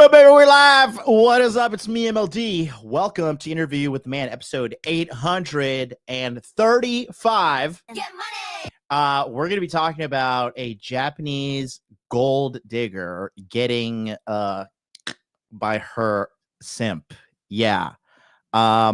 go, baby, we're live. What is up? It's me, MLD. Welcome to Interview with the Man, episode 835. Get money! We're going to be talking about a Japanese gold digger getting by her simp. Yeah. I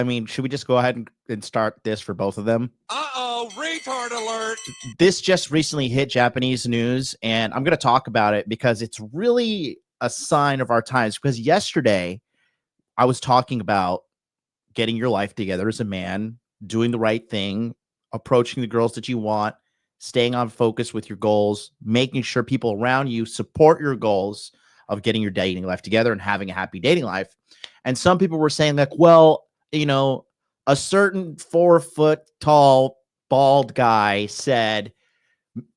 mean, should we just go ahead and start this for both of them? Uh-oh, retard alert. This just recently hit Japanese news, and I'm going to talk about it because it's really a sign of our times. Because yesterday, I was talking about getting your life together as a man, doing the right thing, approaching the girls that you want, staying on focus with your goals, making sure people around you support your goals of getting your dating life together and having a happy dating life. And some people were saying like, well, you know, a certain 4 foot tall bald guy said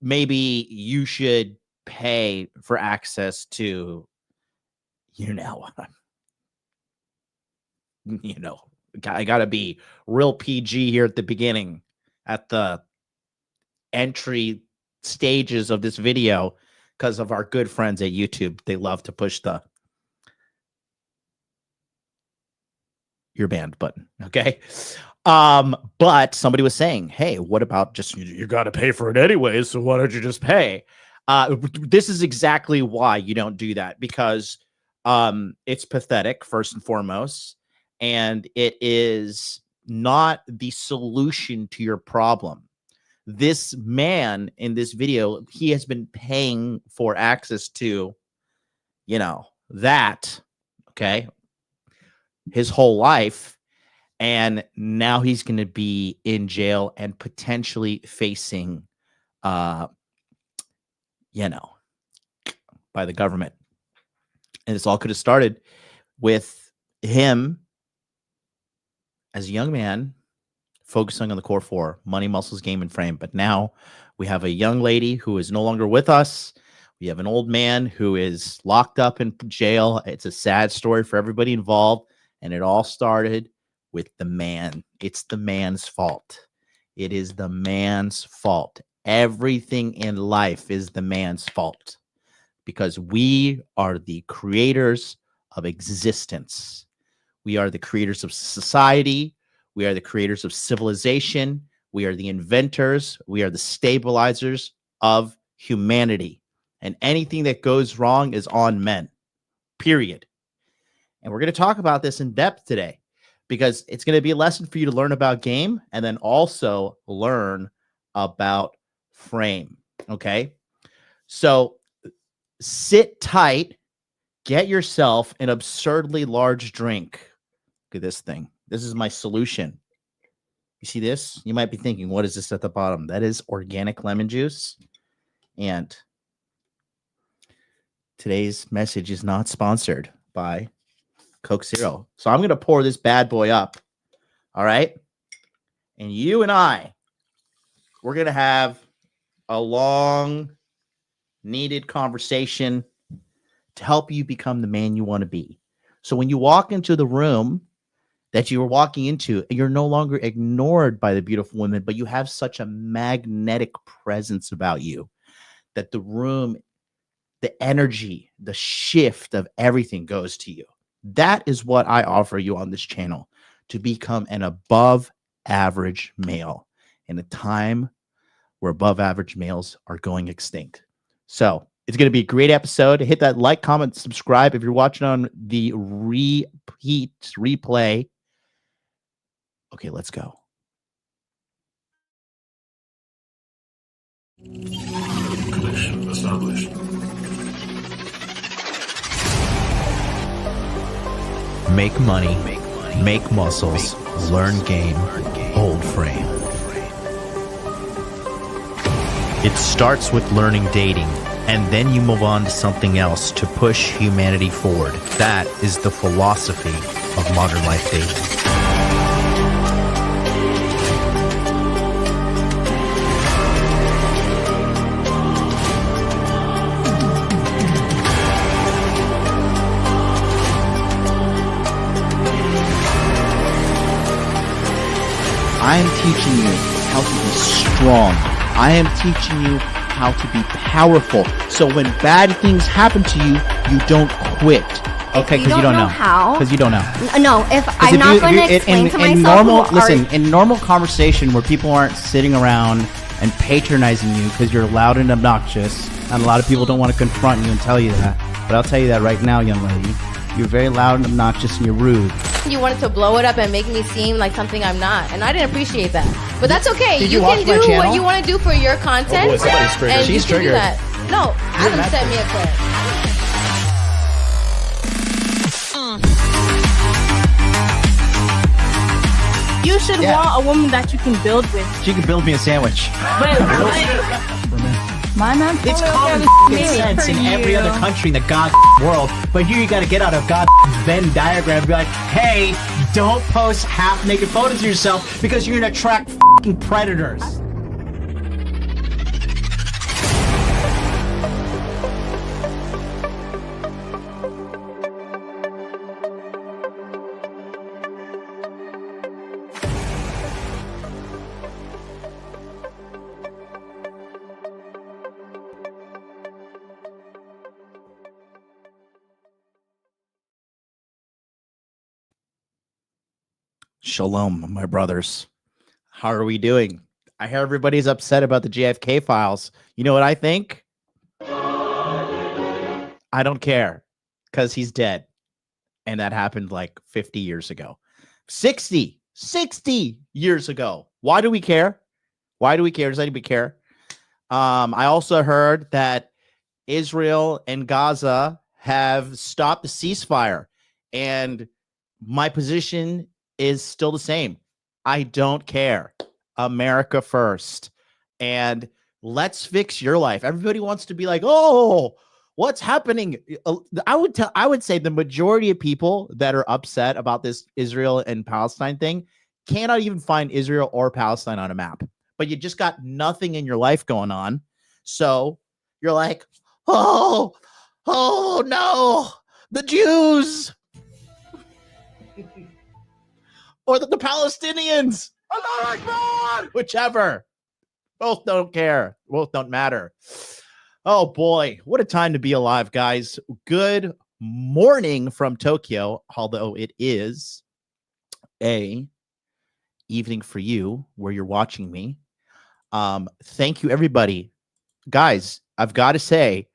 maybe you should pay for access to, I gotta be real PG here at the beginning, at the entry stages of this video, because of our good friends at YouTube. They love to push the your banned button. Okay. But somebody was saying, hey, what about just, you got to pay for it anyway, so why don't you just pay? This is exactly why you don't do that, because it's pathetic, first and foremost, and it is not the solution to your problem. This man in this video, he has been paying for access to, that, okay, his whole life, and now he's going to be in jail and potentially facing, by the government. And this all could have started with him as a young man focusing on the core 4, money, muscles, game, and frame. But now we have a young lady who is no longer with us. We have an old man who is locked up in jail. It's a sad story for everybody involved. And it all started with the man. It's the man's fault. It is the man's fault. Everything in life is the man's fault, because we are the creators of existence. We are the creators of society. We are the creators of civilization. We are the inventors. We are the stabilizers of humanity. And anything that goes wrong is on men, period. And we're going to talk about this in depth today, because it's going to be a lesson for you to learn about game and then also learn about frame. Okay. So sit tight, get yourself an absurdly large drink. Look at this thing. This is my solution. You see this? You might be thinking, what is this at the bottom? That is organic lemon juice. And today's message is not sponsored by Coke Zero. So I'm going to pour this bad boy up. All right. And you and we're going to have a long needed conversation to help you become the man you want to be. So when you walk into the room that you were walking into, you're no longer ignored by the beautiful women, but you have such a magnetic presence about you that the room, the energy, the shift of everything goes to you. That is what I offer you on this channel, to become an above average male in a time where above average males are going extinct. So it's going to be a great episode. Hit that like, comment, subscribe. If you're watching on the replay. Okay, let's go. Connection established. Make money, make muscles, learn game, hold frame. It starts with learning dating, and then you move on to something else to push humanity forward. That is the philosophy of modern life dating. I am teaching you how to be strong. I am teaching you how to be powerful. So when bad things happen to you, you don't quit. Okay, because you don't know how. Because you don't know. No, if I'm not going to explain to myself. In normal conversation where people aren't sitting around and patronizing you because you're loud and obnoxious, and a lot of people don't want to confront you and tell you that. But I'll tell you that right now, young lady. You're very loud and obnoxious and you're rude. You wanted to blow it up and make me seem like something I'm not, and I didn't appreciate that. But that's okay. Did you you can watch my do channel? what you want to do for your content. Oh boy, somebody's triggered. And She's you can do triggered. that. No, Adam sent me a clip. You should want a woman that you can build with. She can build me a sandwich. But my man, It's common sense in every other country in the god world, but here you got to get out of god Venn diagram and be like, hey, don't post half-naked photos of yourself because you're gonna attract fucking predators. Shalom, my brothers. How are we doing? I hear everybody's upset about the JFK files. You know what I think? I don't care because he's dead. And that happened like 50 years ago. 60 years ago. Why do we care? Why do we care? Does anybody care? I also heard that Israel and Gaza have stopped the ceasefire. And my position is still the same. I don't care. America first. And let's fix your life. Everybody wants to be like, oh, what's happening? I would say the majority of people that are upset about this Israel and Palestine thing cannot even find Israel or Palestine on a map. But you just got nothing in your life going on. So you're like, oh no, the Jews. Or the Palestinians. Whichever. Both don't care. Both don't matter. Oh boy, what a time to be alive, guys. Good morning from Tokyo, although it is a evening for you where you're watching me. Thank you, everybody. Guys, I've got to say,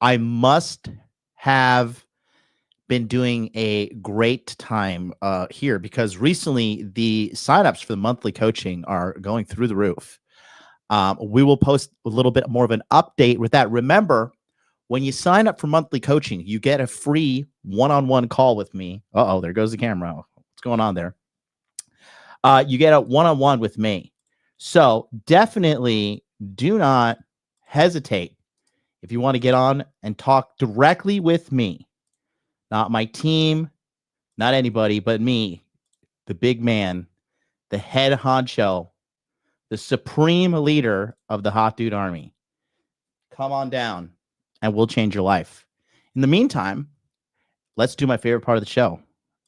I must have been doing a great time here because recently the signups for the monthly coaching are going through the roof. We will post a little bit more of an update with that. Remember, when you sign up for monthly coaching, you get a free one-on-one call with me. Uh-oh, there goes the camera. What's going on there? You get a one-on-one with me. So definitely do not hesitate if you want to get on and talk directly with me. Not my team, not anybody, but me, the big man, the head honcho, the supreme leader of the Hot Dude Army. Come on down and we'll change your life. In the meantime, let's do my favorite part of the show.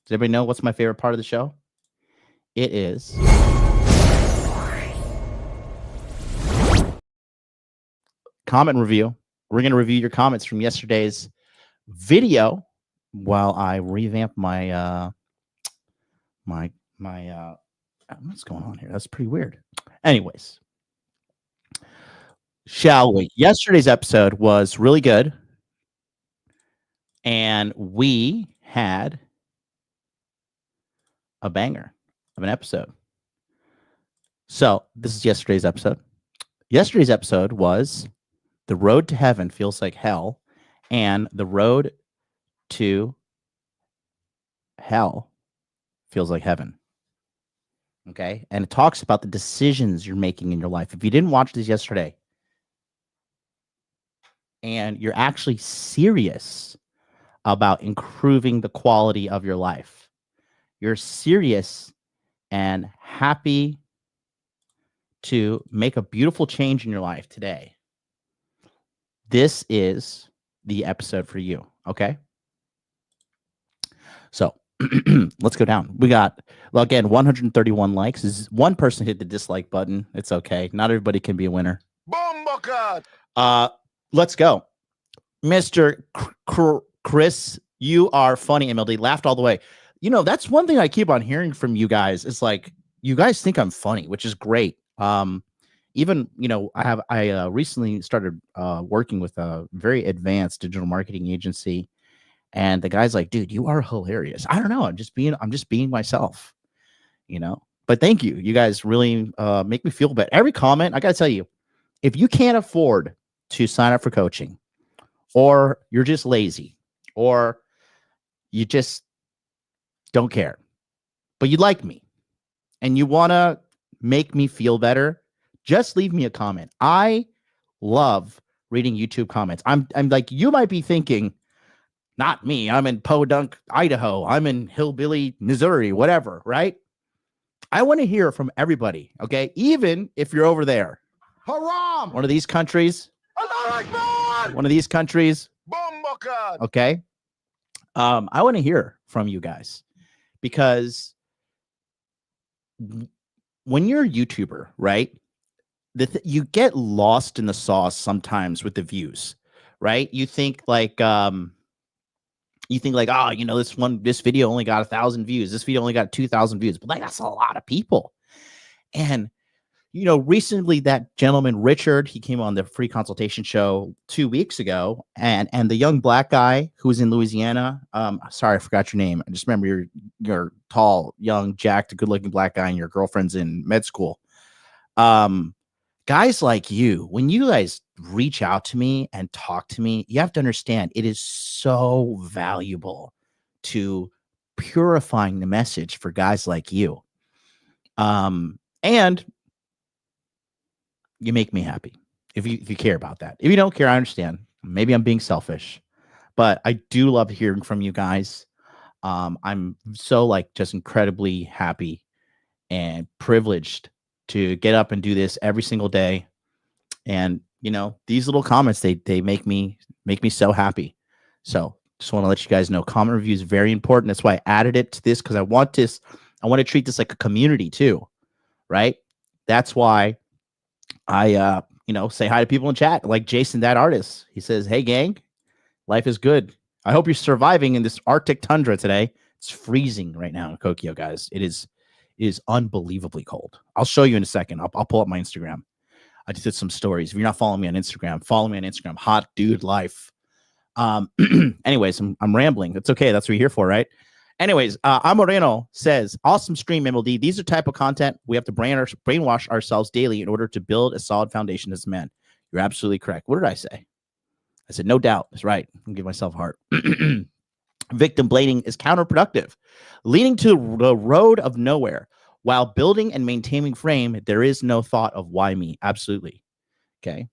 Does everybody know what's my favorite part of the show? It is comment review. We're going to review your comments from yesterday's video while I revamp my what's going on here? That's pretty weird. Anyways, shall we? Yesterday's episode was really good, and we had a banger of an episode. So this is yesterday's episode. Yesterday's episode was The Road to Heaven Feels Like Hell, and The Road to Hell Feels Like Heaven. Okay. And it talks about the decisions you're making in your life. If you didn't watch this yesterday and you're actually serious about improving the quality of your life, you're serious and happy to make a beautiful change in your life today, this is the episode for you. Okay. So let's go down. We got, well, again, 131 likes. One person hit the dislike button. It's okay. Not everybody can be a winner. Let's go. Mr. Chris, you are funny, MLD. Laughed all the way. You know, that's one thing I keep on hearing from you guys. It's like, you guys think I'm funny, which is great. Even, you know, I recently started working with a very advanced digital marketing agency, and the guy's like, dude, you are hilarious. I don't know. I'm just being myself, you know, but thank you. You guys really make me feel better. Every comment, I got to tell you, if you can't afford to sign up for coaching, or you're just lazy, or you just don't care, but you like me and you want to make me feel better, just leave me a comment. I love reading YouTube comments. I'm like, you might be thinking, not me, I'm in Podunk, Idaho, I'm in Hillbilly, Missouri, whatever, right? I want to hear from everybody, okay? Even if you're over there. Haram! One of these countries. One of these countries. Okay? I want to hear from you guys, because when you're a YouTuber, right, you get lost in the sauce sometimes with the views, right? You think like, oh, you know, this video only got 1,000 views. This video only got 2,000 views, but like, that's a lot of people. And, you know, recently that gentleman, Richard, he came on the free consultation show 2 weeks ago, and the young black guy who was in Louisiana. Sorry, I forgot your name. I just remember you're tall, young, jacked, good looking black guy, and your girlfriend's in med school. Guys like you, when you guys reach out to me and talk to me, you have to understand it is so valuable to purifying the message for guys like you. And you make me happy if you care about that. If you don't care, I understand. Maybe I'm being selfish, but I do love hearing from you guys. I'm so like just incredibly happy and privileged to get up and do this every single day. And, you know, these little comments, they make me so happy. So just want to let you guys know, comment review is very important. That's why I added it to this, because I want to treat this like a community too, right? That's why I, you know, say hi to people in chat, like Jason, that artist. He says, hey gang, life is good. I hope you're surviving in this Arctic tundra today. It's freezing right now in Tokyo, guys. It is unbelievably cold. I'll show you in a second. I'll pull up my Instagram. I just did some stories. If you're not following me on Instagram, follow me on Instagram. Hot Dude Life. Anyways, I'm rambling. That's okay. That's what you're here for, right? Anyways, Amoreno says, awesome stream, MLD. These are type of content we have to brainwash ourselves daily in order to build a solid foundation as men. You're absolutely correct. What did I say? I said, no doubt. That's right. I'll give myself a heart. Victim blaming is counterproductive, leading to the road of nowhere. While building and maintaining frame, there is no thought of why me. Absolutely. Okay.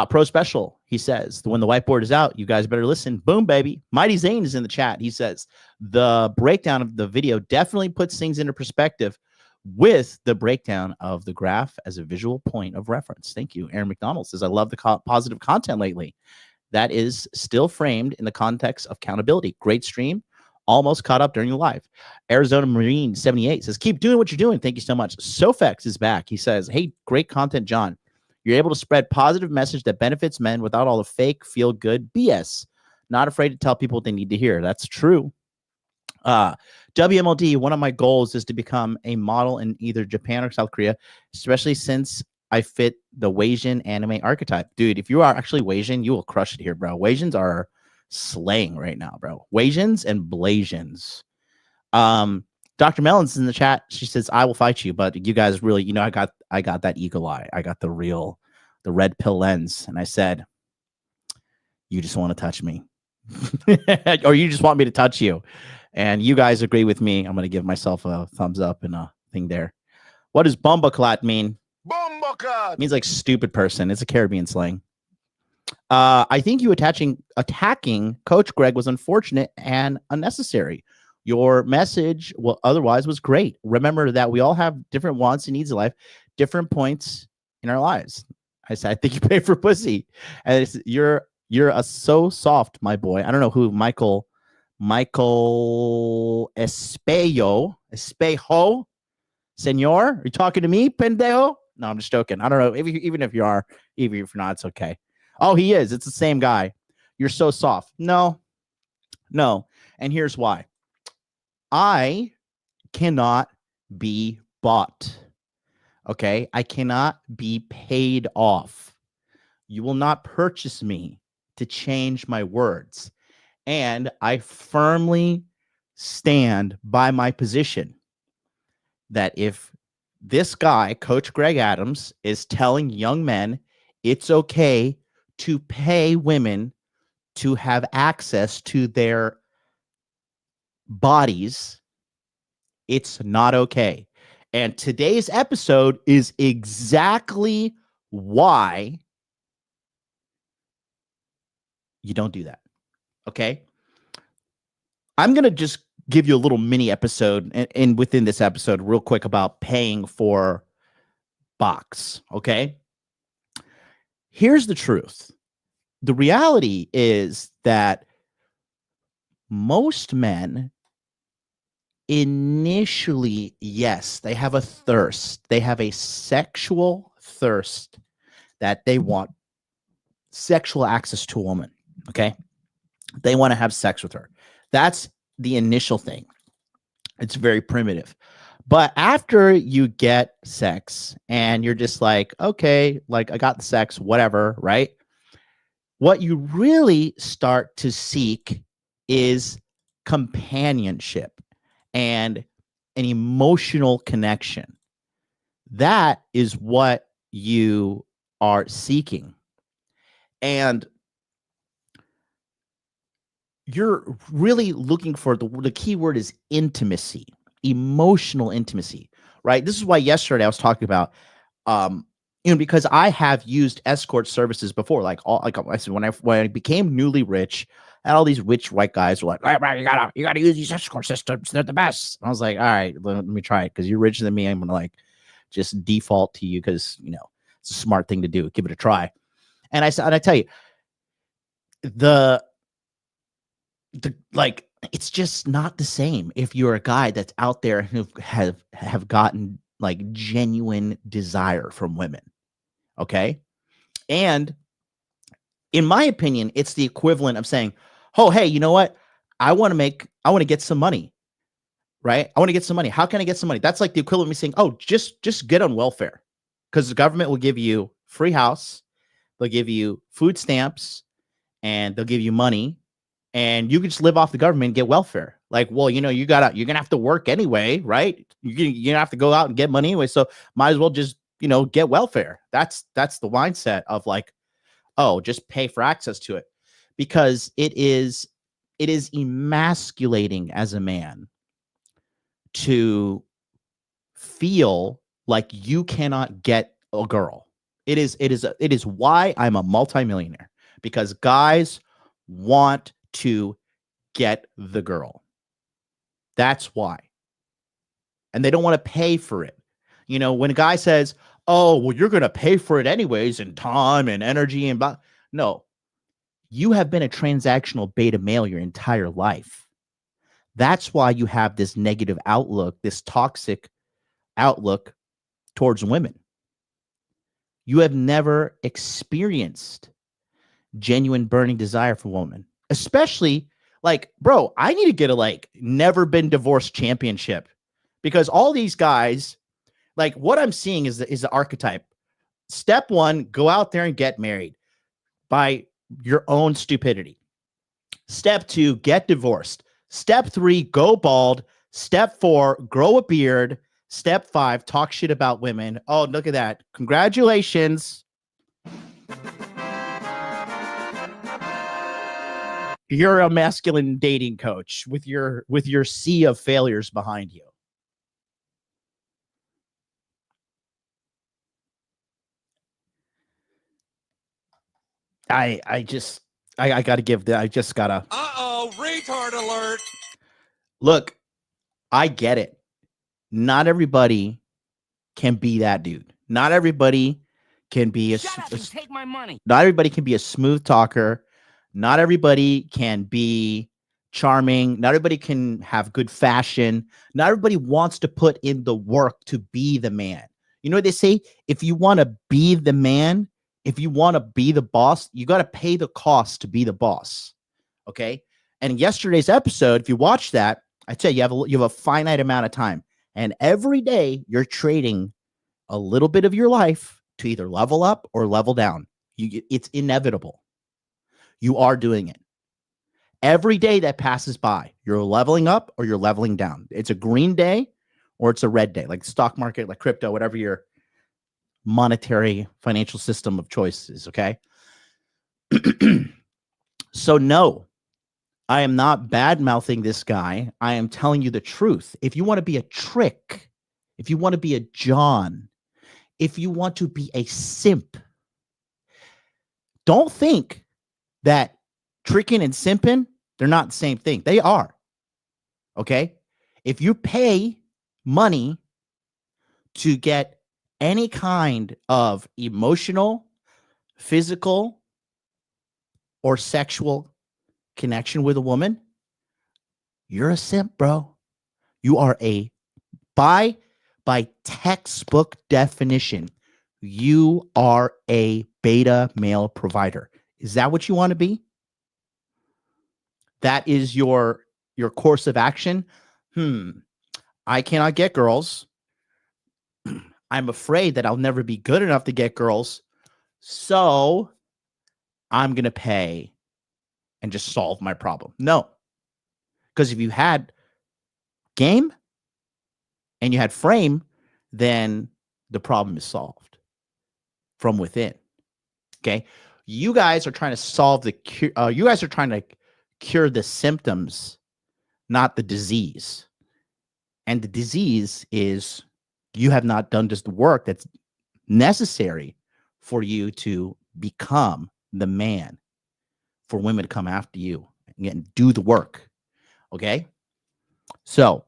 Pro Special, he says, when the whiteboard is out, you guys better listen. Boom, baby. Mighty Zane is in the chat. He says, the breakdown of the video definitely puts things into perspective with the breakdown of the graph as a visual point of reference. Thank you. Aaron McDonald says, I love the positive content lately. That is still framed in the context of accountability. Great stream. Almost caught up during the live. Arizona Marine 78 says, keep doing what you're doing. Thank you so much. Sofex is back. He says, hey, great content, John. You're able to spread positive message that benefits men without all the fake feel-good BS. Not afraid to tell people what they need to hear. That's true. WMLD, one of my goals is to become a model in either Japan or South Korea, especially since I fit the Wasian anime archetype. Dude, if you are actually Wasian, you will crush it here, bro. Wasians are slaying right now, bro. Wasians and Blasians. Dr. Melons is in the chat. She says, I will fight you, but you guys really, you know, I got that eagle eye. I got the red pill lens. And I said, you just want to touch me. Or you just want me to touch you. And you guys agree with me. I'm going to give myself a thumbs up and a thing there. What does bombaclat mean? Bombaclat means like stupid person. It's a Caribbean slang. I think you attacking Coach Greg was unfortunate and unnecessary. Your message, well, otherwise was great. Remember that we all have different wants and needs in life, different points in our lives. I said, I think you pay for pussy, and it's, you're so soft, my boy. I don't know who Michael Espejo, senor. Are you talking to me, pendejo? No, I'm just joking. I don't know. Even if you're not, it's okay. Oh, he is. It's the same guy. You're so soft. No. And here's why. I cannot be bought. Okay? I cannot be paid off. You will not purchase me to change my words. And I firmly stand by my position that if this guy, Coach Greg Adams, is telling young men it's okay to pay women to have access to their bodies, it's not okay. And today's episode is exactly why you don't do that. Okay? I'm going to just give you a little mini episode and within this episode real quick about paying for box. Okay? Here's the truth. The reality is that most men initially, yes, they have a thirst. They have a sexual thirst that they want sexual access to a woman. Okay? They want to have sex with her. That's the initial thing. It's very primitive. But after you get sex and you're just like, okay, like I got the sex, whatever, right? What you really start to seek is companionship and an emotional connection. That is what you are seeking. And you're really looking for the key word is intimacy, emotional intimacy, right? This is why yesterday I was talking about, because I have used escort services before. Like I said, when I became newly rich, and all these rich white guys were like, you gotta use these escort systems. They're the best. And I was like, all right, let me try it. Cause you're richer than me. I'm going to like just default to you. Cause it's a smart thing to do. Give it a try. And I tell you, like it's just not the same if you're a guy that's out there who have gotten like genuine desire from women. Okay. And in my opinion, it's the equivalent of saying, oh, hey, you know what? I want to get some money, right? I want to get some money. How can I get some money? That's like the equivalent of me saying, oh, just get on welfare, because the government will give you free house. They'll give you food stamps and they'll give you money. And you can just live off the government and get welfare. Like, well, you're going to have to work anyway, right? You're going to have to go out and get money anyway. So might as well just, get welfare. That's the mindset of like, oh, just pay for access to it, because it is emasculating as a man to feel like you cannot get a girl. It is why I'm a multimillionaire, because guys want to get the girl. That's why. And they don't want to pay for it. When a guy says, oh, well, you're going to pay for it anyways, and time and energy and blah. No, you have been a transactional beta male your entire life. That's why you have this negative outlook, this toxic outlook towards women. You have never experienced genuine burning desire for women. Especially like, bro, I need to get a never been divorced championship, because all these guys, like what I'm seeing is the archetype. Step one, go out there and get married by your own stupidity. Step two, get divorced. Step three, go bald. Step four, grow a beard. Step five, talk shit about women. Oh, look at that. Congratulations. You're a masculine dating coach with your sea of failures behind you. I gotta give that. I just gotta. Retard alert. Look, I get it. Not everybody can be that dude. Not everybody can be take my money. Not everybody can be a smooth talker. Not everybody can be charming. Not everybody can have good fashion. Not everybody wants to put in the work to be the man. You know what they say? If you want to be the man, If you want to be the boss, you got to pay the cost to be the boss. Okay. And in yesterday's episode, if you watch that, I tell you, you have a finite amount of time. And every day you're trading a little bit of your life to either level up or level down. It's inevitable. You are doing it. Every day that passes by, you're leveling up or you're leveling down. It's a green day or it's a red day, like the stock market, like crypto, whatever your monetary financial system of choice is. Okay. So no, I am not bad mouthing this guy. I am telling you the truth. If you want to be a trick, if you want to be a John, if you want to be a simp, don't think that tricking and simping, they're not the same thing. They are. Okay. If you pay money to get any kind of emotional, physical, or sexual connection with a woman, you're a simp, bro. You are by textbook definition, you are a beta male provider. Is that what you want to be? That is your course of action. I cannot get girls. I'm afraid that I'll never be good enough to get girls. So I'm going to pay and just solve my problem. No. Because if you had game and you had frame, then the problem is solved from within. Okay. You guys are trying to solve you guys are trying to cure the symptoms, not the disease. And the disease is you have not done just the work that's necessary for you to become the man for women to come after you and do the work. Okay. So,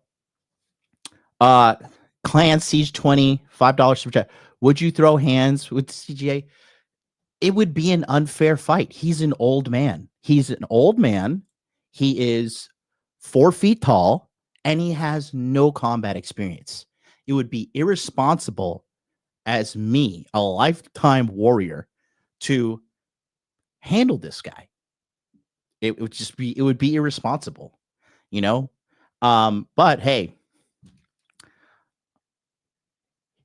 Clan Siege 20, $5 super chat. Would you throw hands with CGA? It would be an unfair fight. He's an old man. He's an old man. He is 4 feet tall and he has no combat experience. It would be irresponsible as me, a lifetime warrior, to handle this guy. It would be irresponsible, you know? But hey,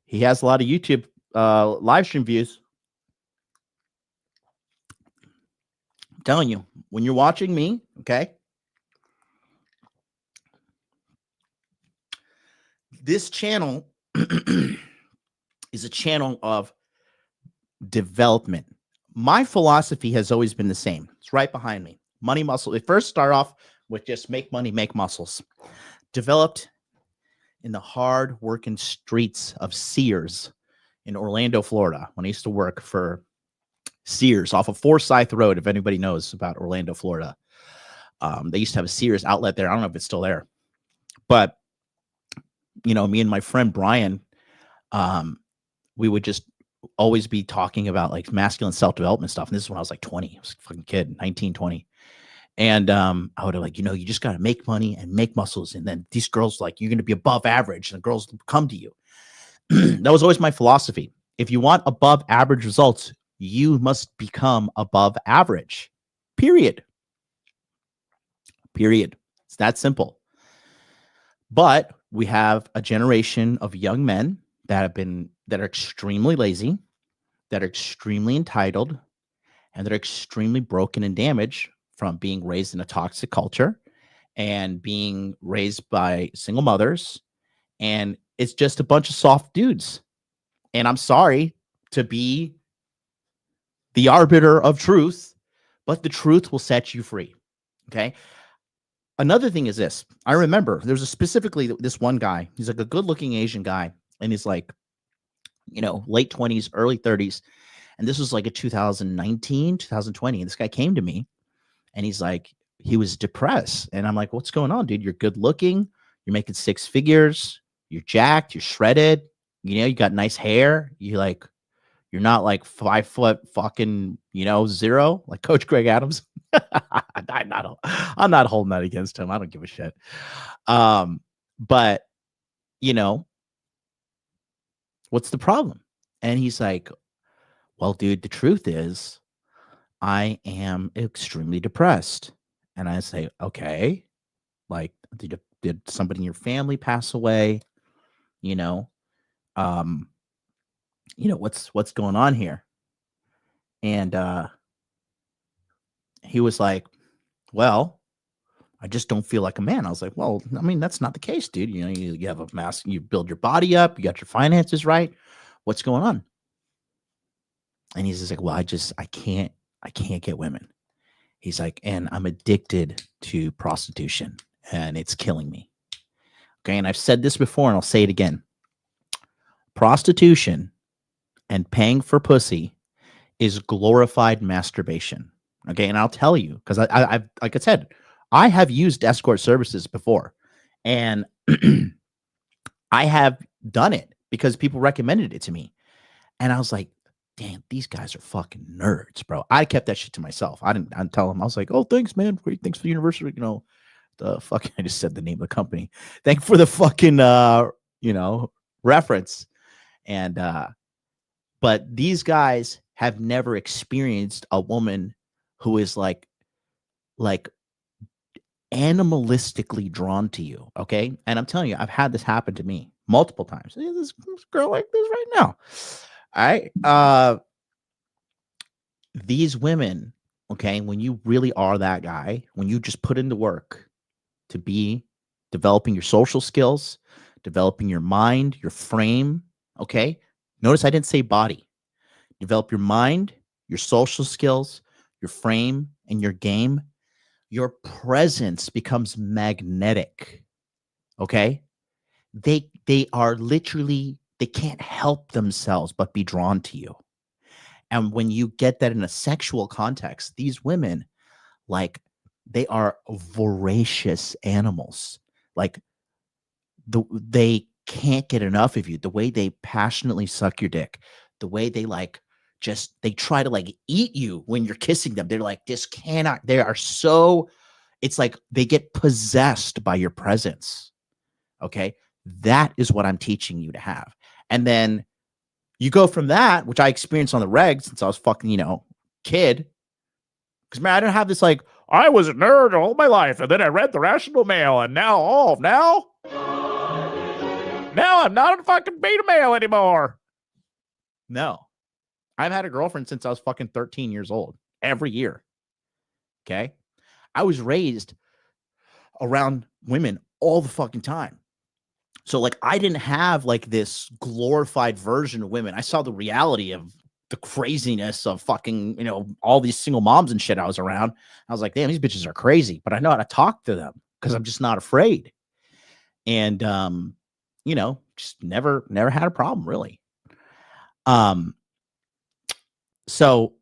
he has a lot of YouTube live stream views. I'm telling you, when you're watching me, okay, this channel is a channel of development. My philosophy has always been the same. It's right behind me. Money muscle. It first start off with just make money, make muscles. Developed in the hard working streets of Sears in Orlando, Florida, when I used to work for Sears off of Forsyth Road. If anybody knows about Orlando, Florida, they used to have a Sears outlet there. I don't know if it's still there, but you know, me and my friend Brian, we would just always be talking about like masculine self-development stuff. And this is when I was like 20. I was a fucking kid, 19, 20. And I would have like, you know, you just got to make money and make muscles. And then these girls, like, you're going to be above average and the girls come to you. That was always my philosophy. If you want above average results, you must become above average, period. It's that simple. But we have a generation of young men that are extremely lazy, that are extremely entitled, and that are extremely broken and damaged from being raised in a toxic culture and being raised by single mothers. And it's just a bunch of soft dudes. And I'm sorry to be the arbiter of truth, but the truth will set you free. Okay. Another thing is this. I remember there's specifically this one guy. He's like a good looking Asian guy. And he's like, you know, late 20s, early 30s. And this was like a 2019, 2020. And this guy came to me and he's like, he was depressed. And I'm like, what's going on, dude? You're good looking. You're making 6 figures. You're jacked. You're shredded. You know, you got nice hair. You're not like 5 foot fucking, you know, 0 like Coach Greg Adams. I'm not holding that against him. I don't give a shit. But you know, what's the problem? And he's like, well, dude, the truth is I am extremely depressed. And I say, okay, like, did somebody in your family pass away? You know, um, what's going on here? And he was like, well, I just don't feel like a man. I was like, well, I mean, that's not the case, dude. You know, you have a mass, you build your body up, you got your finances right. What's going on? And he's just like, well, I can't get women. He's like, and I'm addicted to prostitution and it's killing me. Okay. And I've said this before and I'll say it again. Prostitution and paying for pussy is glorified masturbation. Okay. And I'll tell you, because I've, like I said, I have used escort services before and I have done it because people recommended it to me. And I was like, damn, these guys are fucking nerds, bro. I kept that shit to myself. I didn't tell them. I was like, oh, thanks, man. Thanks for the university. You know, the fucking, I just said the name of the company. Thank you for the fucking, reference. And, but these guys have never experienced a woman who is like animalistically drawn to you. Okay. And I'm telling you, I've had this happen to me multiple times. This girl like this right now. All right. These women, okay, when you really are that guy, when you just put in the work to be developing your social skills, developing your mind, your frame, okay? Notice I didn't say body. Develop your mind, your social skills, your frame, and your game. Your presence becomes magnetic, okay? They are literally, they can't help themselves but be drawn to you. And when you get that in a sexual context, these women, like, they are voracious animals. Like, they can't get enough of you. The way they passionately suck your dick, the way they they try to like eat you when you're kissing them. They're like, this cannot, they are so, it's like they get possessed by your presence. Okay. That is what I'm teaching you to have. And then you go from that, which I experienced on the regs since I was fucking, kid. Because, man, I don't have this like, I was a nerd all my life, and then I read The Rational Male, and now I'm not a fucking beta male anymore. No. I've had a girlfriend since I was fucking 13 years old, every year. Okay? I was raised around women all the fucking time. So, like, I didn't have, like, this glorified version of women. I saw the reality of the craziness of fucking, all these single moms and shit I was around. I was like, damn, these bitches are crazy. But I know how to talk to them because I'm just not afraid. And, just never had a problem, really. So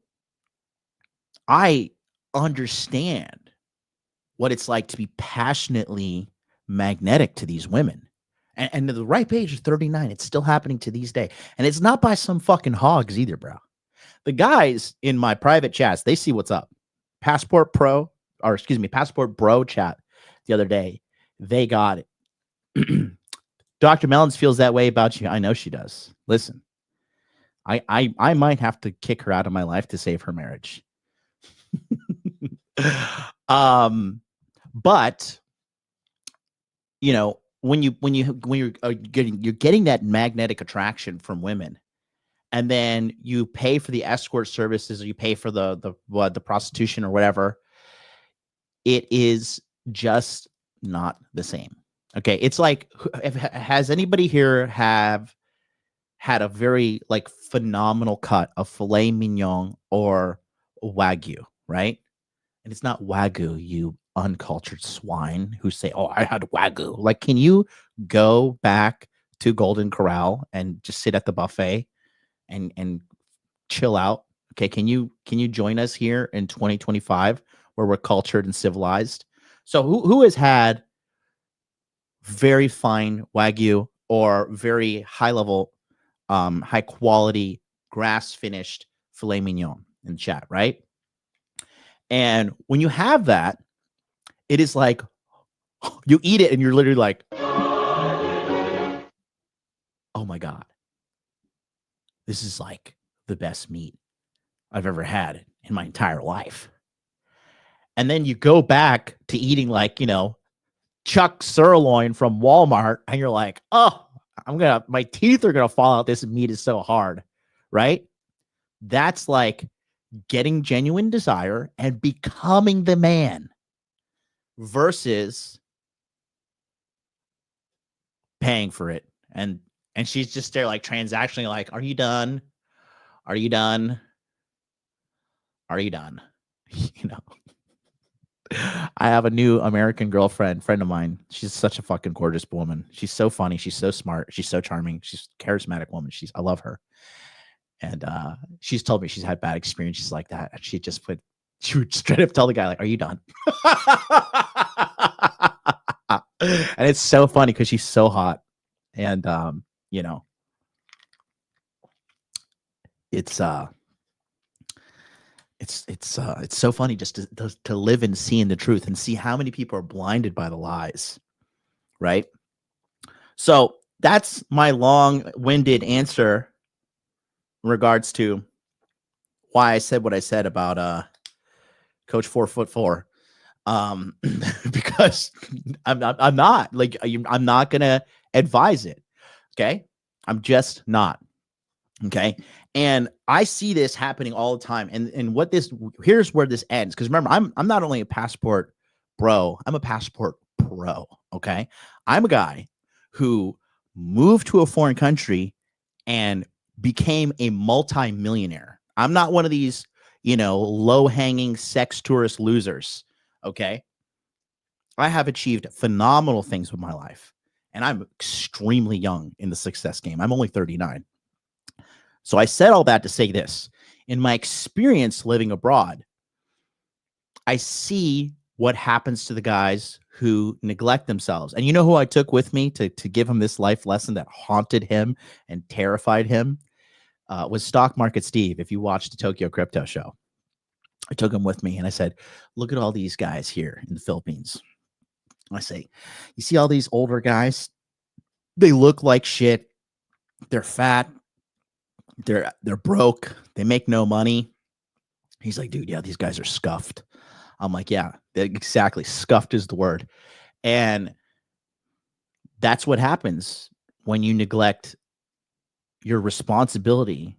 I understand what it's like to be passionately magnetic to these women. And the ripe age is 39. It's still happening to these days. And it's not by some fucking hogs either, bro. The guys in my private chats, they see what's up. Passport Bro chat the other day, they got it. Dr. Melons feels that way about you. I know she does. Listen, I might have to kick her out of my life to save her marriage. But when you're getting that magnetic attraction from women, and then you pay for the escort services, or you pay for the prostitution or whatever, it is just not the same. Okay, it's like, has anybody here had a very like phenomenal cut of filet mignon or wagyu, right? And it's not wagyu, you uncultured swine who say, oh, I had wagyu. Like, can you go back to Golden Corral and just sit at the buffet and chill out? Okay, can you join us here in 2025 where we're cultured and civilized? So who has had very fine wagyu or very high level, high quality grass finished filet mignon in chat, right? And when you have that, it is like you eat it and you're literally like, oh my God, this is like the best meat I've ever had in my entire life. And then you go back to eating like, chuck sirloin from Walmart, and you're like, oh, my teeth are going to fall out. This meat is so hard, right? That's like getting genuine desire and becoming the man versus paying for it. And she's just there like transactionally like, are you done? Are you done? Are you done? I have a new American friend of mine. She's such a fucking gorgeous woman. She's so funny. She's so smart. She's so charming. She's a charismatic woman. I love her. And she's told me she's had bad experiences like that. And she would straight up tell the guy, like, are you done? And it's so funny because she's so hot. And, it's so funny just to live and seeing the truth and see how many people are blinded by the lies, right? So that's my long-winded answer in regards to why I said what I said about Coach 4'4", because I'm not gonna advise it. Okay, I'm just not. Okay. And I see this happening all the time. And here's where this ends. Because remember, I'm not only a passport bro, I'm a passport pro. Okay. I'm a guy who moved to a foreign country and became a multi-millionaire. I'm not one of these, low-hanging sex tourist losers. Okay. I have achieved phenomenal things with my life. And I'm extremely young in the success game. I'm only 39. So I said all that to say this. In my experience living abroad, I see what happens to the guys who neglect themselves. And you know who I took with me to give him this life lesson that haunted him and terrified him? Was Stock Market Steve. If you watched the Tokyo Crypto Show, I took him with me and I said, look at all these guys here in the Philippines. I say, you see all these older guys? They look like shit. They're fat. They're broke. They make no money. He's like, dude, yeah, these guys are scuffed. I'm like, yeah, exactly. Scuffed is the word. And that's what happens when you neglect your responsibility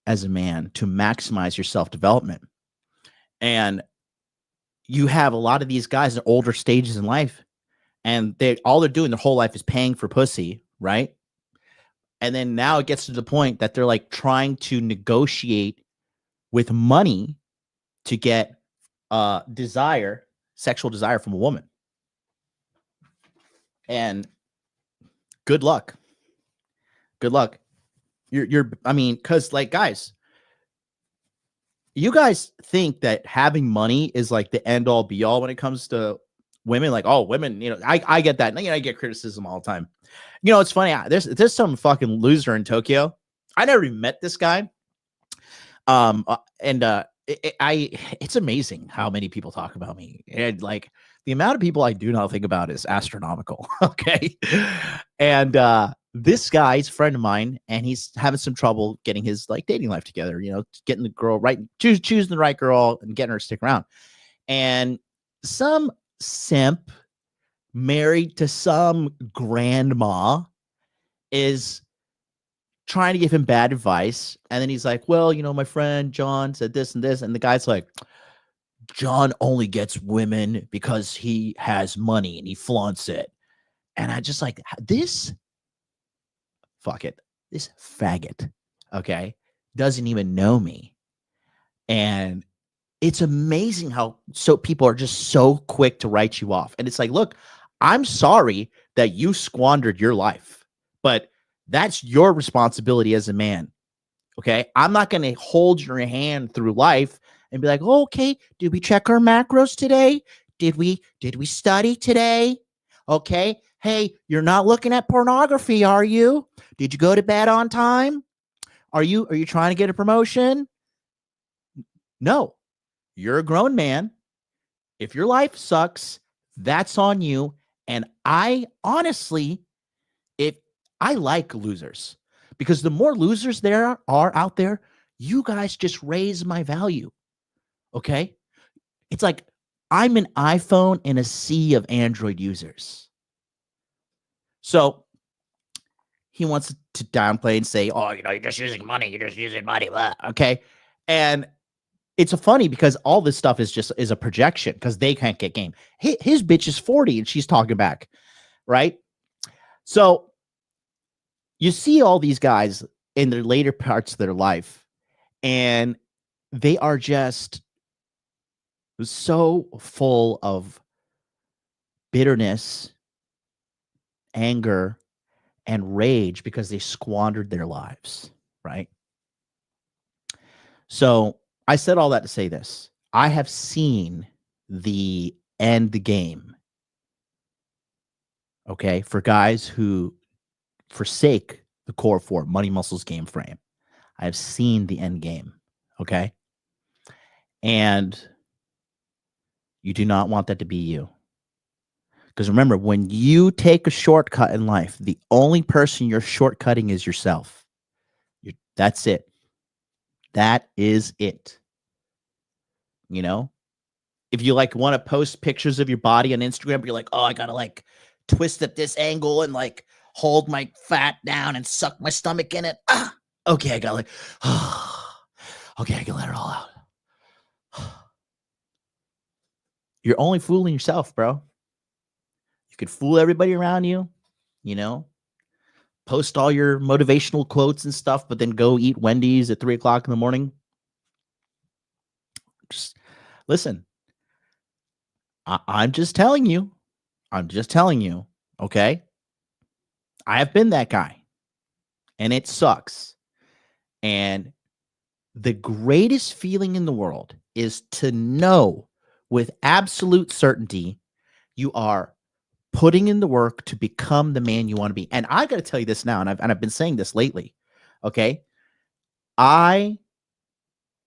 as a man to maximize your self-development. And you have a lot of these guys at older stages in life, and all they're doing their whole life is paying for pussy, right? And then now it gets to the point that they're like trying to negotiate with money to get sexual desire from a woman. And good luck. Good luck. Because like, guys, you guys think that having money is like the end all be all when it comes to women. Like, oh, women, I get that. I get criticism all the time. It's funny. There's some fucking loser in Tokyo. I never even met this guy. It's amazing how many people talk about me. And like the amount of people I do not think about is astronomical. Okay. And this guy's a friend of mine, and he's having some trouble getting his like dating life together, getting the girl right, choosing the right girl and getting her to stick around. And some simp married to some grandma is trying to give him bad advice. And then he's like, well, my friend John said this and this. And the guy's like, John only gets women because he has money and he flaunts it. And I just like this. Fuck it. This faggot, okay, doesn't even know me. And it's amazing how people are just so quick to write you off. And it's like, look, I'm sorry that you squandered your life, but that's your responsibility as a man. Okay. I'm not going to hold your hand through life and be like, oh, okay, did we check our macros today? Did we study today? Okay. Hey, you're not looking at pornography, are you? Did you go to bed on time? Are you trying to get a promotion? No. You're a grown man. If your life sucks, that's on you. And I honestly, I like losers, because the more losers there are out there, You guys just raise my value. Okay? It's like I'm an iPhone in a sea of Android users. So he wants to downplay and say, oh, you're just using money. You're just using money. Blah. Okay? And it's funny because all this stuff is a projection because they can't get game. His bitch is 40 and she's talking back, right? So you see all these guys in their later parts of their life, and they are just so full of bitterness, anger, and rage because they squandered their lives, right? So I said all that to say this. I have seen the end game, okay, for guys who forsake the core four, money, muscles, game frame. I have seen the end game, okay? And you do not want that to be you. Because remember, when you take a shortcut in life, the only person you're shortcutting is yourself. That's it. That is it. You know, if you like want to post pictures of your body on Instagram, but you're like, oh, I gotta like twist at this angle and like hold my fat down and suck my stomach in it. Okay, I got like, okay, I can let it all out. You're only fooling yourself, bro. You could fool everybody around you, you know, post all your motivational quotes and stuff, but then go eat Wendy's at 3 o'clock in the morning. Just listen. I'm just telling you. I'm just telling you. Okay. I have been that guy and it sucks. And the greatest feeling in the world is to know with absolute certainty you are putting in the work to become the man you want to be. And I got to tell you this now, and I've been saying this lately. Okay. I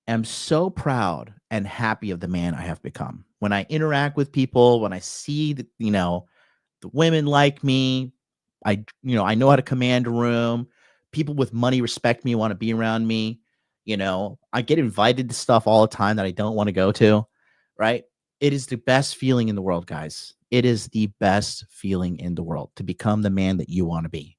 am so proud and happy of the man I have become. When I interact with people, when I see that, you know, the women like me, I know how to command a room. People with money respect me, want to be around me. You know, I get invited to stuff all the time that I don't want to go to, right? It is the best feeling in the world, guys. It is the best feeling in the world to become the man that you want to be.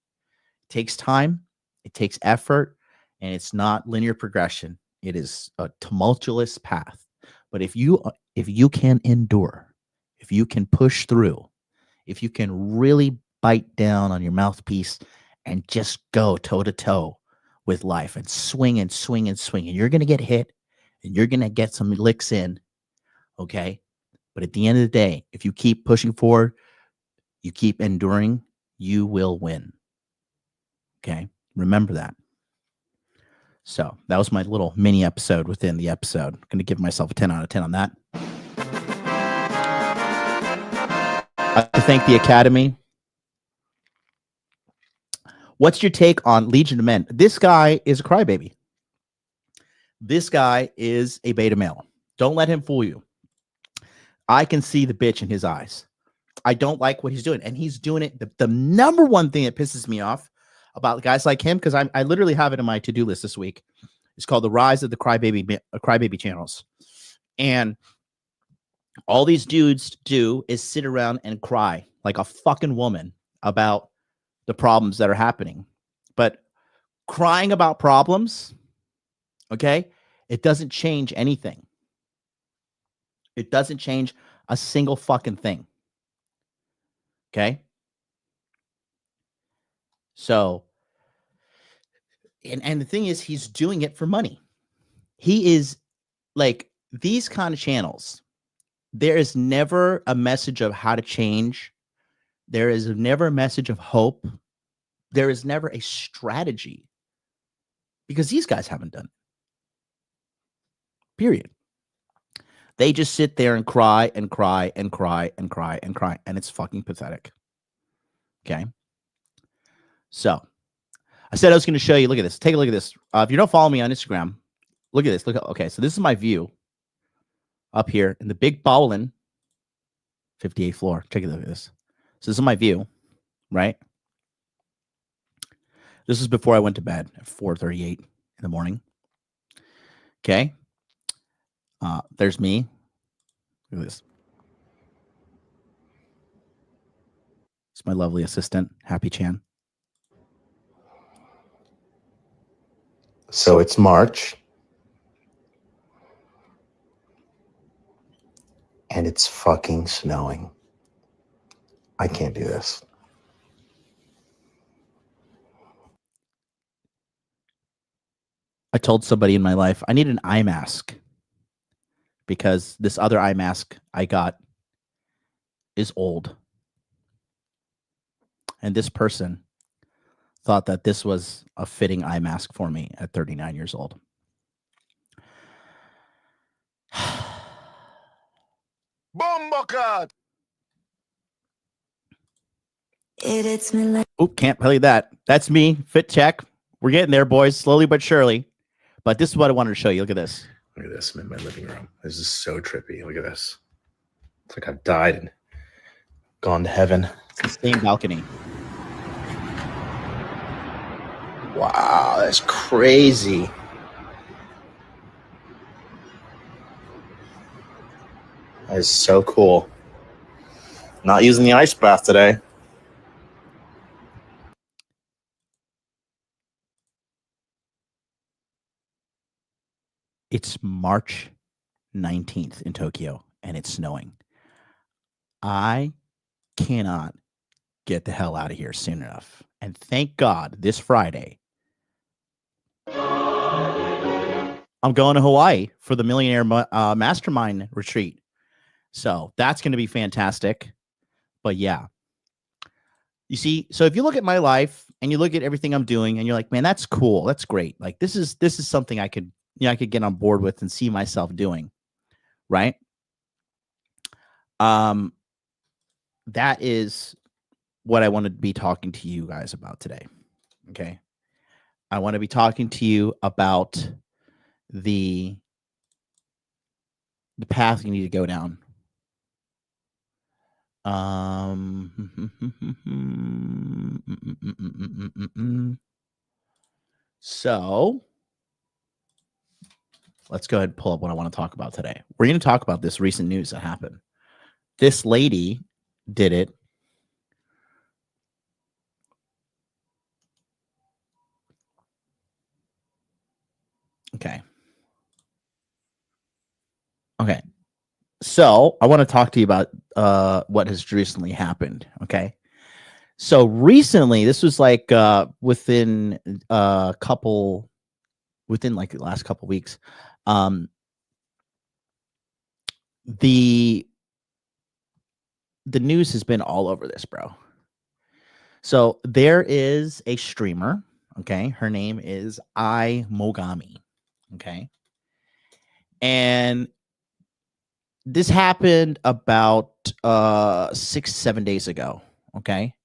It takes time, it takes effort, and it's not linear progression. It is a tumultuous path. But if you can endure, if you can push through, if you can really bite down on your mouthpiece and just go toe to toe with life and swing and swing and swing, and you're going to get hit and you're going to get some licks in. Okay. But at the end of the day, if you keep pushing forward, you keep enduring, you will win. Okay. Remember that. So that was my little mini episode within the episode. I'm going to give myself a 10 out of 10 on that. I have to thank the Academy. What's your take on Legion of Men? This guy is a crybaby. This guy is a beta male. Don't let him fool you. I can see the bitch in his eyes. I don't like what he's doing. And he's doing it. The number one thing that pisses me off about guys like him, because I literally have it in my to-do list this week. It's called The Rise of the Crybaby Channels. And all these dudes do is sit around and cry like a fucking woman about the problems that are happening. But crying about problems, okay, it doesn't change anything. It doesn't change a single fucking thing. Okay? So, and the thing is, he's doing it for money. He is like these kind of channels. There is never a message of how to change. There is never a message of hope. There is never a strategy because these guys haven't done it. Period. They just sit there and cry and cry and cry and cry and cry. And it's fucking pathetic. Okay. So I said I was going to show you. Look at this. Take a look at this. If you don't follow me on Instagram, look at this. Look. Okay. So this is my view up here in the big bowling 58th floor. Take a look at this. So this is my view, right? This is before I went to bed at 4:38 in the morning. Okay. There's me. Look at this. It's my lovely assistant, Happy Chan. So it's March. And it's fucking snowing. I can't do this. I told somebody in my life I need an eye mask because this other eye mask I got is old. And this person thought that this was a fitting eye mask for me at 39 years old. Bombocad! Oop, can't play that. That's me. Fit check. We're getting there, boys, slowly but surely. But this is what I wanted to show you. Look at this. Look at this. I'm in my living room. This is so trippy. Look at this. It's like I've died and gone to heaven. It's the same balcony. Wow, that's crazy. That is so cool. Not using the ice bath today. It's March 19th in Tokyo, and it's snowing. I cannot get the hell out of here soon enough. And thank God this Friday, I'm going to Hawaii for the Millionaire Mastermind Retreat. So that's going to be fantastic. But yeah, you see, so if you look at my life and you look at everything I'm doing and you're like, man, that's cool. That's great. Like this is something I could get on board with and see myself doing. Right. That is what I want to be talking to you guys about today. Okay. I want to be talking to you about the path you need to go down. So let's go ahead and pull up what I want to talk about today. We're going to talk about this recent news that happened. This lady did it. Okay. Okay. So I want to talk to you about what has recently happened. Okay. So recently, this was like within like the last couple weeks, the news has been all over this, bro. So there is a streamer. Okay. Her name is IWAM. Okay. And this happened about 6-7 days ago. Okay.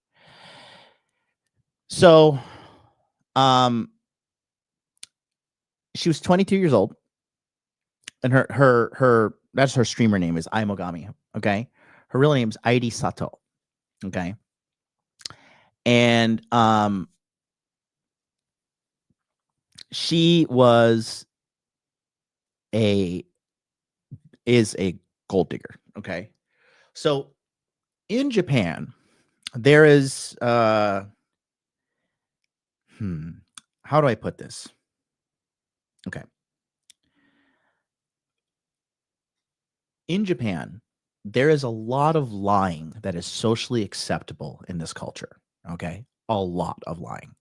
So she was 22 years old, and her that's her streamer name is IWAM. Okay. Her real name is Airi Sato. Okay. And she is a gold digger. Okay. So in Japan, there is how do I put this? Okay. In Japan, there is a lot of lying that is socially acceptable in this culture. Okay. A lot of lying.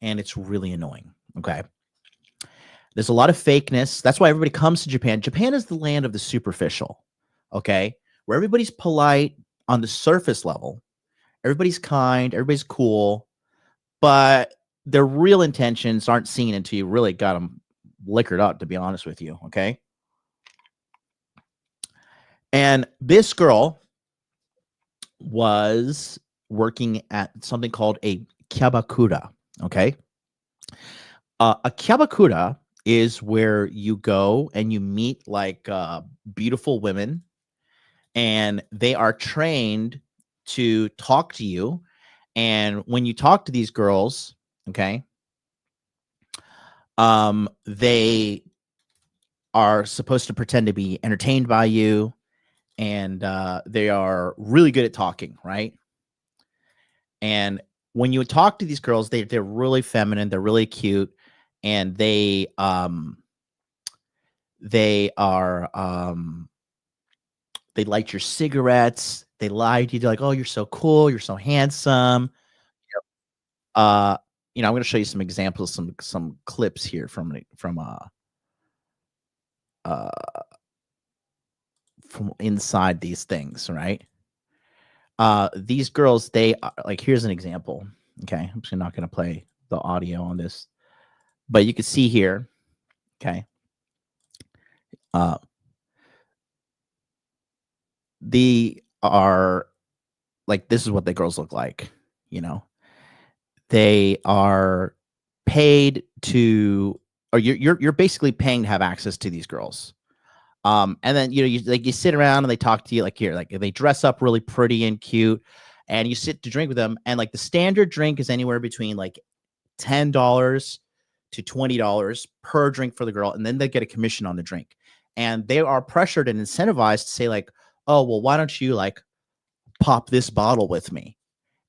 And it's really annoying. Okay. There's a lot of fakeness. That's why everybody comes to Japan. Japan is the land of the superficial. Okay. Where everybody's polite on the surface level. Everybody's kind. Everybody's cool. But their real intentions aren't seen until you really got them liquored up, to be honest with you. Okay. And this girl was working at something called a Kabakura. Okay. A Kabakura is where you go and you meet like beautiful women, and they are trained to talk to you. And when you talk to these girls, okay, they are supposed to pretend to be entertained by you, and they are really good at talking, right? And when you talk to these girls, they're really feminine, they're really cute, and they are they light your cigarettes, they lie to you, they're like, oh, you're so cool, you're so handsome. I'm going to show you some examples, some clips here from inside these things, right? These girls, they are, like, here's an example. Okay, I'm just not going to play the audio on this, but you can see here. Okay, they are like, this is what the girls look like. They are paid to, or you're basically paying to have access to these girls. And then you sit around and they talk to you, like, here, like, they dress up really pretty and cute, and you sit to drink with them, and like the standard drink is anywhere between like $10 to $20 per drink for the girl, and then they get a commission on the drink. And they are pressured and incentivized to say, like, oh, well, why don't you like pop this bottle with me?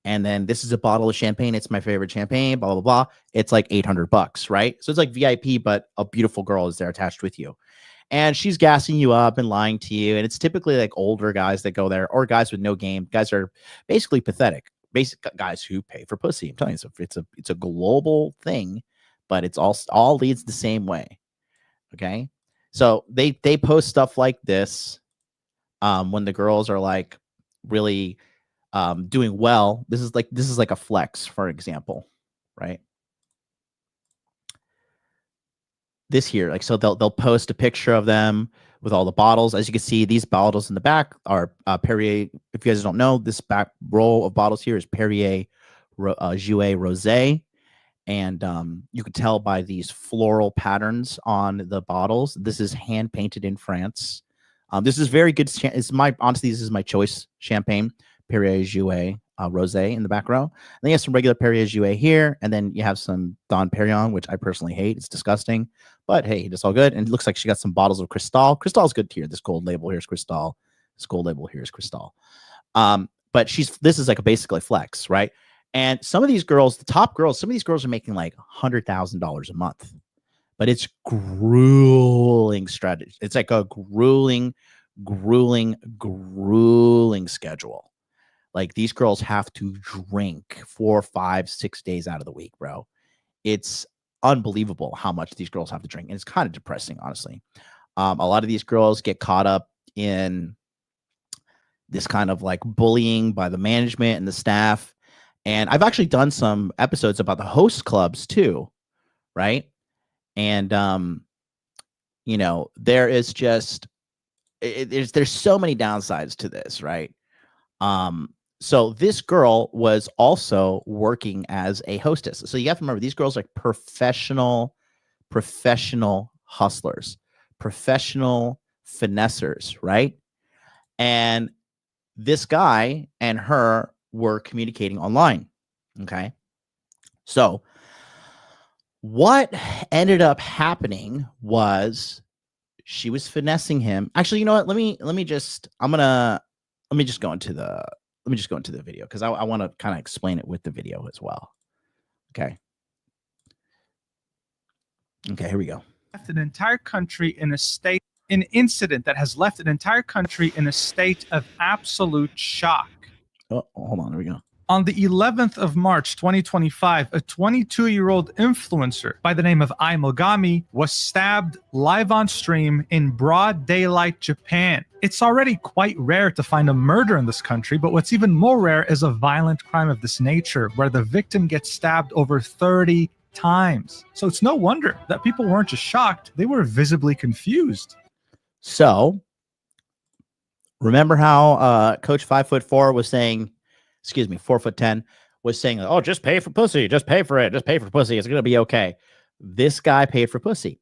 And then this is a bottle of champagne. It's my favorite champagne, blah, blah, blah. It's like $800, right? So it's like VIP, but a beautiful girl is there attached with you. And she's gassing you up and lying to you. And it's typically like older guys that go there, or guys with no game. Guys are basically pathetic. Basic guys who pay for pussy. I'm telling you, it's a global thing, but it's all leads the same way. Okay. So they post stuff like this when the girls are like really doing well. This is like a flex, for example, right? This here, like, so they'll post a picture of them with all the bottles. As you can see, these bottles in the back are Perrier. If you guys don't know, this back row of bottles here is Perrier Jouet Rosé. And you can tell by these floral patterns on the bottles. This is hand painted in France. This is very good. Honestly, this is my choice champagne, Perrier Jouet Rosé in the back row. And then you have some regular Perrier Jouet here, and then you have some Dom Perignon, which I personally hate. It's disgusting, but hey, it's all good. And it looks like she got some bottles of Cristal. Cristal is good here. This gold label here is Cristal. This gold label here is Cristal. But this is like a basically flex, right? And some of these girls, the top girls, some of these girls are making like $100,000 a month. But it's grueling strategy. It's like a grueling schedule. Like, these girls have to drink 4, 5, 6 days out of the week, bro. It's unbelievable how much these girls have to drink. And it's kind of depressing, honestly. A lot of these girls get caught up in this kind of like bullying by the management and the staff. And I've actually done some episodes about the host clubs too, right? And, there is just, there's so many downsides to this, right? So this girl was also working as a hostess. So you have to remember, these girls are professional hustlers, professional finessers, right? And this guy and her were communicating online. Okay. So what ended up happening was she was finessing him. Actually, you know what? Let me just go into the video, because I want to kind of explain it with the video as well. Okay. Okay, here we go. Left an entire country in an incident that has left an entire country in a state of absolute shock. Oh, hold on. Here we go. On the 11th of March, 2025, a 22-year-old influencer by the name of Imogami was stabbed live on stream in broad daylight Japan. It's already quite rare to find a murder in this country, but what's even more rare is a violent crime of this nature, where the victim gets stabbed over 30 times. So it's no wonder that people weren't just shocked, they were visibly confused. So, remember how Coach 5'4" was saying, 4'10" was saying, oh, just pay for pussy, just pay for it, just pay for pussy, it's gonna be okay. This guy paid for pussy.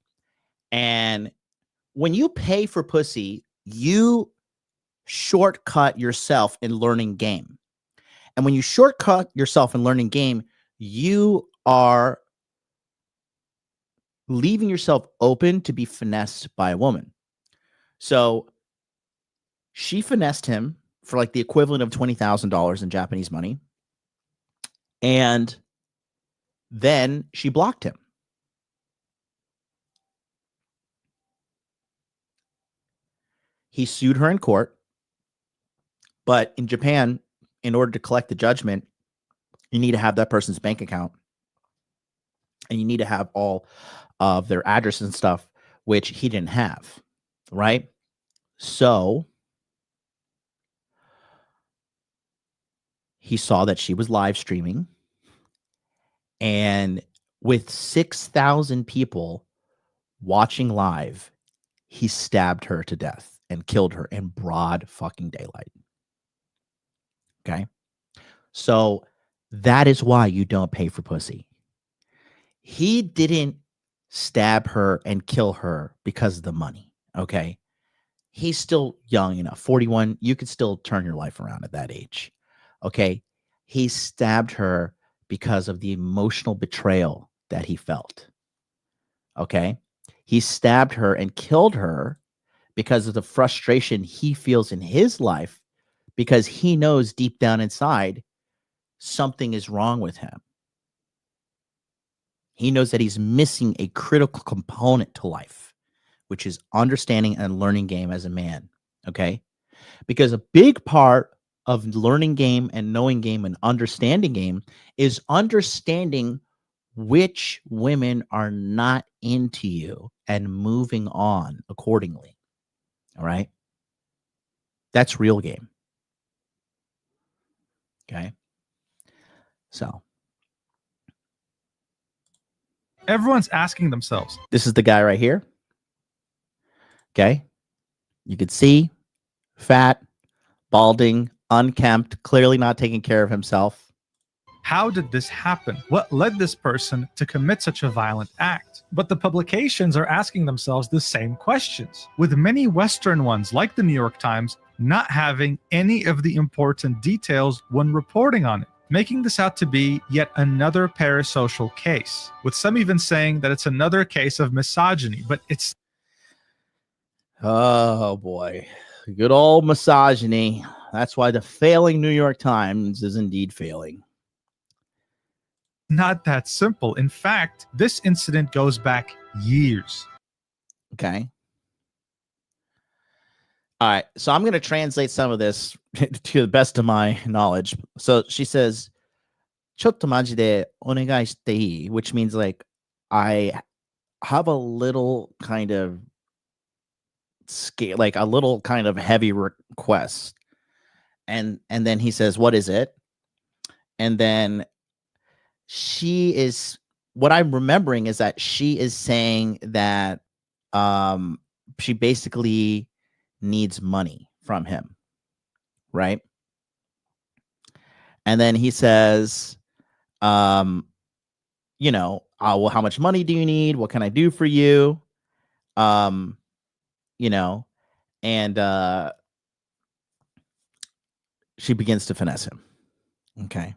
And when you pay for pussy, you shortcut yourself in learning game. And when you shortcut yourself in learning game, you are leaving yourself open to be finessed by a woman. So she finessed him for like the equivalent of $20,000 in Japanese money. And then she blocked him. He sued her in court. But in Japan, in order to collect the judgment, you need to have that person's bank account. And you need to have all of their addresses and stuff, which he didn't have, right? So he saw that she was live streaming. And with 6,000 people watching live, he stabbed her to death and killed her in broad fucking daylight. Okay? So that is why you don't pay for pussy. He didn't stab her and kill her because of the money. Okay? He's still young enough, 41. You could still turn your life around at that age. Okay? He stabbed her because of the emotional betrayal that he felt. Okay? He stabbed her and killed her because of the frustration he feels in his life, because he knows deep down inside something is wrong with him. He knows that he's missing a critical component to life, which is understanding and learning game as a man. Okay? Because a big part of learning game and knowing game and understanding game is understanding which women are not into you and moving on accordingly. All right? That's real game. Okay? So Everyone's asking themselves. This is the guy right here. Okay? You could see fat, balding, unkempt, clearly not taking care of himself. How did this happen? What led this person to commit such a violent act? But the publications are asking themselves the same questions, with many Western ones, like the New York Times, not having any of the important details when reporting on it, making this out to be yet another parasocial case, with some even saying that it's another case of misogyny, but it's... Oh, boy. Good old misogyny. That's why the failing New York Times is indeed failing. not that simple. In fact, this incident goes back years. Okay. All right. So I'm going to translate some of this to the best of my knowledge. So she says, "Chotto majide onegai shite ii," which means like, I have a little kind of scale, like a little kind of heavy request. And then he says, "What is it?" And then she is, what I'm remembering is that she is saying that she basically needs money from him, right? And then he says, well, how much money do you need? What can I do for you? And she begins to finesse him. Okay.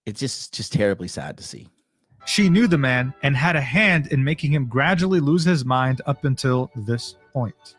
It's just terribly sad to see. She knew the man and had a hand in making him gradually lose his mind up until this point.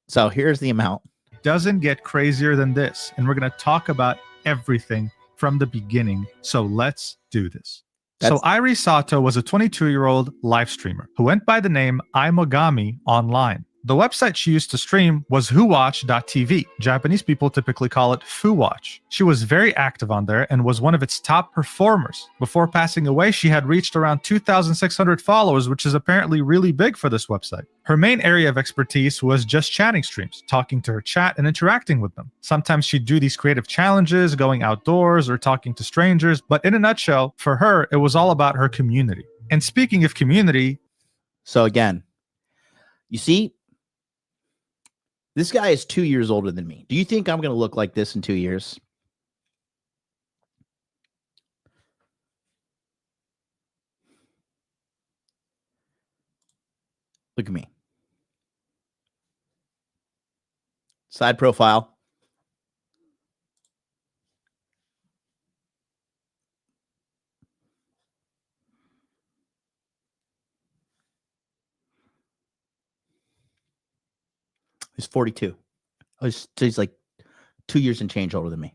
So here's the amount. Doesn't get crazier than this, and we're going to talk about everything from the beginning. So let's do this. So Irie Sato was a 22-year-old live streamer who went by the name iMogami online. The website she used to stream was whowatch.tv. Japanese people typically call it Fuwatch. She was very active on there and was one of its top performers. Before passing away, she had reached around 2,600 followers, which is apparently really big for this website. Her main area of expertise was just chatting streams, talking to her chat and interacting with them. Sometimes she'd do these creative challenges, going outdoors or talking to strangers, but in a nutshell, for her, it was all about her community. And speaking of community... So again, you see, this guy is 2 years older than me. Do you think I'm going to look like this in 2 years? Look at me. Side profile. He's 42. He's like 2 years and change older than me.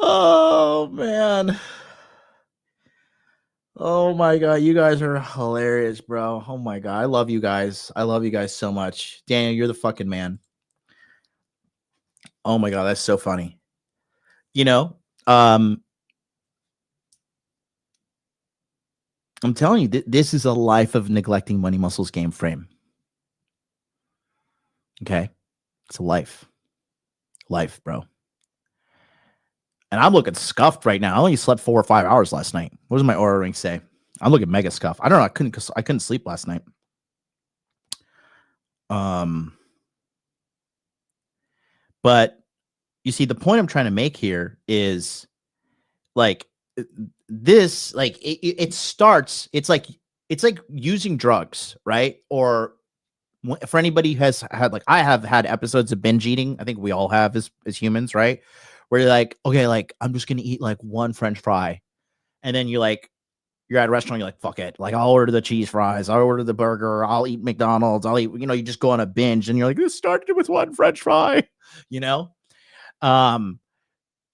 Oh man. Oh my god, you guys are hilarious, bro. Oh my god, I love you guys. I love you guys so much. Daniel, you're the fucking man. Oh my god, that's so funny. You know, I'm telling you, this is a life of neglecting money muscles game frame. Okay, it's a life, bro. And I'm looking scuffed right now. I only slept 4 or 5 hours last night. What does my Aura ring say? I'm looking mega scuffed. I don't know. I couldn't sleep last night. But you see, the point I'm trying to make here is like this, like it starts. It's like using drugs, right? Or for anybody who has had, like, I have had episodes of binge eating. I think we all have as humans, right? Where you're like, okay, like I'm just gonna eat like one French fry, and then you're at a restaurant, you're like, fuck it, like I'll order the cheese fries, I'll order the burger, I'll eat McDonald's, I'll eat, you just go on a binge, and you're like, this started with one French fry,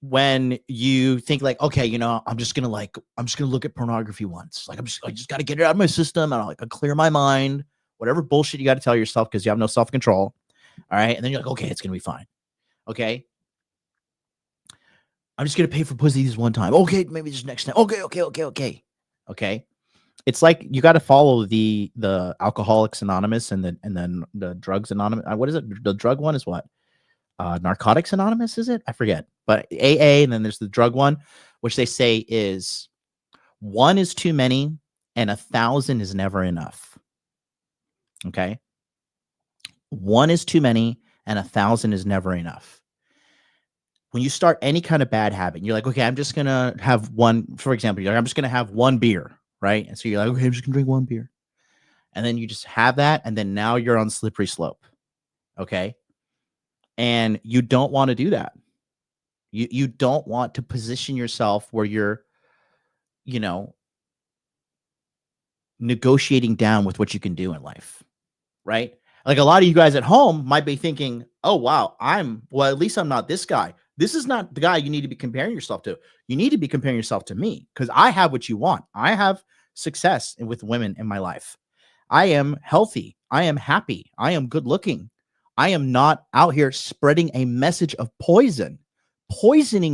when you think like, okay, I'm just gonna look at pornography once, like I just gotta get it out of my system, and I'll clear my mind, whatever bullshit you got to tell yourself because you have no self-control. All right, and then you're like, okay, it's gonna be fine. Okay, I'm just gonna pay for pussy this one time. Okay, maybe just next time. Okay. It's like you got to follow the Alcoholics Anonymous and then the Drugs Anonymous. What is it? The drug one is what? Narcotics Anonymous, is it? I forget. But AA, and then there's the drug one, which they say is 1 is too many and 1,000 is never enough. Okay, 1 is too many and 1,000 is never enough. When you start any kind of bad habit, you're like, okay, I'm just gonna have one. For example, you're like, I'm just gonna have one beer, right? And so you're like, okay, I'm just gonna drink one beer, and then you just have that, and then now you're on slippery slope, okay? And you don't want to do that. You don't want to position yourself where you're, negotiating down with what you can do in life, right? Like a lot of you guys at home might be thinking, oh wow, at least I'm not this guy. This is not the guy you need to be comparing yourself to. You need to be comparing yourself to me because I have what you want. I have success with women in my life. I am healthy. I am happy. I am good looking. I am not out here spreading a message of poisoning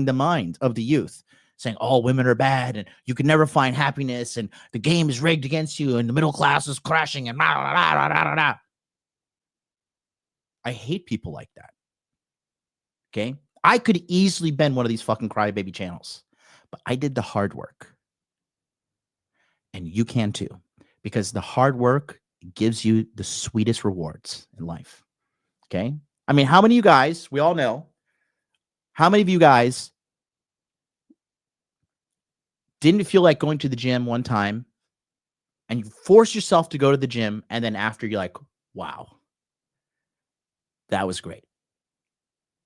the mind of the youth, saying all women are bad and you can never find happiness and the game is rigged against you and the middle class is crashing and blah, blah, blah, blah, blah. I hate people like that. Okay. I could easily been one of these fucking crybaby channels, but I did the hard work. And you can too, because the hard work gives you the sweetest rewards in life. Okay. I mean, how many of you guys, we all know, how many of you guys didn't feel like going to the gym one time and you force yourself to go to the gym, and then after you're like, wow, that was great.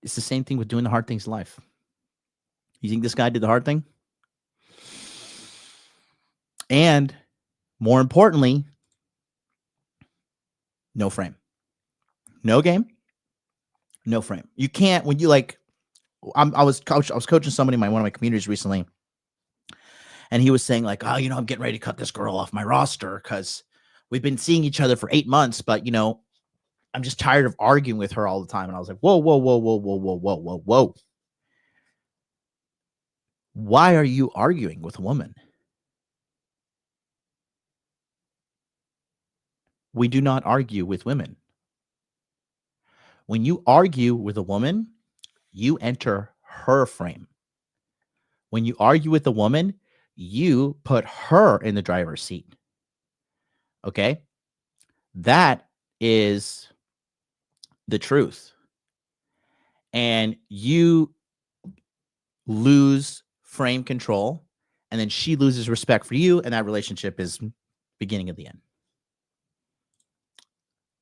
It's the same thing with doing the hard things in life. You think this guy did the hard thing? And more importantly, no frame. No game. No frame. You can't, when you like, I was coaching somebody in one of my communities recently, and he was saying like, oh, I'm getting ready to cut this girl off my roster because we've been seeing each other for 8 months, but I'm just tired of arguing with her all the time. And I was like, whoa. Why are you arguing with a woman? We do not argue with women. When you argue with a woman, you enter her frame. When you argue with a woman, you put her in the driver's seat. Okay? That is the truth. And you lose frame control, and then she loses respect for you, and that relationship is beginning of the end.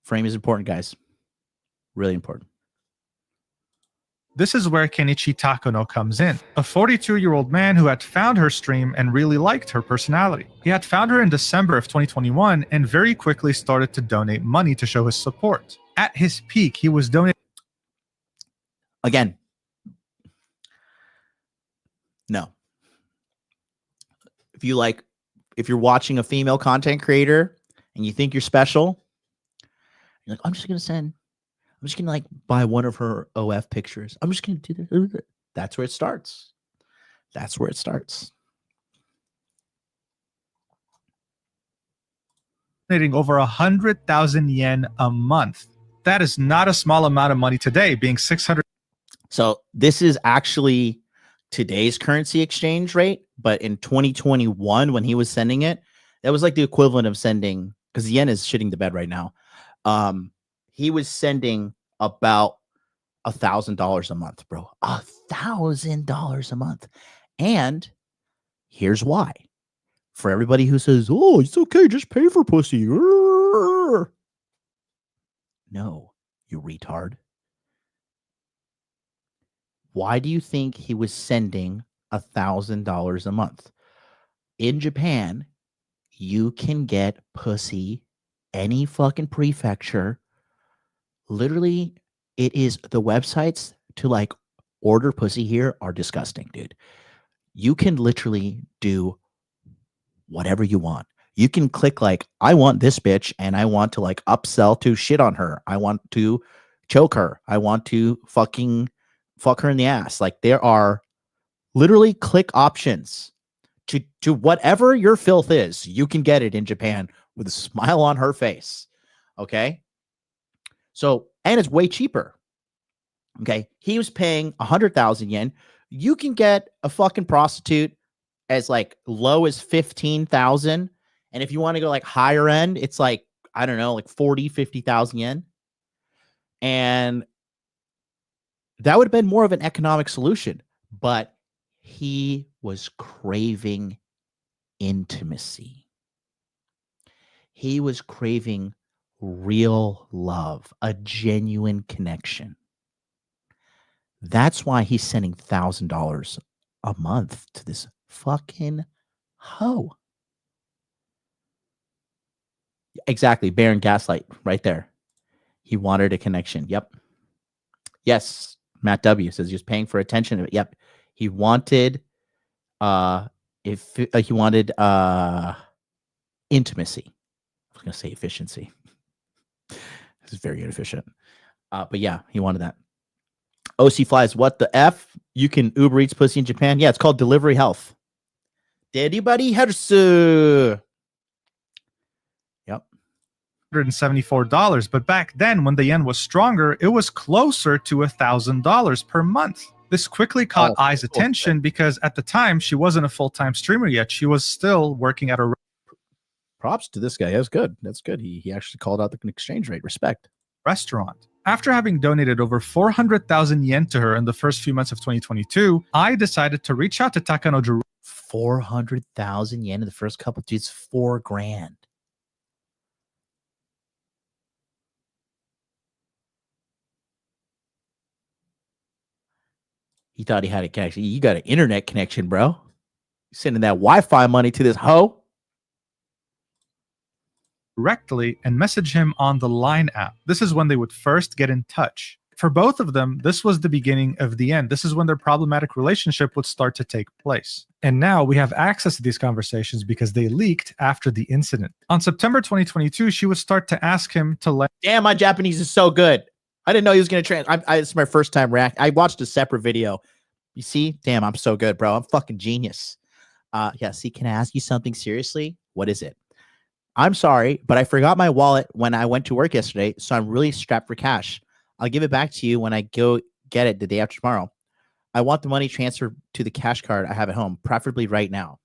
Frame is important, guys. Really important. This is where Kenichi Takono comes in, a 42-year-old man who had found her stream and really liked her personality. He had found her in December of 2021 and very quickly started to donate money to show his support. At his peak, he was donating. Again, no. If you're watching a female content creator and you think you're special, you're like, I'm just gonna like buy one of her OF pictures. I'm just gonna do this. That's where it starts. That's where it starts. Donating over 100,000 yen a month. That is not a small amount of money today, being 600. So this is actually today's currency exchange rate, but in 2021, when he was sending it, that was like the equivalent of sending, because the yen is shitting the bed right now. He was sending about $1,000 a month, bro. $1,000 a month. And here's why. For everybody who says, oh, it's okay, just pay for pussy. No, you retard. Why do you think he was sending $1,000 a month? In Japan, you can get pussy any fucking prefecture. Literally, it is the websites to like order pussy here are disgusting, dude. You can literally do whatever you want. You can click like, I want this bitch and I want to like upsell to shit on her. I want to choke her. I want to fucking fuck her in the ass. Like there are literally click options to whatever your filth is. You can get it in Japan with a smile on her face. Okay. So, and it's way cheaper. Okay. He was paying 100,000 yen. You can get a fucking prostitute as like low as 15,000. And if you want to go like higher end, it's like, I don't know, like 40, 50,000 yen. And that would have been more of an economic solution, but he was craving intimacy. He was craving real love, a genuine connection. That's why he's sending $1,000 a month to this fucking hoe. Exactly. Baron Gaslight right there. He wanted a connection. Yep. Yes. Matt W says he was paying for attention. Yep. He wanted he wanted intimacy. I was going to say efficiency. This is very inefficient. But yeah, he wanted that. OC Flies, what the F? You can Uber Eats pussy in Japan? Yeah, it's called Delivery Health. Anybody Hersu? Yep. $174, but back then when the yen was stronger, it was closer to $1,000 per month. This quickly caught Ai's attention because at the time she wasn't a full-time streamer yet. She was still working at a props to this guy. That's good. That's good. He actually called out the exchange rate. Respect. Restaurant. After having donated over 400,000 yen to her in the first few months of 2022, I decided to reach out to Takano. 400,000 yen in the first couple of dudes, $4,000. He thought he had a connection. You got an internet connection, bro. You're sending that Wi-Fi money to this hoe. Directly and message him on the Line app. This is when they would first get in touch. For both of them, this was the beginning of the end. This is when their problematic relationship would start to take place. And now we have access to these conversations because they leaked after the incident. On September 2022, she would start to ask him to let... Damn, my Japanese is so good. I didn't know he was going to it's my first time react. I watched a separate video. You see? Damn, I'm so good, bro. I'm fucking genius. Yeah, see, can I ask you something seriously? What is it? I'm sorry, but I forgot my wallet when I went to work yesterday, so I'm really strapped for cash. I'll give it back to you when I go get it the day after tomorrow. I want the money transferred to the cash card I have at home, preferably right now.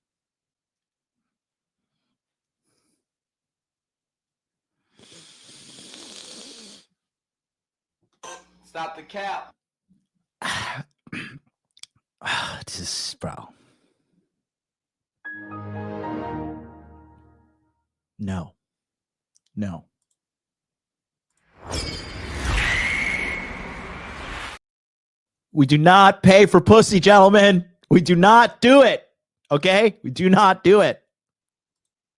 Stop the cap. This is, bro. No. No. We do not pay for pussy, gentlemen. We do not do it. Okay? We do not do it.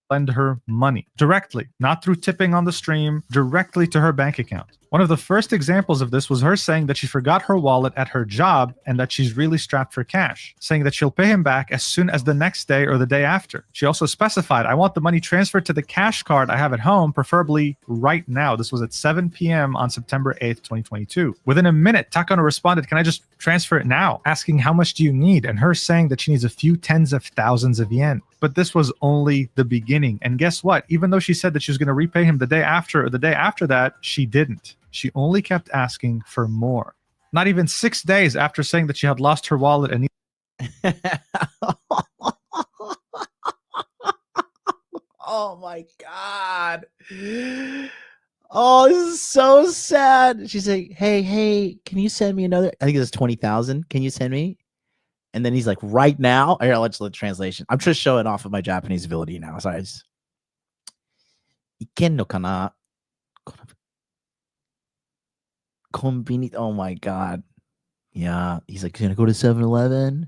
Lend her money directly, not through tipping on the stream, directly to her bank account. One of the first examples of this was her saying that she forgot her wallet at her job and that she's really strapped for cash, saying that she'll pay him back as soon as the next day or the day after. She also specified, I want the money transferred to the cash card I have at home, preferably right now. This was at 7 p.m. on September 8th, 2022. Within a minute, Takano responded, can I just transfer it now? Asking how much do you need? And her saying that she needs a few tens of thousands of yen. But this was only the beginning. And guess what? Even though she said that she was going to repay him the day after or the day after that, she didn't. She only kept asking for more. Not even 6 days after saying that she had lost her wallet and oh my God. Oh, this is so sad. She's like, hey, can you send me another? I think it's 20,000. Can you send me? And then he's like, right now. Here, let's let translation. I'm just showing off of my Japanese ability now. Sorry. Iken no kana? Konbini. Oh my God. Yeah. He's like, gonna go to 7-Eleven.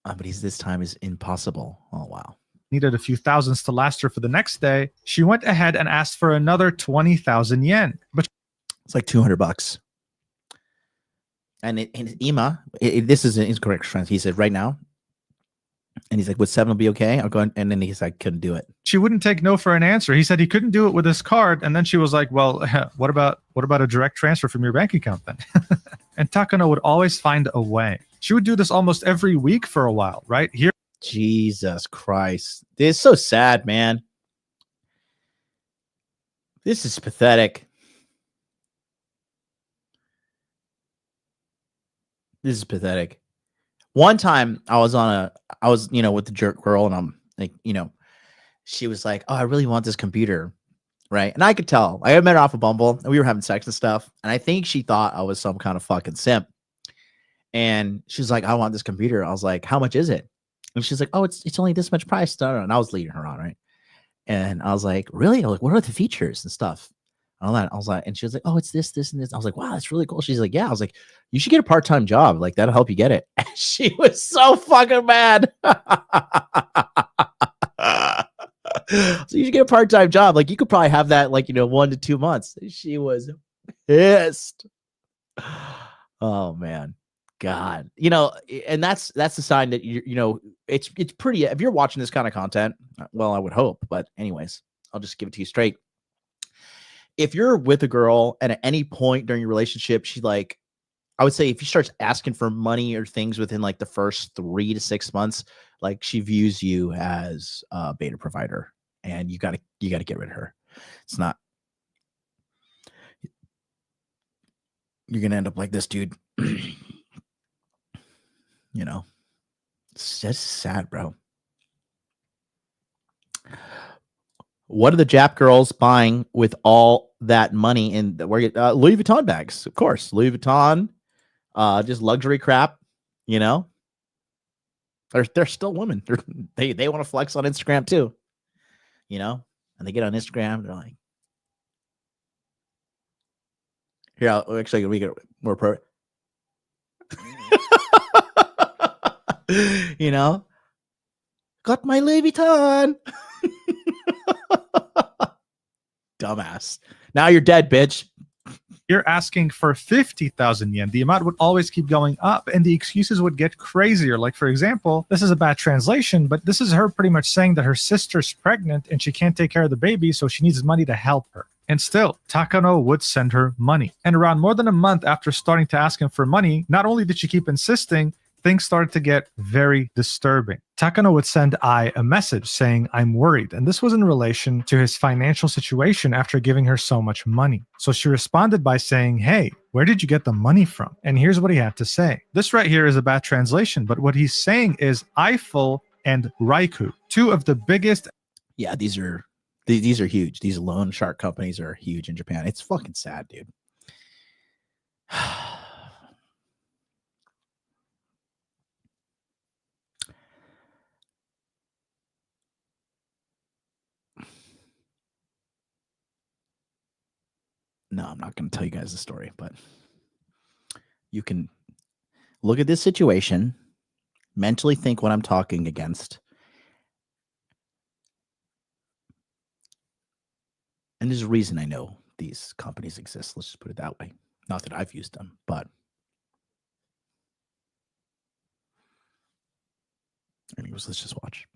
But this time is impossible. Oh, wow. Needed a few thousands to last her for the next day. She went ahead and asked for another 20,000 yen. But it's like $200. And Ima, this is an incorrect translation. He said, right now. And he's like, would 7 will be okay? I'll go in. And then he's like, couldn't do it. She wouldn't take no for an answer. He said he couldn't do it with his card. And then she was like, well, what about a direct transfer from your bank account then? And Takano would always find a way. She would do this almost every week for a while, right? Here. Jesus Christ. This is so sad, man. This is pathetic. This is pathetic. One time I was with the jerk girl, and I'm like, she was like, oh, I really want this computer. Right. And I could tell. I met her off of Bumble and we were having sex and stuff. And I think she thought I was some kind of fucking simp. And she's like, I want this computer. I was like, how much is it? And she's like, oh, it's only this much price. And I was leading her on, right? And I was like, really? I was like, what are the features and stuff? And all that. I was like, and she was like, oh, it's this, and this. I was like, wow, that's really cool. She's like, yeah. I was like, you should get a part-time job. Like, that'll help you get it. And she was so fucking mad. So you should get a part-time job. Like, you could probably have that, 1 to 2 months. She was pissed. Oh man. God, and that's the sign that it's pretty. If you're watching this kind of content, well, I would hope, but anyways, I'll just give it to you straight. If you're with a girl and at any point during your relationship, she I would say if you start asking for money or things within the first 3 to 6 months, she views you as a beta provider, and you gotta get rid of her. It's not, you're gonna end up like this dude. It's just sad, bro. What are the Jap girls buying with all that money in Louis Vuitton bags? Of course, Louis Vuitton, just luxury crap. They're still women. They want to flex on Instagram too. And they get on Instagram, they're like, here, actually we get more pro. Got my Louis Vuitton. Dumbass. Now you're dead, bitch. You're asking for 50,000 yen. The amount would always keep going up, and the excuses would get crazier. Like, for example, this is a bad translation, but this is her pretty much saying that her sister's pregnant and she can't take care of the baby, so she needs money to help her. And still, Takano would send her money. And around more than a month after starting to ask him for money, not only did she keep insisting, things started to get very disturbing. Takano would send I a message saying, I'm worried. And this was in relation to his financial situation after giving her so much money. So she responded by saying, hey, where did you get the money from? And here's what he had to say. This right here is a bad translation, but what he's saying is Eiffel and Raiku, two of the biggest. Yeah, these are huge. These loan shark companies are huge in Japan. It's fucking sad, dude. No, I'm not going to tell you guys the story, but you can look at this situation, mentally think what I'm talking against. And there's a reason I know these companies exist. Let's just put it that way. Not that I've used them, but anyways, let's just watch.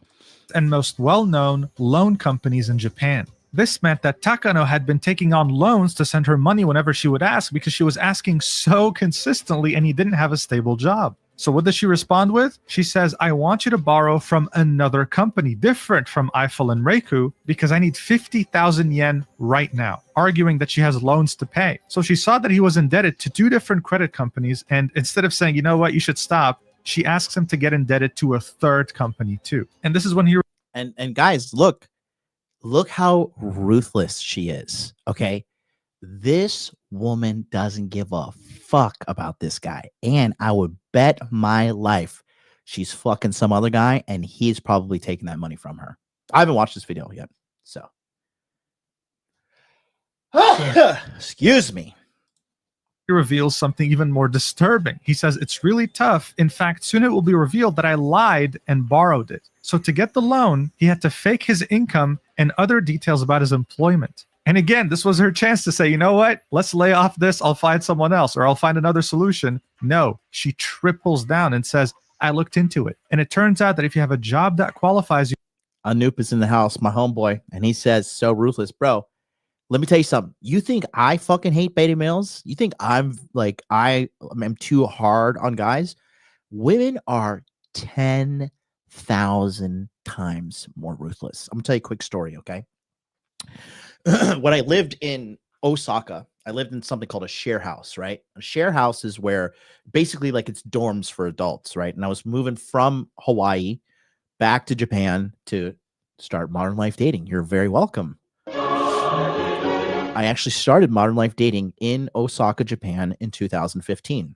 And most well-known loan companies in Japan. This meant that Takano had been taking on loans to send her money whenever she would ask because she was asking so consistently and he didn't have a stable job. So what does she respond with? She says, I want you to borrow from another company, different from Eiffel and Reiku, because I need 50,000 yen right now, arguing that she has loans to pay. So she saw that he was indebted to 2 different credit companies, and instead of saying, you know what, you should stop, she asks him to get indebted to a 3rd company too. And this is when he... And guys, look how ruthless she is, okay? This woman doesn't give a fuck about this guy. And I would bet my life she's fucking some other guy and he's probably taking that money from her. I haven't watched this video yet, so. Excuse me. He reveals something even more disturbing. He says, it's really tough. In fact, soon it will be revealed that I lied and borrowed it. So to get the loan, he had to fake his income and other details about his employment. And again, this was her chance to say, you know what? Let's lay off this. I'll find someone else or I'll find another solution. No, she triples down and says, I looked into it. And it turns out that if you have a job that qualifies you. Anoop is in the house, my homeboy, and he says, so ruthless, bro. Let me tell you something. You think I fucking hate beta males? You think I'm like, I'm too hard on guys? Women are 10,000 times more ruthless. I'm gonna tell you a quick story, okay? When I lived in Osaka, I lived in something called a share house, right? A share house is where basically like it's dorms for adults, right? And I was moving from Hawaii back to Japan to start modern life dating. You're very welcome. I actually started modern life dating in Osaka, Japan in 2015.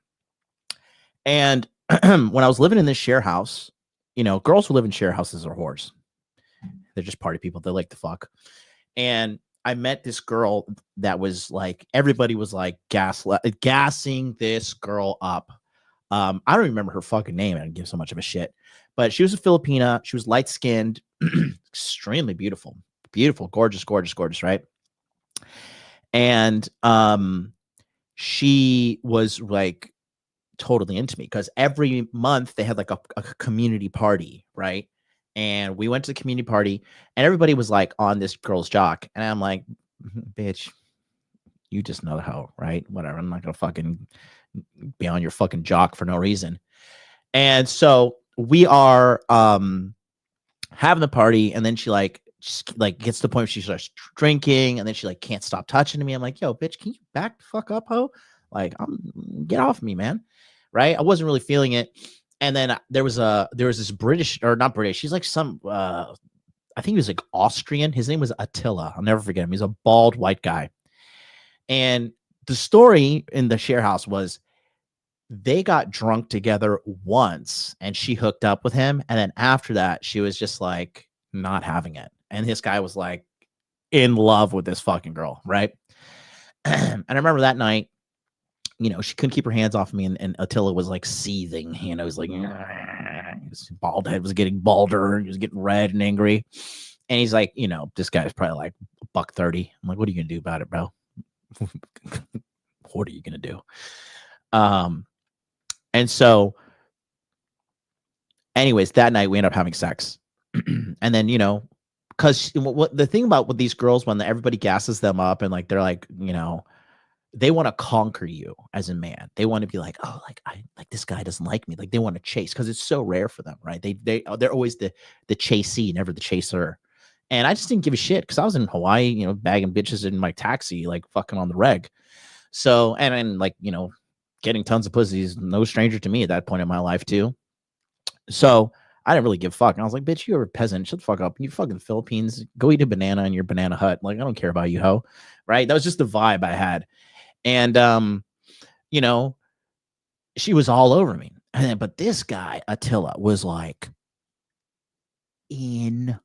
And when I was living in this share house, you know, girls who live in share houses are whores. They're just party people. They like to fuck. And I met this girl that was like, everybody was like gassing this girl up. I don't remember her fucking name. I don't give so much of a shit. But she was a Filipina. She was light skinned, extremely beautiful, beautiful, gorgeous, gorgeous, gorgeous, right? And she was like totally into me because every month they had like a community party, right? And we went to the community party and everybody was like on this girl's jock. And I'm like, bitch, you just know how, right? Whatever. I'm not going to fucking be on your fucking jock for no reason. And so we are having the party. And then she like gets to the point where she starts drinking. And then she like can't stop touching me. I'm like, yo, bitch, can you back the fuck up, ho? Like, get off me, man. Right. I wasn't really feeling it. And then there was this British, or not British, he's like some I think he was like Austrian. His name was Attila. I'll never forget him. He's a bald white guy. And the story in the share house was they got drunk together once and she hooked up with him. And then after that, she was just like not having it. And this guy was like in love with this fucking girl. Right. And I remember that night, you know, she couldn't keep her hands off me, and Attila was like seething. You know, he was like, his bald head was getting balder. He was getting red and angry. And he's like, you know, this guy's probably like $130. I'm like, what are you gonna do about it, bro? What are you gonna do? And so, anyways, that night we ended up having sex, and then, you know, because what the thing about with these girls, when everybody gasses them up and like they're like, you know, they want to conquer you as a man. They want to be like, oh, like this guy doesn't like me. Like they want to chase because it's so rare for them, right? They're always the chasee, never the chaser. And I just didn't give a shit because I was in Hawaii, you know, bagging bitches in my taxi, like fucking on the reg. So and like, you know, getting tons of pussies, no stranger to me at that point in my life too. So I didn't really give a fuck. And I was like, bitch, you're a peasant. Shut the fuck up. You fucking Philippines. Go eat a banana in your banana hut. Like I don't care about you, ho. Right? That was just the vibe I had. And, you know, she was all over me. But this guy, Attila, was like in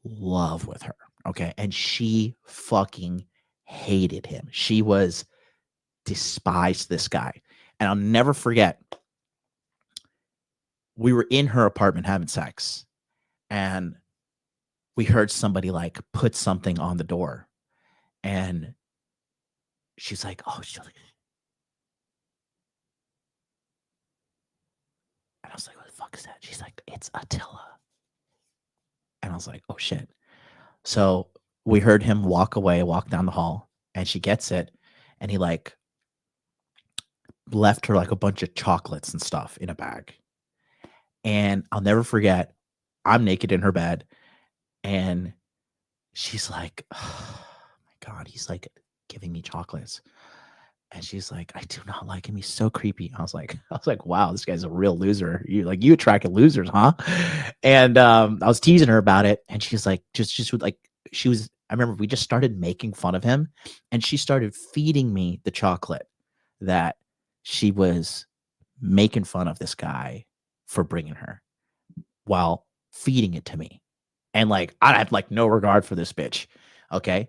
love with her. Okay. And she fucking hated him. She was despised this guy. And I'll never forget, we were in her apartment having sex, and we heard somebody like put something on the door, and she's like, oh, she's like, and I was like, what the fuck is that? She's like, it's Attila. And I was like, oh shit. So we heard him walk down the hall, and she gets it, and he like left her like a bunch of chocolates and stuff in a bag. And I'll never forget, I'm naked in her bed, and she's like, oh my God, he's like giving me chocolates. And she's like, I do not like him. He's so creepy. I was like, wow, this guy's a real loser. You attracted losers, huh? And I was teasing her about it. And she's like, I remember we just started making fun of him, and she started feeding me the chocolate that she was making fun of this guy for bringing her, while feeding it to me. And like, I have like no regard for this bitch. Okay.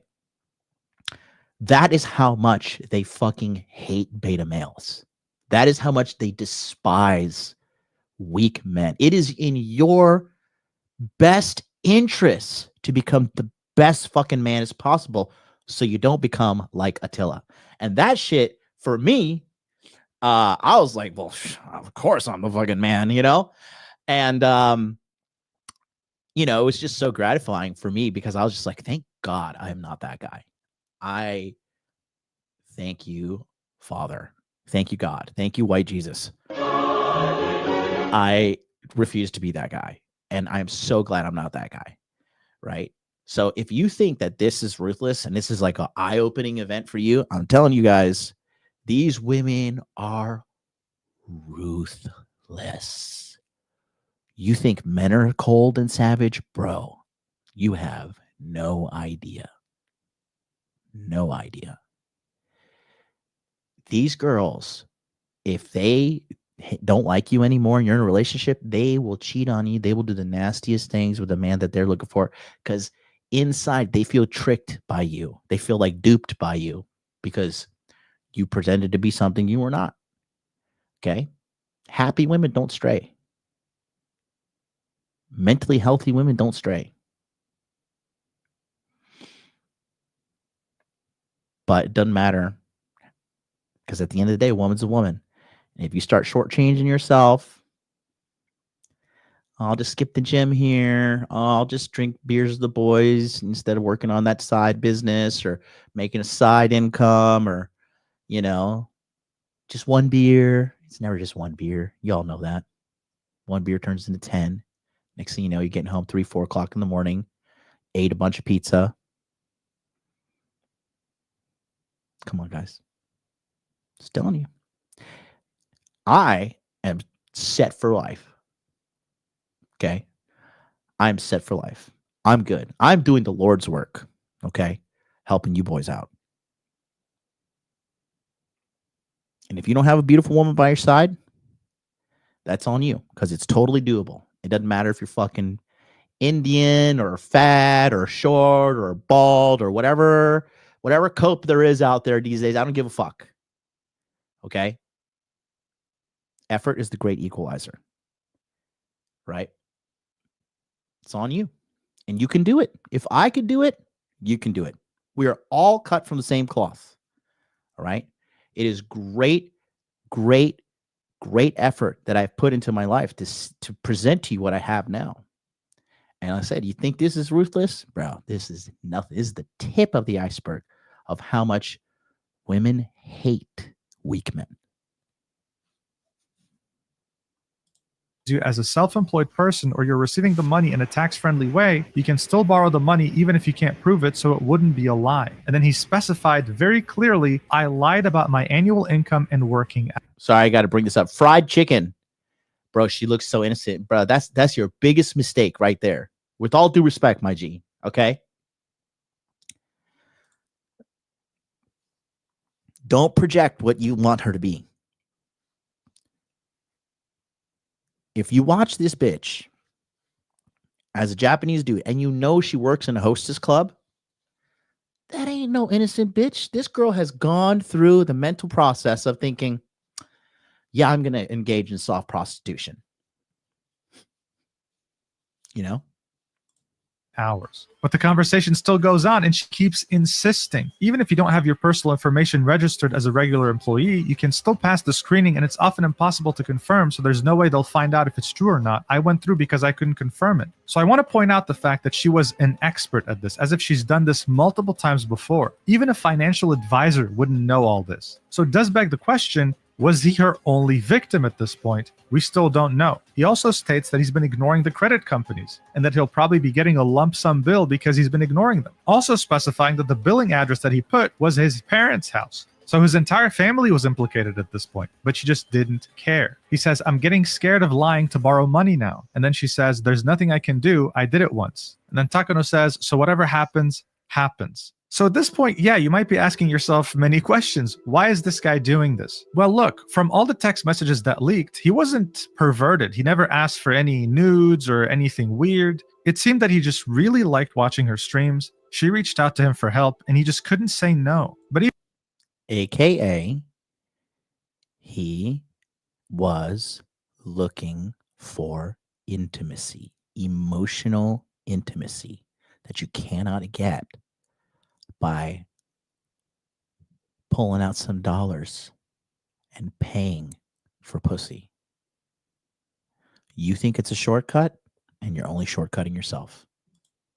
That is how much they fucking hate beta males. That is how much they despise weak men. It is in your best interest to become the best fucking man as possible, so you don't become like Attila. And that shit, for me, I was like, well, of course I'm the fucking man, you know? And, you know, it was just so gratifying for me, because I was just like, thank God I am not that guy. I thank you, Father. Thank you, God. Thank you, white Jesus. I refuse to be that guy. And I'm so glad I'm not that guy. Right? So if you think that this is ruthless and this is like an eye-opening event for you, I'm telling you guys, these women are ruthless. You think men are cold and savage? Bro, you have no idea. No idea. These girls, if they don't like you anymore and you're in a relationship, they will cheat on you. They will do the nastiest things with the man that they're looking for, because inside they feel tricked by you. They feel like duped by you because you pretended to be something you were not. Okay? Happy women don't stray. Mentally healthy women don't stray. But it doesn't matter, because at the end of the day, a woman's a woman. And if you start shortchanging yourself, I'll just skip the gym here. I'll just drink beers with the boys instead of working on that side business or making a side income, or, you know, just one beer. It's never just one beer. Y'all know that. One beer turns into 10. Next thing you know, you're getting home 3, 4 o'clock in the morning, ate a bunch of pizza. Come on, guys. Just telling you. I am set for life. Okay? I'm set for life. I'm good. I'm doing the Lord's work. Okay? Helping you boys out. And if you don't have a beautiful woman by your side, that's on you, because it's totally doable. It doesn't matter if you're fucking Indian or fat or short or bald or whatever cope there is out there these days. I don't give a fuck. Okay? Effort is the great equalizer. Right? It's on you. And you can do it. If I could do it, you can do it. We are all cut from the same cloth. All right? It is great, great, great effort that I've put into my life to present to you what I have now. And I said, you think this is ruthless? Bro, this is nothing. This is the tip of the iceberg of how much women hate weak men. You as a self-employed person, or you're receiving the money in a tax-friendly way, you can still borrow the money even if you can't prove it, so it wouldn't be a lie. And then he specified very clearly, I lied about my annual income and working. Sorry, I got to bring this up. Fried chicken. Bro, she looks so innocent. Bro, that's your biggest mistake right there. With all due respect, my G. Okay? Don't project what you want her to be. If you watch this bitch as a Japanese dude and you know she works in a hostess club, that ain't no innocent bitch. This girl has gone through the mental process of thinking, yeah, I'm going to engage in soft prostitution. You know? Hours. But the conversation still goes on, and she keeps insisting. Even if you don't have your personal information registered as a regular employee, you can still pass the screening, and it's often impossible to confirm, so there's no way they'll find out if it's true or not. I went through because I couldn't confirm it. So I want to point out the fact that she was an expert at this, as if she's done this multiple times before. Even a financial advisor wouldn't know all this. So it does beg the question, was he her only victim at this point? We still don't know. He also states that he's been ignoring the credit companies and that he'll probably be getting a lump sum bill because he's been ignoring them. Also specifying that the billing address that he put was his parents' house. So his entire family was implicated at this point, but she just didn't care. He says, I'm getting scared of lying to borrow money now. And then she says, there's nothing I can do. I did it once. And then Takano says, so whatever happens, happens. So at this point, yeah, you might be asking yourself many questions. Why is this guy doing this? Well, look, from all the text messages that leaked, he wasn't perverted. He never asked for any nudes or anything weird. It seemed that he just really liked watching her streams. She reached out to him for help, and he just couldn't say no. But AKA, he was looking for intimacy, emotional intimacy that you cannot get by pulling out some dollars and paying for pussy. You think it's a shortcut, and you're only shortcutting yourself.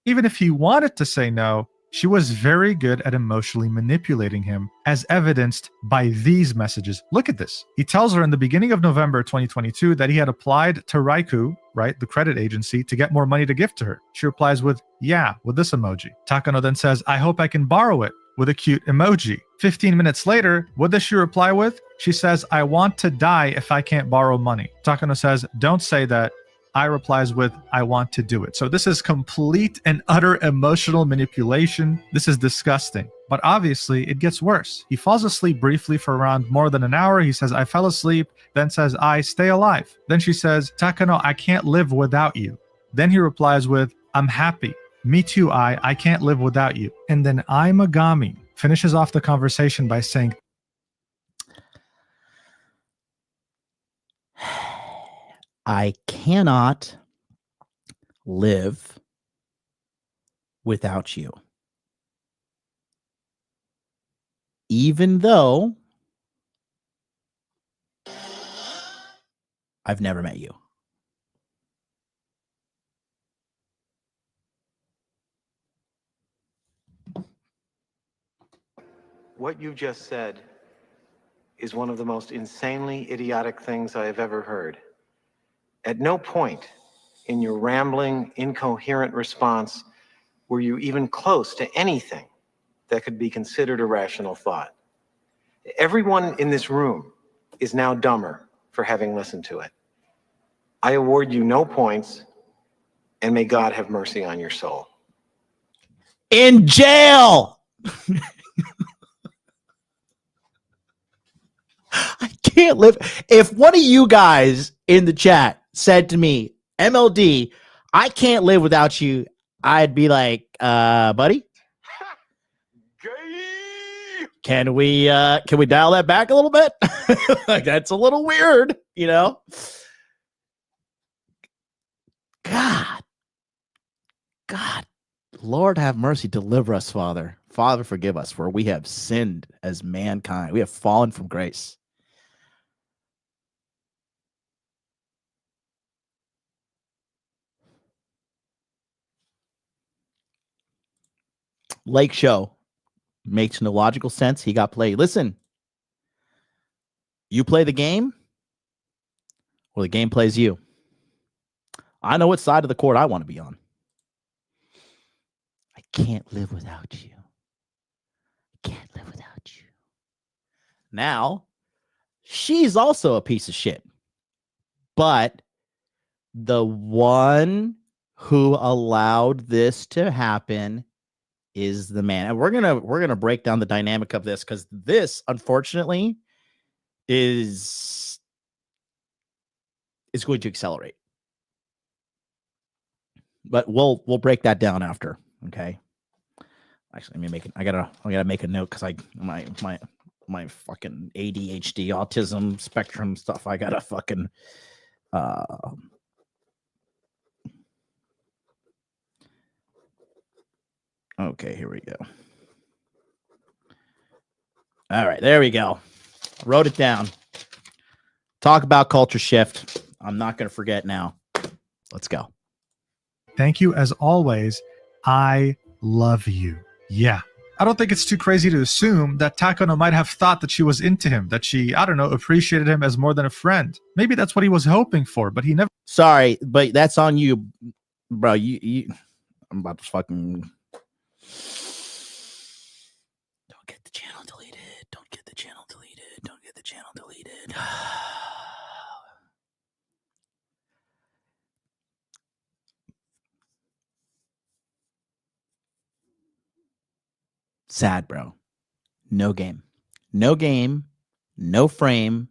even if he wanted to say no, she was very good at emotionally manipulating him, as evidenced by these messages. Look at this. He tells her in the beginning of November 2022 that he had applied to Raiku, right, the credit agency, to get more money to gift to her. She replies with, yeah, with this emoji. Takano then says, I hope I can borrow it, with a cute emoji. 15 minutes later, what does she reply with? She says, I want to die if I can't borrow money. Takano says, don't say that. I replies with, I want to do it. So this is complete and utter emotional manipulation. This is disgusting. But obviously, it gets worse. He falls asleep briefly for around more than an hour. He says, I fell asleep, then says, I stay alive. Then she says, Takano, I can't live without you. Then he replies with, I'm happy. Me too, I can't live without you. And then Megami finishes off the conversation by saying, I cannot live without you. Even though I've never met you. What you just said is one of the most insanely idiotic things I have ever heard. At no point in your rambling, incoherent response were you even close to anything that could be considered a rational thought. Everyone in this room is now dumber for having listened to it. I award you no points, and may God have mercy on your soul. In jail! I can't live. If one of you guys in the chat said to me, MLD, I can't live without you, I'd be like, buddy, can we dial that back a little bit? Like, that's a little weird, you know? God, Lord have mercy, deliver us, Father. Father, forgive us, for we have sinned as mankind. We have fallen from grace. Lake Show makes no logical sense. He got played. Listen, you play the game, or the game plays you. I know what side of the court I want to be on. I can't live without you. I can't live without you. Now, she's also a piece of shit. But the one who allowed this to happen is the man. And we're gonna break down the dynamic of this, because this, unfortunately, is going to accelerate. But we'll break that down after. Okay. Actually, let me make it. I gotta make a note because my fucking ADHD, autism spectrum stuff. I gotta fucking. Okay, here we go. All right, there we go. Wrote it down. Talk about culture shift. I'm not going to forget now. Let's go. Thank you as always. I love you. Yeah. I don't think it's too crazy to assume that Takano might have thought that she was into him, that she, I don't know, appreciated him as more than a friend. Maybe that's what he was hoping for, but he never. Sorry, but that's on you, bro. You I'm about to fucking. Don't get the channel deleted. Don't get the channel deleted. Don't get the channel deleted. Sad, bro. No game. No game. No frame.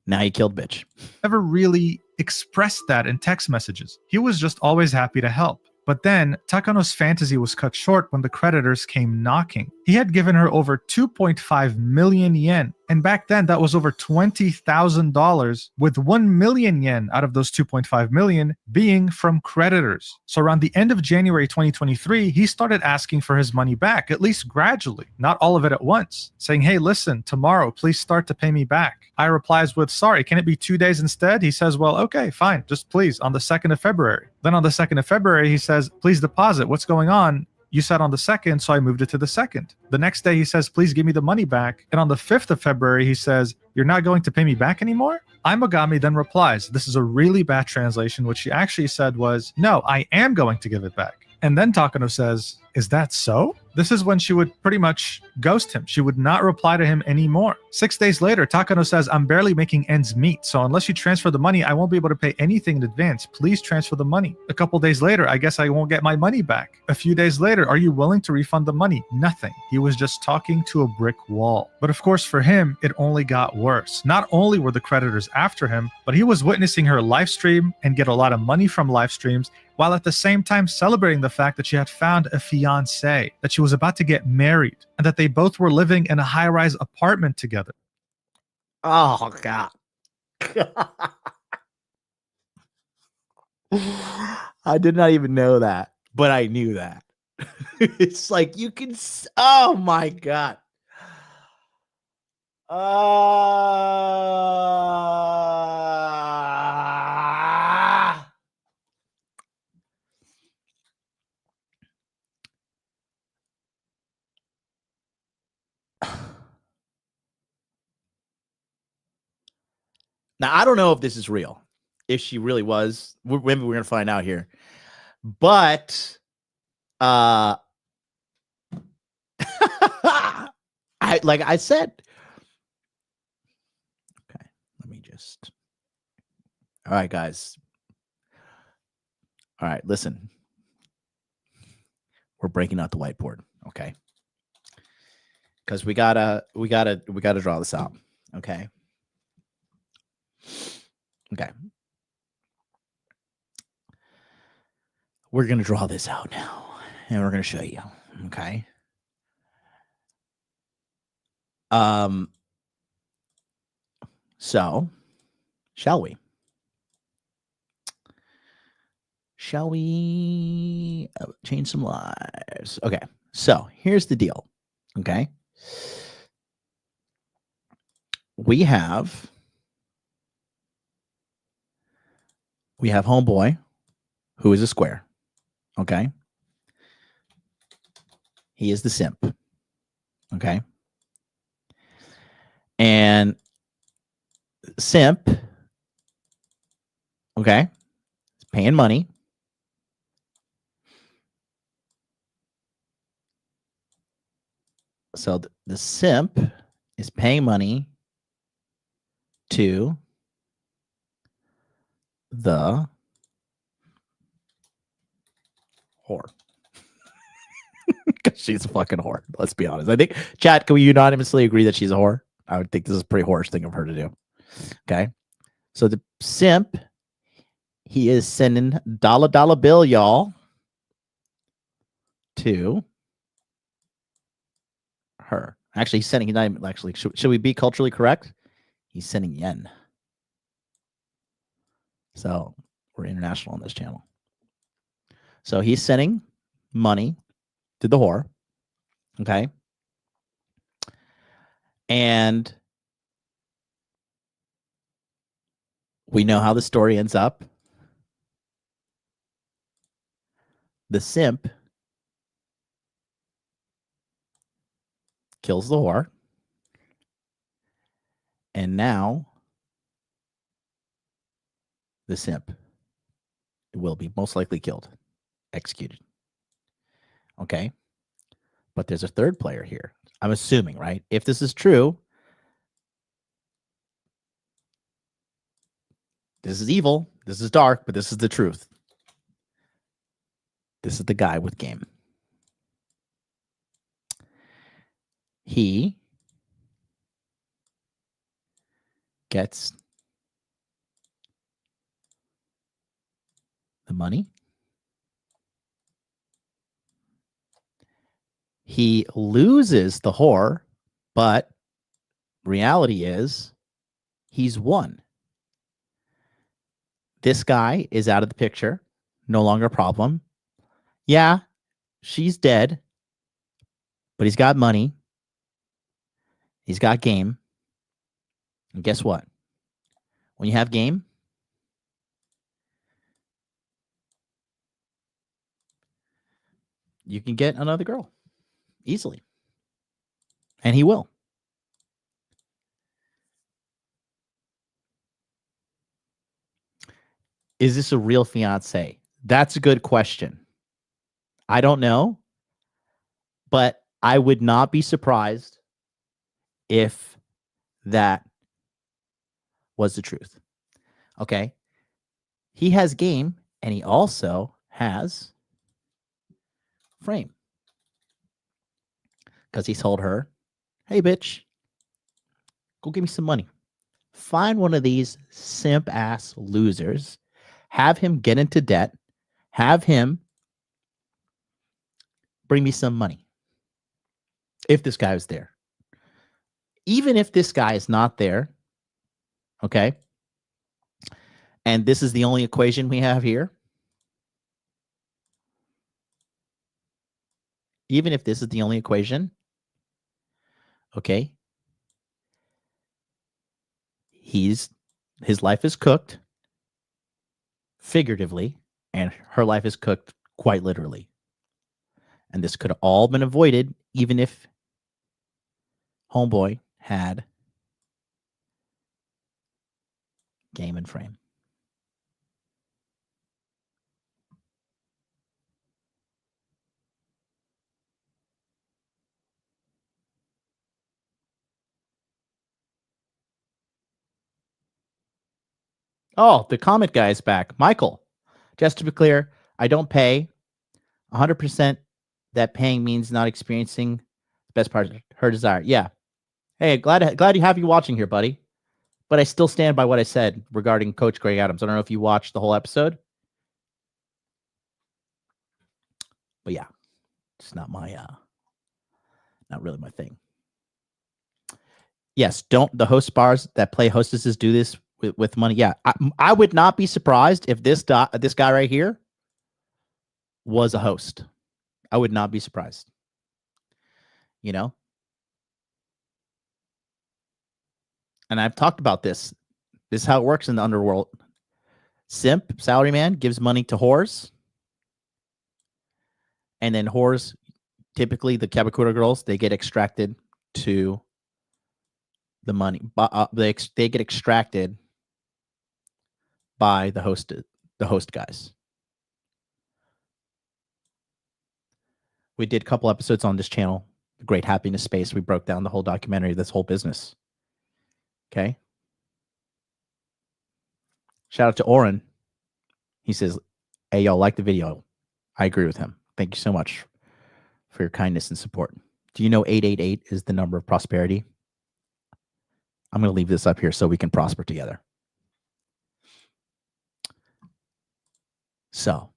Now you killed bitch. Never really expressed that in text messages. He was just always happy to help. But then Takano's fantasy was cut short when the creditors came knocking. He had given her over 2.5 million yen. And back then that was over $20,000, with 1 million yen out of those 2.5 million being from creditors. So around the end of January 2023, he started asking for his money back, at least gradually, not all of it at once, saying, hey, listen, tomorrow, please start to pay me back. I replies with, sorry, can it be 2 days instead? He says, well, okay, fine, just please, on the 2nd of February. Then on the 2nd of February, he says, please deposit. What's going on? You said on the 2nd, so I moved it to the 2nd. The next day, he says, please give me the money back. And on the 5th of February, he says, you're not going to pay me back anymore? Imogami then replies, this is a really bad translation. What she actually said was, no, I am going to give it back. And then Takano says, is that so? This is when she would pretty much ghost him. She would not reply to him anymore. 6 days later, Takano says, I'm barely making ends meet. So unless you transfer the money, I won't be able to pay anything in advance. Please transfer the money. A couple days later, I guess I won't get my money back. A few days later, are you willing to refund the money? Nothing. He was just talking to a brick wall. But of course, for him, it only got worse. Not only were the creditors after him, but he was witnessing her live stream and get a lot of money from live streams, while at the same time celebrating the fact that she had found a fiancé, that she was about to get married, and that they both were living in a high-rise apartment together. Oh, God. I did not even know that, but I knew that. It's like you can... Oh, my God. Now, I don't know if this is real, if she really was. Maybe we're going to find out here. But like I said, okay, let me just. All right, guys. All right, listen. We're breaking out the whiteboard, okay? Because we gotta draw this out, okay? Okay. We're going to draw this out now, and we're going to show you, okay? So, shall we? Shall we change some lives? Okay. So, here's the deal, okay? We have homeboy, who is a square. Okay. He is the simp. Okay. And simp, okay, is paying money. So the simp is paying money to the whore. Because she's a fucking whore. Let's be honest. I think, chat, can we unanimously agree that she's a whore? I would think this is a pretty whorish thing of her to do. Okay. So the simp, he is sending dollar bill, y'all, to her. Actually, he's sending actually. Should we be culturally correct? He's sending yen. So we're international on this channel. So he's sending money to the whore. Okay. And we know how the story ends up. The simp kills the whore. And now the simp will be most likely killed, executed. Okay. But there's a third player here. I'm assuming, right? If this is true, this is evil. This is dark, but this is the truth. This is the guy with game. He gets the money. He loses the whore, but reality is he's won. This guy is out of the picture. No longer a problem. Yeah, she's dead, but he's got money. He's got game. And guess what? When you have game, you can get another girl easily. And he will. Is this a real fiance? That's a good question. I don't know, but I would not be surprised if that was the truth. Okay. He has game and he also has frame. Because he told her, hey, bitch, go give me some money. Find one of these simp ass losers, have him get into debt, have him bring me some money. If this guy was there. Even if this guy is not there, okay, and this is the only equation we have here, even if this is the only equation, okay, his life is cooked figuratively, and her life is cooked quite literally. And this could have all been avoided even if homeboy had game and frame. Oh, the comment guy is back. Michael, just to be clear, I don't pay 100%. That paying means not experiencing the best part of her desire. Yeah. Hey, glad to have you watching here, buddy. But I still stand by what I said regarding Coach Greg Adams. I don't know if you watched the whole episode. But yeah, it's not my not really my thing. Yes, don't the host bars that play hostesses do this with money? Yeah, I would not be surprised if this guy right here was a host. I would not be surprised. You know? And I've talked about this. This is how it works in the underworld. Simp, salaryman, gives money to whores. And then whores, typically the Kabakura girls, they get extracted to the money. They get extracted by the host guys. We did a couple episodes on this channel, The Great Happiness Space. We broke down the whole documentary, this whole business. Okay. Shout out to Oren. He says, hey, y'all, like the video. I agree with him. Thank you so much for your kindness and support. Do you know 888 is the number of prosperity? I'm going to leave this up here so we can prosper together. So,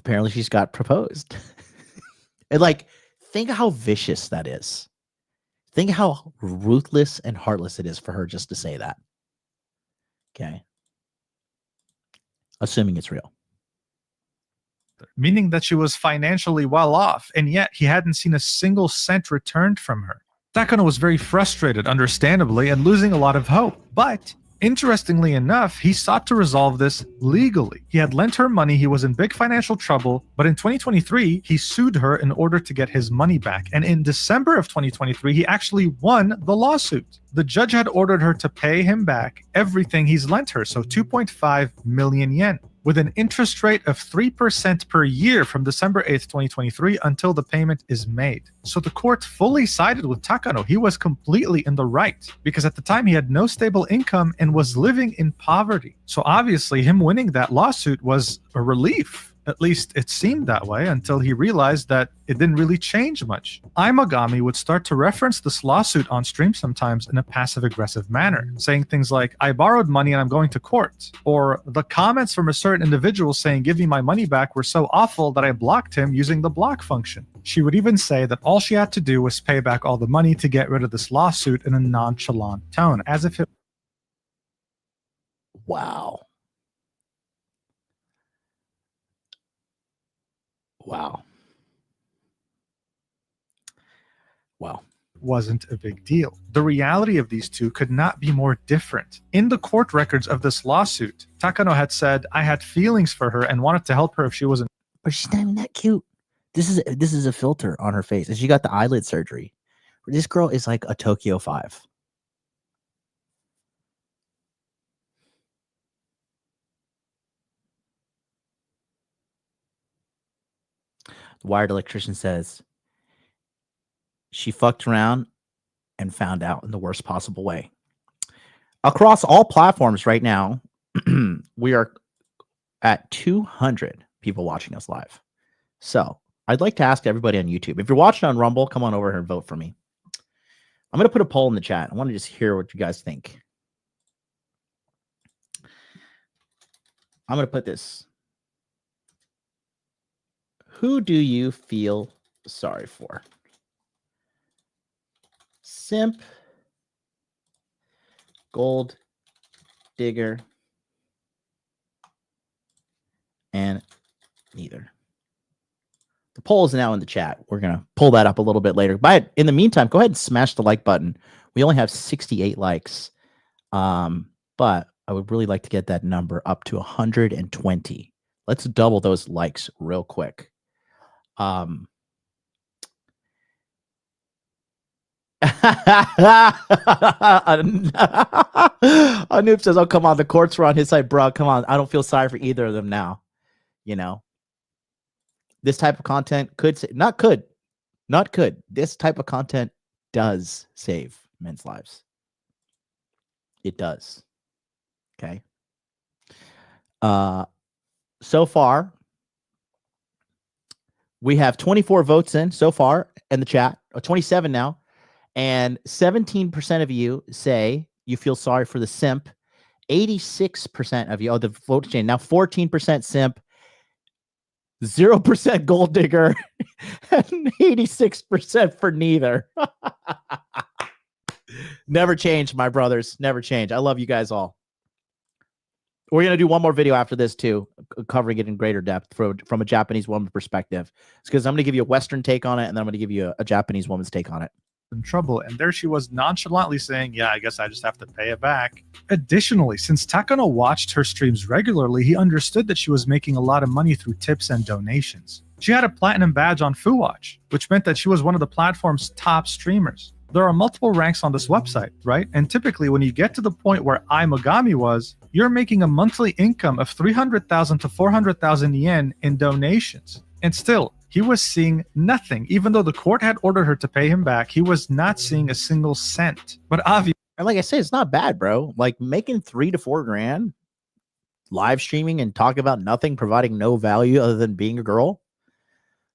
Apparently she's got proposed. And like, think how vicious that is. Think how ruthless and heartless it is for her just to say that. Okay. Assuming it's real. Meaning that she was financially well off, and yet he hadn't seen a single cent returned from her. Takano was very frustrated, understandably, and losing a lot of hope. But interestingly enough, he sought to resolve this legally. He had lent her money, he was in big financial trouble, but in 2023, he sued her in order to get his money back. And in December of 2023, he actually won the lawsuit. The judge had ordered her to pay him back everything he's lent her, so 2.5 million yen, with an interest rate of 3% per year from December 8th, 2023 until the payment is made. So the court fully sided with Takano. He was completely in the right because at the time he had no stable income and was living in poverty. So obviously him winning that lawsuit was a relief. At least it seemed that way until he realized that it didn't really change much. Imogami would start to reference this lawsuit on stream sometimes in a passive-aggressive manner, saying things like, I borrowed money and I'm going to court. Or the comments from a certain individual saying, give me my money back were so awful that I blocked him using the block function. She would even say that all she had to do was pay back all the money to get rid of this lawsuit in a nonchalant tone, as if it... Wow. Wow. Wow. Wasn't a big deal. The reality of these two could not be more different. In the court records of this lawsuit, Takano had said, I had feelings for her and wanted to help her if she wasn't. But she's not even that cute. This is a filter on her face. And she got the eyelid surgery. This girl is like a Tokyo 5. The Wired Electrician says she fucked around and found out in the worst possible way. Across all platforms right now, we are at 200 people watching us live. So I'd like to ask everybody on YouTube, if you're watching on Rumble, come on over here and vote for me. I'm going to put a poll in the chat. I want to just hear what you guys think. I'm going to put this. Who do you feel sorry for? Simp, gold digger, and neither. The poll is now in the chat. We're going to pull that up a little bit later. But in the meantime, go ahead and smash the like button. We only have 68 likes. But I would really like to get that number up to 120. Let's double those likes real quick. Anoop says, oh, come on. The courts were on his side, bro. Come on. I don't feel sorry for either of them now. You know, this type of content could say, not could. This type of content does save men's lives. It does. Okay. So far, we have 24 votes in so far in the chat, or 27 now, and 17% of you say you feel sorry for the simp. 86% of you, the vote change now, 14% simp, 0% gold digger, and 86% for neither. Never change, my brothers. Never change. I love you guys all. We're going to do one more video after this, too, covering it in greater depth from a Japanese woman perspective. It's because I'm going to give you a Western take on it, and then I'm going to give you a Japanese woman's take on it. In trouble, and there she was nonchalantly saying, yeah, I guess I just have to pay it back. Additionally, since Takano watched her streams regularly, he understood that she was making a lot of money through tips and donations. She had a platinum badge on FuWatch, which meant that she was one of the platform's top streamers. There are multiple ranks on this website, right? And typically when you get to the point where Imogami was, you're making a monthly income of 300,000 to 400,000 yen in donations. And still, he was seeing nothing. Even though the court had ordered her to pay him back, he was not seeing a single cent. But obviously, and like I said, it's not bad, bro. Like making $3 to $4 grand, live streaming and talking about nothing, providing no value other than being a girl.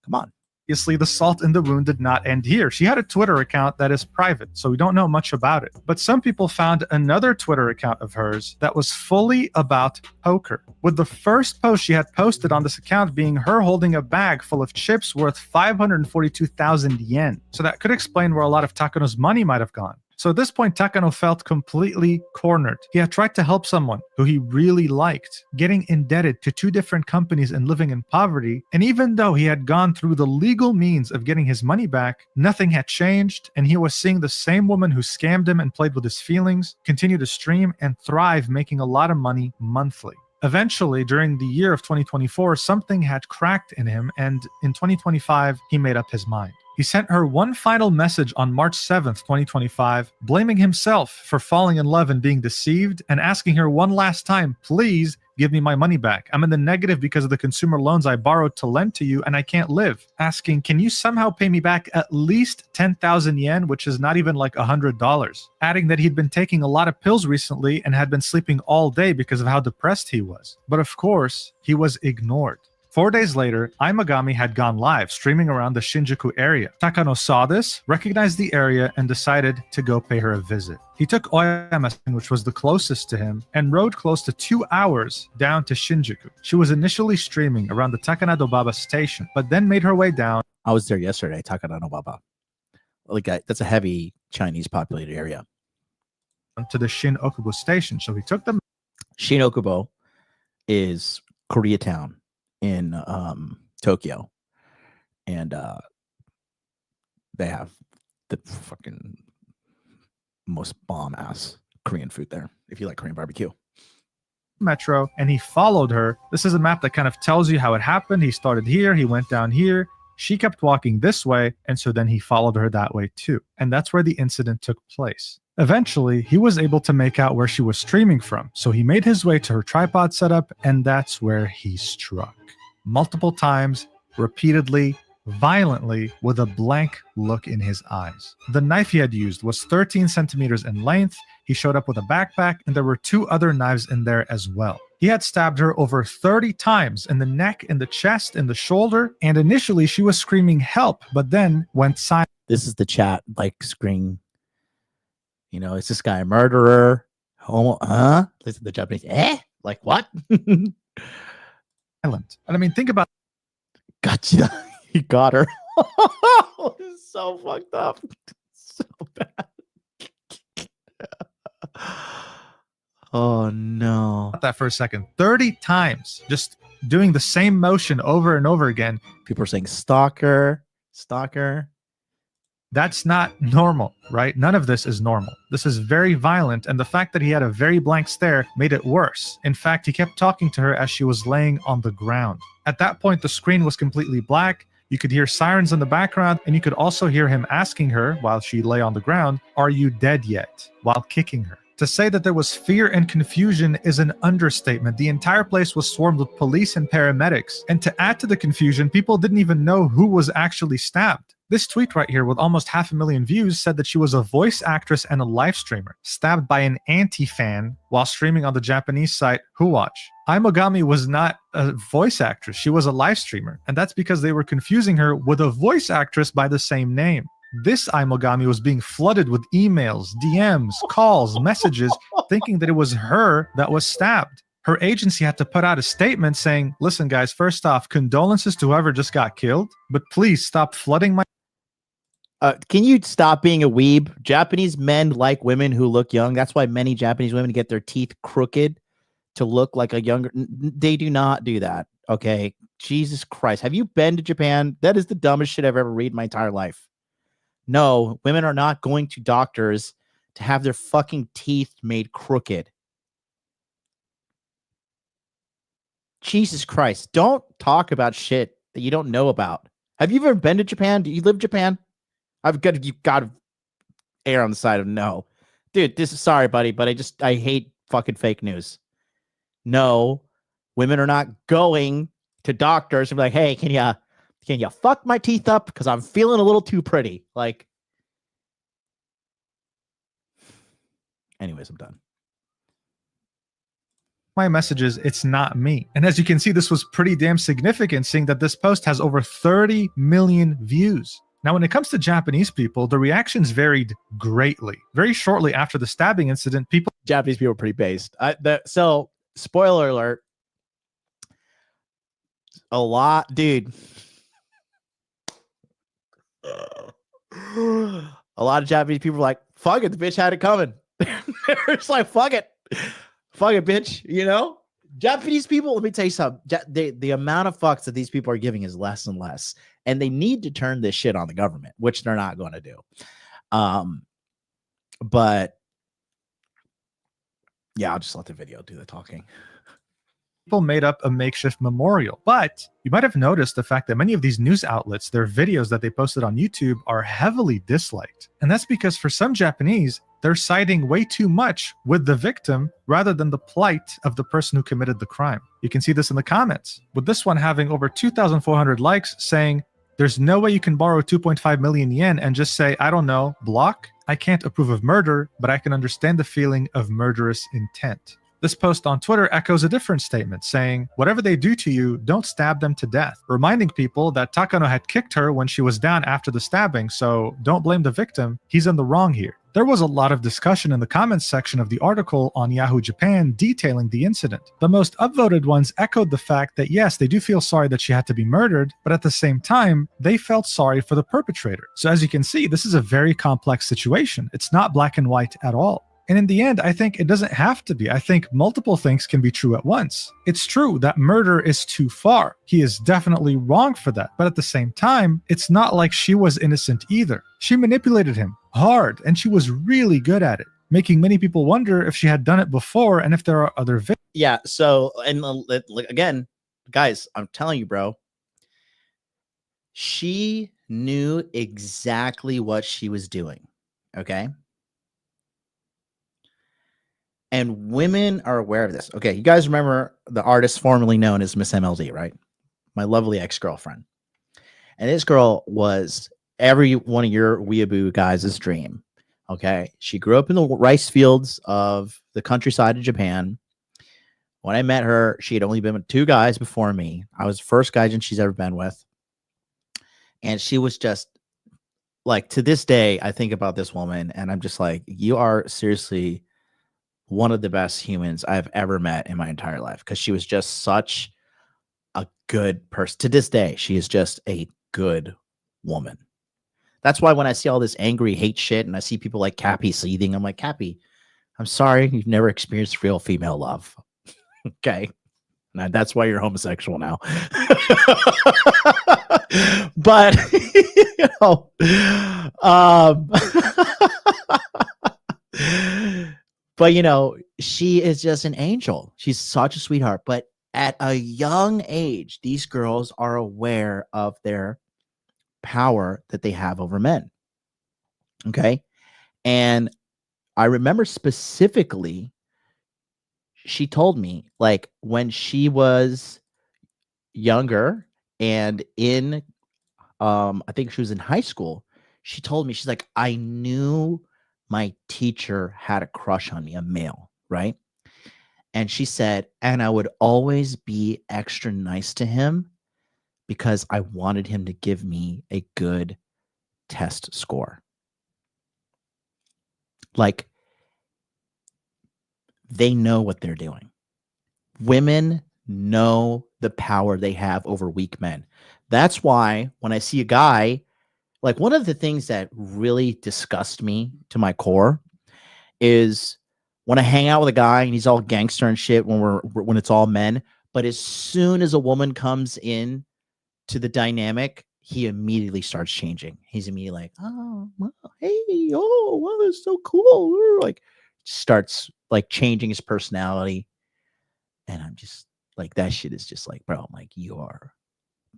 Come on. Obviously, the salt in the wound did not end here. She had a Twitter account that is private, so we don't know much about it. But some people found another Twitter account of hers that was fully about poker, with the first post she had posted on this account being her holding a bag full of chips worth 542,000 yen. So that could explain where a lot of Takano's money might have gone. So at this point, Takano felt completely cornered. He had tried to help someone who he really liked, getting indebted to 2 different companies and living in poverty. And even though he had gone through the legal means of getting his money back, nothing had changed. And he was seeing the same woman who scammed him and played with his feelings continue to stream and thrive, making a lot of money monthly. Eventually, during the year of 2024, something had cracked in him, and in 2025, he made up his mind. He sent her one final message on March 7th, 2025, blaming himself for falling in love and being deceived, and asking her one last time, please give me my money back. I'm in the negative because of the consumer loans I borrowed to lend to you, and I can't live. Asking, can you somehow pay me back at least 10,000 yen, which is not even like $100? Adding that he'd been taking a lot of pills recently and had been sleeping all day because of how depressed he was. But of course, he was ignored. 4 days later, Imagami had gone live, streaming around the Shinjuku area. Takano saw this, recognized the area, and decided to go pay her a visit. He took Oyama, which was the closest to him, and rode close to 2 hours down to Shinjuku. She was initially streaming around the Takanadobaba station, but then made her way down. I was there yesterday, Takanadobaba. Like that's a heavy Chinese populated area. To the Shin-Okubo station. So he took them. Shin-Okubo is Koreatown in Tokyo, and they have the fucking most bomb ass Korean food there if you like Korean barbecue. Metro, and he followed her. This is a map that kind of tells you how it happened. He started here, he went down here, she kept walking this way, and so then he followed her that way too. And that's where the incident took place. Eventually, he was able to make out where she was streaming from, so he made his way to her tripod setup, and that's where he struck. Multiple times, repeatedly, violently, with a blank look in his eyes. The knife he had used was 13 centimeters in length. He showed up with a backpack, and there were 2 other knives in there as well. He had stabbed her over 30 times in the neck, in the chest, in the shoulder, and initially she was screaming help, but then went silent. This is the chat, like, screaming, you know, is this guy a murderer? Homo? Huh? This is the Japanese, like what? And I mean, think about. Gotcha. He got her. This is so fucked up. So bad. Oh no. That for a second. 30 times. Just doing the same motion over and over again. People are saying stalker, stalker. That's not normal, right? None of this is normal. This is very violent, and the fact that he had a very blank stare made it worse. In fact, he kept talking to her as she was laying on the ground. At that point, the screen was completely black. You could hear sirens in the background, and you could also hear him asking her, while she lay on the ground, "Are you dead yet?" while kicking her. To say that there was fear and confusion is an understatement. The entire place was swarmed with police and paramedics. And to add to the confusion, people didn't even know who was actually stabbed. This tweet right here with almost 500,000 views said that she was a voice actress and a live streamer, stabbed by an anti-fan while streaming on the Japanese site Whowatch. Imagami was not a voice actress, she was a live streamer, and that's because they were confusing her with a voice actress by the same name. This Imagami was being flooded with emails, DMs, calls, messages, thinking that it was her that was stabbed. Her agency had to put out a statement saying, listen guys, first off, condolences to whoever just got killed, but please stop flooding my... Can you stop being a weeb? Japanese men like women who look young. That's why many Japanese women get their teeth crooked to look like a younger... They do not do that, okay? Jesus Christ. Have you been to Japan? That is the dumbest shit I've ever read in my entire life. No, women are not going to doctors to have their fucking teeth made crooked. Jesus Christ. Don't talk about shit that you don't know about. Have you ever been to Japan? Do you live in Japan? You've got to err on the side of no. Dude, this is sorry, buddy, but I hate fucking fake news. No, women are not going to doctors and be like, hey, can you fuck my teeth up? Because I'm feeling a little too pretty. Like, anyways, I'm done. My message is, it's not me. And as you can see, this was pretty damn significant, seeing that this post has over 30 million views. Now, when it comes to Japanese people, the reactions varied greatly. Very shortly after the stabbing incident, Japanese people are pretty based. So, spoiler alert, a lot, dude. A lot of Japanese people were like, fuck it, the bitch had it coming. They're just like, fuck it, bitch. You know, Japanese people, let me tell you something. The amount of fucks that these people are giving is less and less, and they need to turn this shit on the government, which they're not going to do. But yeah, I'll just let the video do the talking. people made up a makeshift memorial. But you might have noticed the fact that many of these news outlets, their videos that they posted on YouTube are heavily disliked. And that's because for some Japanese, they're siding way too much with the victim rather than the plight of the person who committed the crime. You can see this in the comments, with this one having over 2,400 likes saying, "There's no way you can borrow 2.5 million yen and just say, I don't know, block. I can't approve of murder, but I can understand the feeling of murderous intent." This post on Twitter echoes a different statement saying, "Whatever they do to you, don't stab them to death," reminding people that Takano had kicked her when she was down after the stabbing, so don't blame the victim, he's in the wrong here. There was a lot of discussion in the comments section of the article on Yahoo Japan detailing the incident. The most upvoted ones echoed the fact that yes, they do feel sorry that she had to be murdered, but at the same time, they felt sorry for the perpetrator. So as you can see, this is a very complex situation. It's not black and white at all. And in the end, I think it doesn't have to be. I think multiple things can be true at once. It's true that murder is too far. He is definitely wrong for that. But at the same time, it's not like she was innocent either. She manipulated him hard, and she was really good at it, making many people wonder if she had done it before and if there are other victims. Yeah, so, and again, guys, I'm telling you, bro, she knew exactly what she was doing, okay? And women are aware of this. Okay, you guys remember the artist formerly known as Miss MLD, right? My lovely ex-girlfriend. And this girl was every one of your weeaboo guys' dream, okay? She grew up in the rice fields of the countryside of Japan. When I met her, she had only been with 2 guys before me. I was the first guy she's ever been with. And she was just, like, to this day, I think about this woman, and I'm just like, you are seriously one of the best humans I've ever met in my entire life, because she was just such a good person. To this day, she is just a good woman. That's why when I see all this angry hate shit and I see people like Cappy seething, I'm like, Cappy, I'm sorry you've never experienced real female love. Okay. Now, that's why you're homosexual now. But, you know, but, you know, she is just an angel. She's such a sweetheart. But at a young age, these girls are aware of their power that they have over men. Okay. And I remember specifically, she told me, like, when she was younger and in, I think she was in high school, she told me, she's like, I knew my teacher had a crush on me, a male, right? And she said, and I would always be extra nice to him because I wanted him to give me a good test score. Like, they know what they're doing. Women know the power they have over weak men. That's why when I see a guy, like, one of the things that really disgusts me to my core is when I hang out with a guy and he's all gangster and shit when it's all men, but as soon as a woman comes in to the dynamic, he immediately starts changing. He's immediately like, oh, well, hey, oh, wow, that's so cool. Like, starts like changing his personality. And I'm just like, that shit is just like, bro, I'm like, you are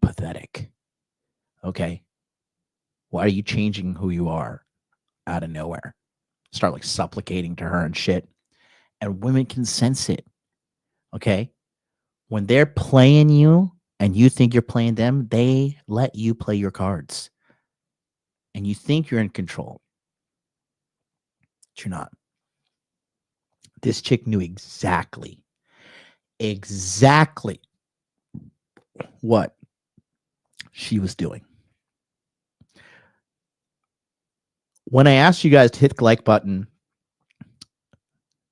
pathetic. Okay. Why are you changing who you are out of nowhere? Start like supplicating to her and shit. And women can sense it. Okay. When they're playing you and you think you're playing them, they let you play your cards. And you think you're in control. But you're not. This chick knew exactly. exactly what she was doing. When I asked you guys to hit the like button,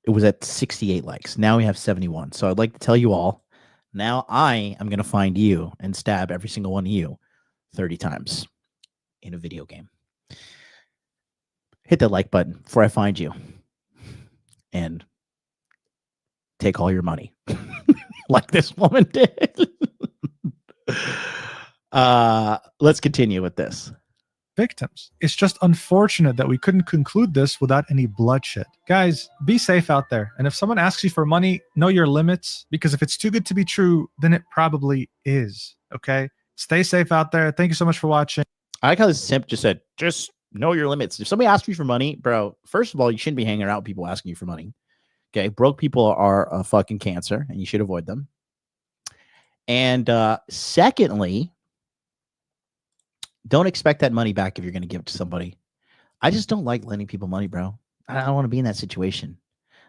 it was at 68 likes. Now we have 71. So I'd like to tell you all, now I am going to find you and stab every single one of you 30 times in a video game. Hit the like button before I find you and take all your money like this woman did. Let's continue with this. Victims. It's just unfortunate that we couldn't conclude this without any bloodshed. Guys, be safe out there. And if someone asks you for money, know your limits, because if it's too good to be true, then it probably is. Okay? Stay safe out there. Thank you so much for watching. I like how this simp just said, just know your limits. If somebody asks you for money, bro, first of all, you shouldn't be hanging out with people asking you for money. Okay? Broke people are a fucking cancer, and you should avoid them. And secondly, don't expect that money back if you're going to give it to somebody. I just don't like lending people money, bro. I don't want to be in that situation.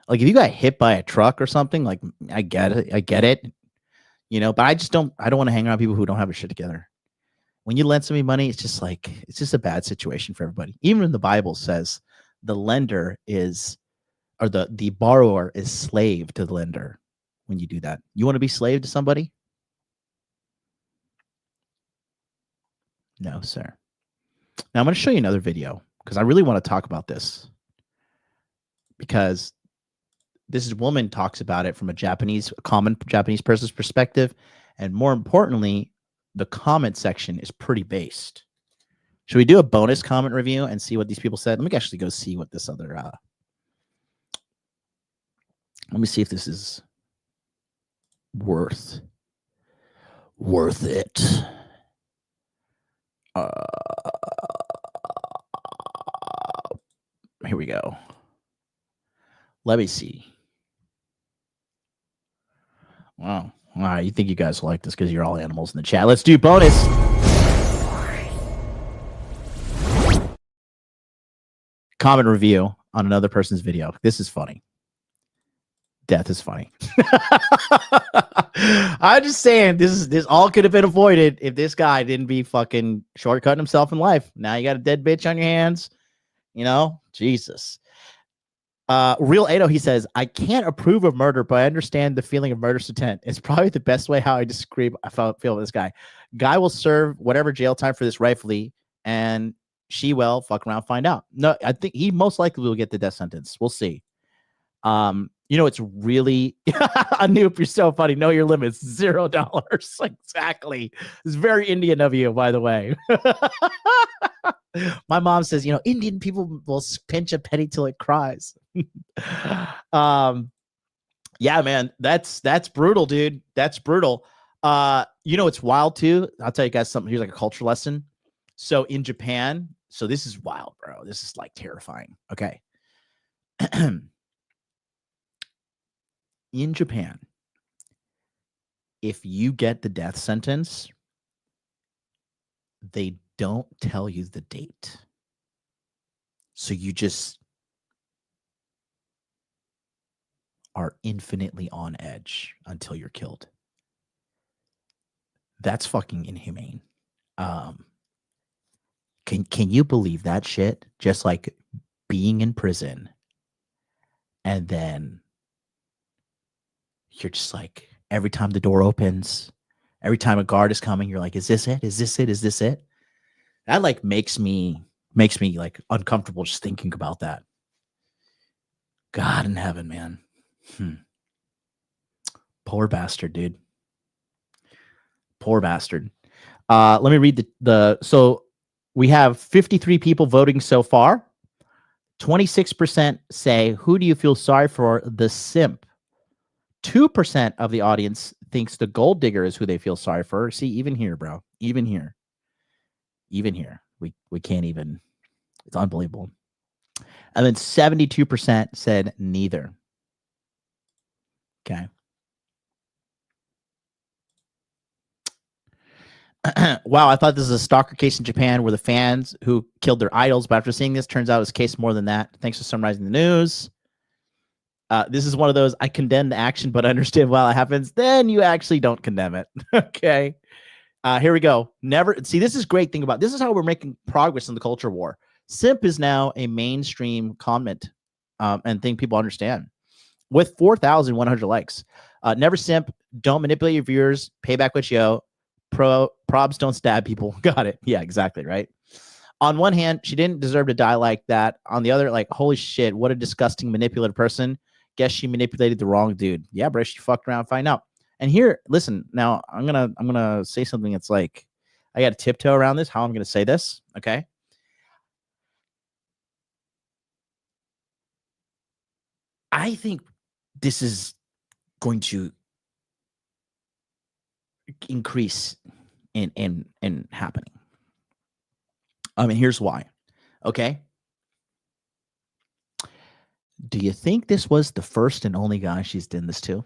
Like if you got hit by a truck or something, like I get it, you know, but I don't want to hang around people who don't have their shit together. When you lend somebody money, it's just a bad situation for everybody. Even the Bible says the lender is, or the borrower is slave to the lender when you do that. You want to be slave to somebody? No, sir. Now I'm going to show you another video because I really want to talk about this, because this woman talks about it from a common Japanese person's perspective. And more importantly, the comment section is pretty based. Should we do a bonus comment review and see what these people said? Let me actually go see what this other, let me see if this is worth it. Here we go. Let me see. Wow. All right. You think you guys like this because you're all animals in the chat. Let's do bonus. Comment review on another person's video. This is funny. Death is funny. I'm just saying this all could have been avoided if this guy didn't be fucking shortcutting himself in life. Now you got a dead bitch on your hands. You know, Jesus. Real Ado, he says, I can't approve of murder, but I understand the feeling of murderous intent. It's probably the best way how I describe I feel with this guy. Guy will serve whatever jail time for this rightfully, and she will fuck around, find out. No, I think he most likely will get the death sentence. We'll see. You know, it's really Anoop, you're so funny. Know your limits. $0. Exactly. It's very Indian of you, by the way. My mom says, you know, Indian people will pinch a penny till it cries. Yeah, man, that's brutal, dude. That's brutal. You know, it's wild too. I'll tell you guys something. Here's like a culture lesson. So in Japan, so this is wild, bro. This is like terrifying. Okay. In Japan, if you get the death sentence, they don't tell you the date. So you just are infinitely on edge until you're killed. That's fucking inhumane. Can you believe that shit? Just like being in prison and then you're just like, every time the door opens, every time a guard is coming, you're like, is this it? Is this it? Is this it? That like makes me like uncomfortable just thinking about that. God in heaven, man. Poor bastard, dude. Poor bastard. Let me read so we have 53 people voting so far. 26% say, who do you feel sorry for? The simp. 2% of the audience thinks the gold digger is who they feel sorry for. See, even here, bro. Even here. We can't even. It's unbelievable. And then 72% said neither. Okay. Wow, I thought this was a stalker case in Japan where the fans who killed their idols, but after seeing this, turns out it was a case more than that. Thanks for summarizing the news. This is one of those, I condemn the action, but I understand why it happens. Then you actually don't condemn it. Okay. Here we go. Never see, this is great thing about this is how we're making progress in the culture war. Simp is now a mainstream comment and thing people understand with 4,100 likes. Never simp, don't manipulate your viewers, pay back what you owe. Probs don't stab people. Got it. Yeah, exactly. Right. On one hand, she didn't deserve to die like that. On the other, like, holy shit, what a disgusting manipulative person. Guess she manipulated the wrong dude. Yeah, bro, she fucked around, find out. And here, listen, now I'm gonna say something that's like, I got to tiptoe around this, how I'm gonna say this, okay? I think this is going to increase in happening. I mean, here's why. Okay. Do you think this was the first and only guy she's done this to?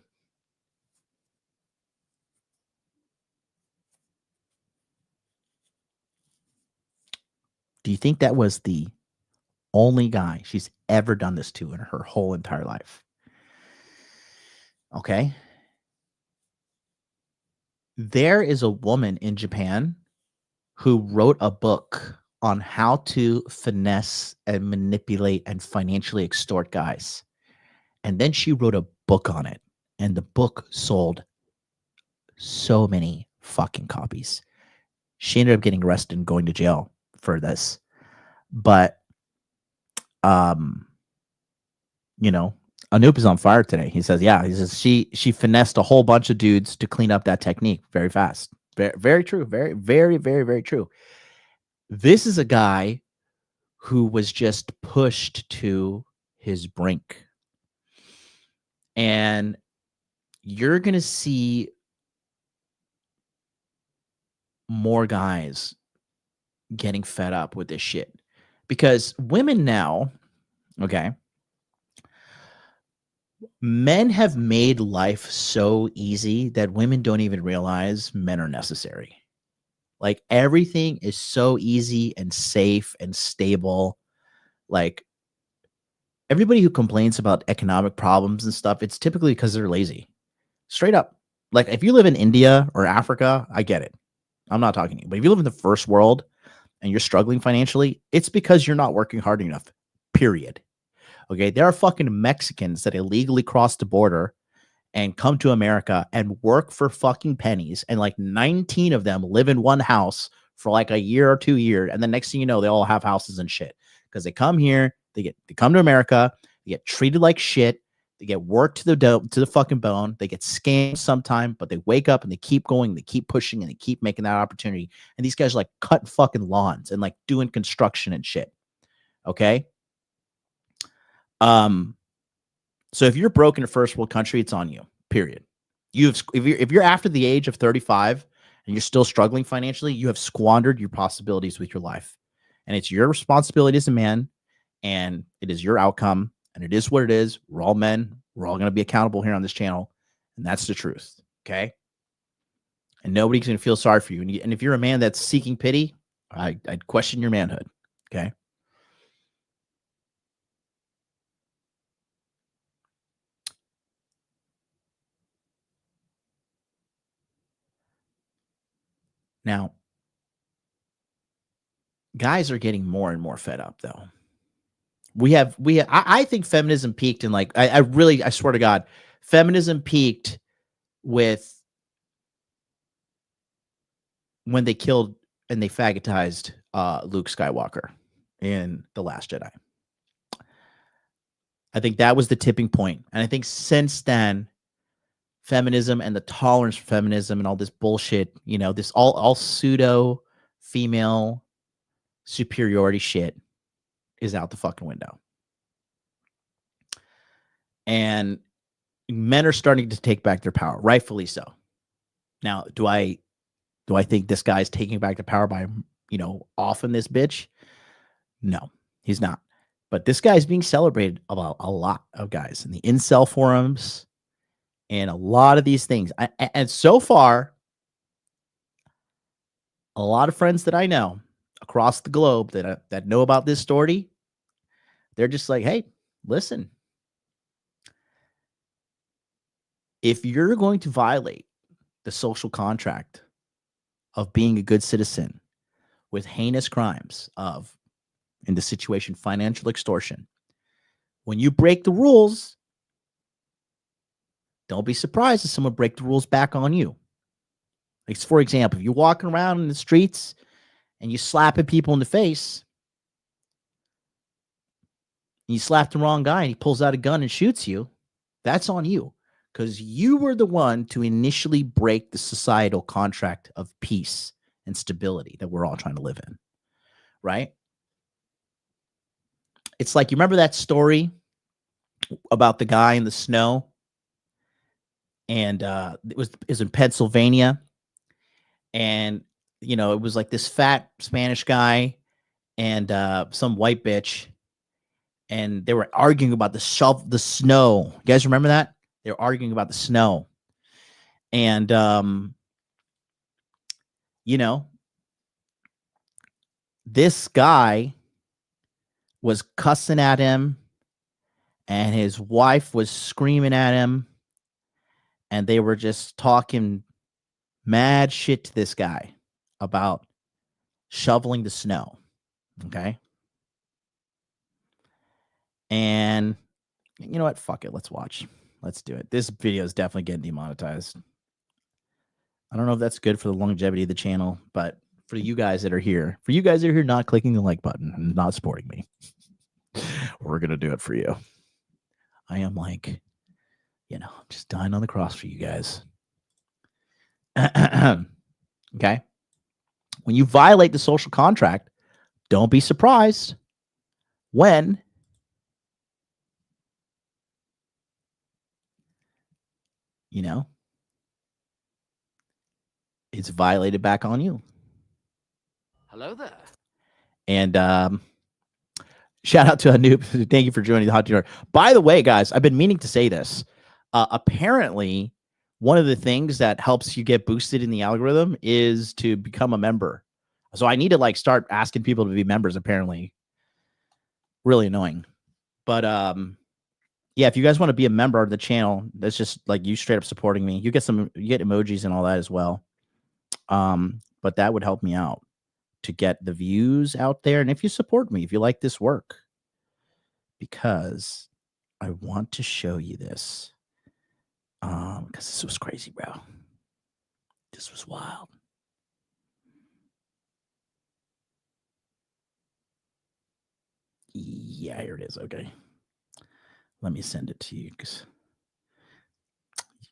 Do you think that was the only guy she's ever done this to in her whole entire life? Okay. There is a woman in Japan who wrote a book on how to finesse and manipulate and financially extort guys. And then she wrote a book on it. And the book sold so many fucking copies. She ended up getting arrested and going to jail for this. But, you know, Anoop is on fire today. He says, yeah, he says she finessed a whole bunch of dudes to clean up that technique very fast. Very, very true. Very, very, very, very true. This is a guy who was just pushed to his brink. And you're going to see more guys getting fed up with this shit. Because women now, okay, men have made life so easy that women don't even realize men are necessary. Like, everything is so easy and safe and stable. Like, everybody who complains about economic problems and stuff, it's typically because they're lazy. Straight up. Like, if you live in India or Africa, I get it. I'm not talking to you. But if you live in the first world and you're struggling financially, it's because you're not working hard enough. Period. Okay? There are fucking Mexicans that illegally cross the border and come to America and work for fucking pennies. And like 19 of them live in one house for like a year or 2 years. And the next thing you know, they all have houses and shit. Because they come here, they come to America, they get treated like shit, they get worked to the fucking bone, they get scammed sometime, but they wake up and they keep going, they keep pushing, and they keep making that opportunity. And these guys are like cutting fucking lawns and like doing construction and shit. Okay? So if you're broke in a first world country, it's on you. Period. If you're after the age of 35 and you're still struggling financially, you have squandered your possibilities with your life. And it's your responsibility as a man, and it is your outcome, and it is what it is. We're all men. We're all going to be accountable here on this channel, and that's the truth. Okay? And nobody's going to feel sorry for you. And if you're a man that's seeking pity, I'd question your manhood. Okay? Now, guys are getting more and more fed up, though. I think feminism peaked in like, I swear to God, feminism peaked with when they killed and they fagotized Luke Skywalker in The Last Jedi. I think that was the tipping point. And I think since then, feminism and the tolerance for feminism and all this bullshit, you know, this all pseudo female superiority shit is out the fucking window. And men are starting to take back their power, rightfully so. Now, do I think this guy's taking back the power by, you know, offing this bitch? No, he's not. But this guy's being celebrated about a lot of guys in the incel forums and a lot of these things. And so far, a lot of friends that I know across the globe that know about this story, they're just like, hey, listen, if you're going to violate the social contract of being a good citizen with heinous crimes of, in this situation, financial extortion, when you break the rules, don't be surprised if someone break the rules back on you. Like, for example, if you're walking around in the streets and you slapping people in the face, and you slap the wrong guy and he pulls out a gun and shoots you, that's on you, because you were the one to initially break the societal contract of peace and stability that we're all trying to live in, right? It's like, you remember that story about the guy in the snow? And it was in Pennsylvania. And, you know, it was like this fat Spanish guy and some white bitch. And they were arguing about the snow. You guys remember that? They were arguing about the snow. And, you know, this guy was cussing at him and his wife was screaming at him. And they were just talking mad shit to this guy about shoveling the snow. Okay. And you know what? Fuck it. Let's watch. Let's do it. This video is definitely getting demonetized. I don't know if that's good for the longevity of the channel, but for you guys that are here, not clicking the like button and not supporting me, we're going to do it for you. I am like, you know, just dying on the cross for you guys. Okay. When you violate the social contract, don't be surprised when you know it's violated back on you. Hello there. And shout out to Anoop. Thank you for joining the Hot Dinner. By the way, guys, I've been meaning to say this. Apparently, one of the things that helps you get boosted in the algorithm is to become a member. So I need to like start asking people to be members, apparently. Really annoying. But yeah, if you guys want to be a member of the channel, that's just like you straight up supporting me. You get emojis and all that as well. But that would help me out to get the views out there. And if you support me, if you like this work, because I want to show you this. Because this was crazy, bro. This was wild. Yeah, here it is. Okay. Let me send it to you because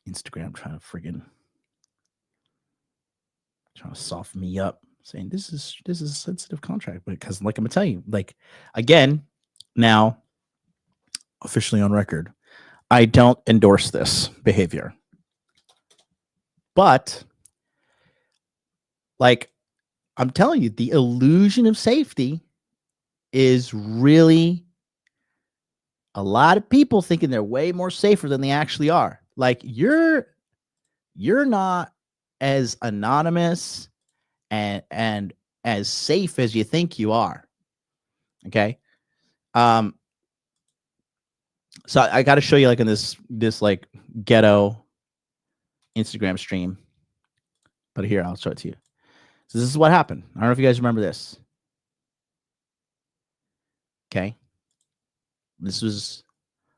Instagram trying to soften me up, saying this is a sensitive contract. Because like I'm gonna tell you, like again, now officially on record, I don't endorse this behavior. But like I'm telling you, the illusion of safety is really a lot of people thinking they're way more safer than they actually are. Like you're not as anonymous and as safe as you think you are. Okay. So I got to show you like in this like ghetto Instagram stream, but here I'll show it to you. So this is what happened. I don't know if you guys remember this. Okay. This was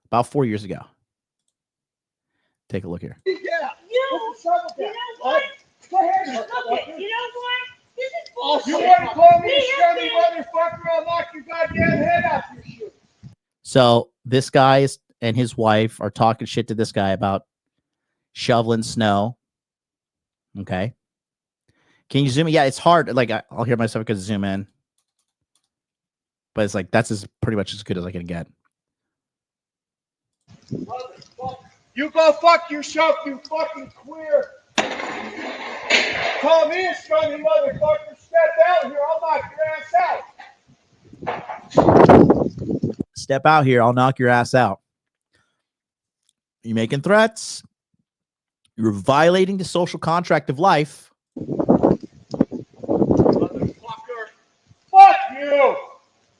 about 4 years ago. Take a look here. Yeah. You know what? Go ahead. Look it. You know what? This is bullshit. You want to call me a scummy motherfucker? I'll knock your goddamn head off your shoe. So this guy and his wife are talking shit to this guy about shoveling snow. Okay. Can you zoom in? Yeah, it's hard. Like I'll hear myself because zoom in. But it's like that's pretty much as good as I can get. You go fuck yourself, you fucking queer. Call me a scummy motherfucker. Step out here, I'll knock your ass out. Step out here, I'll knock your ass out. You're making threats. You're violating the social contract of life. Motherfucker. Fuck you.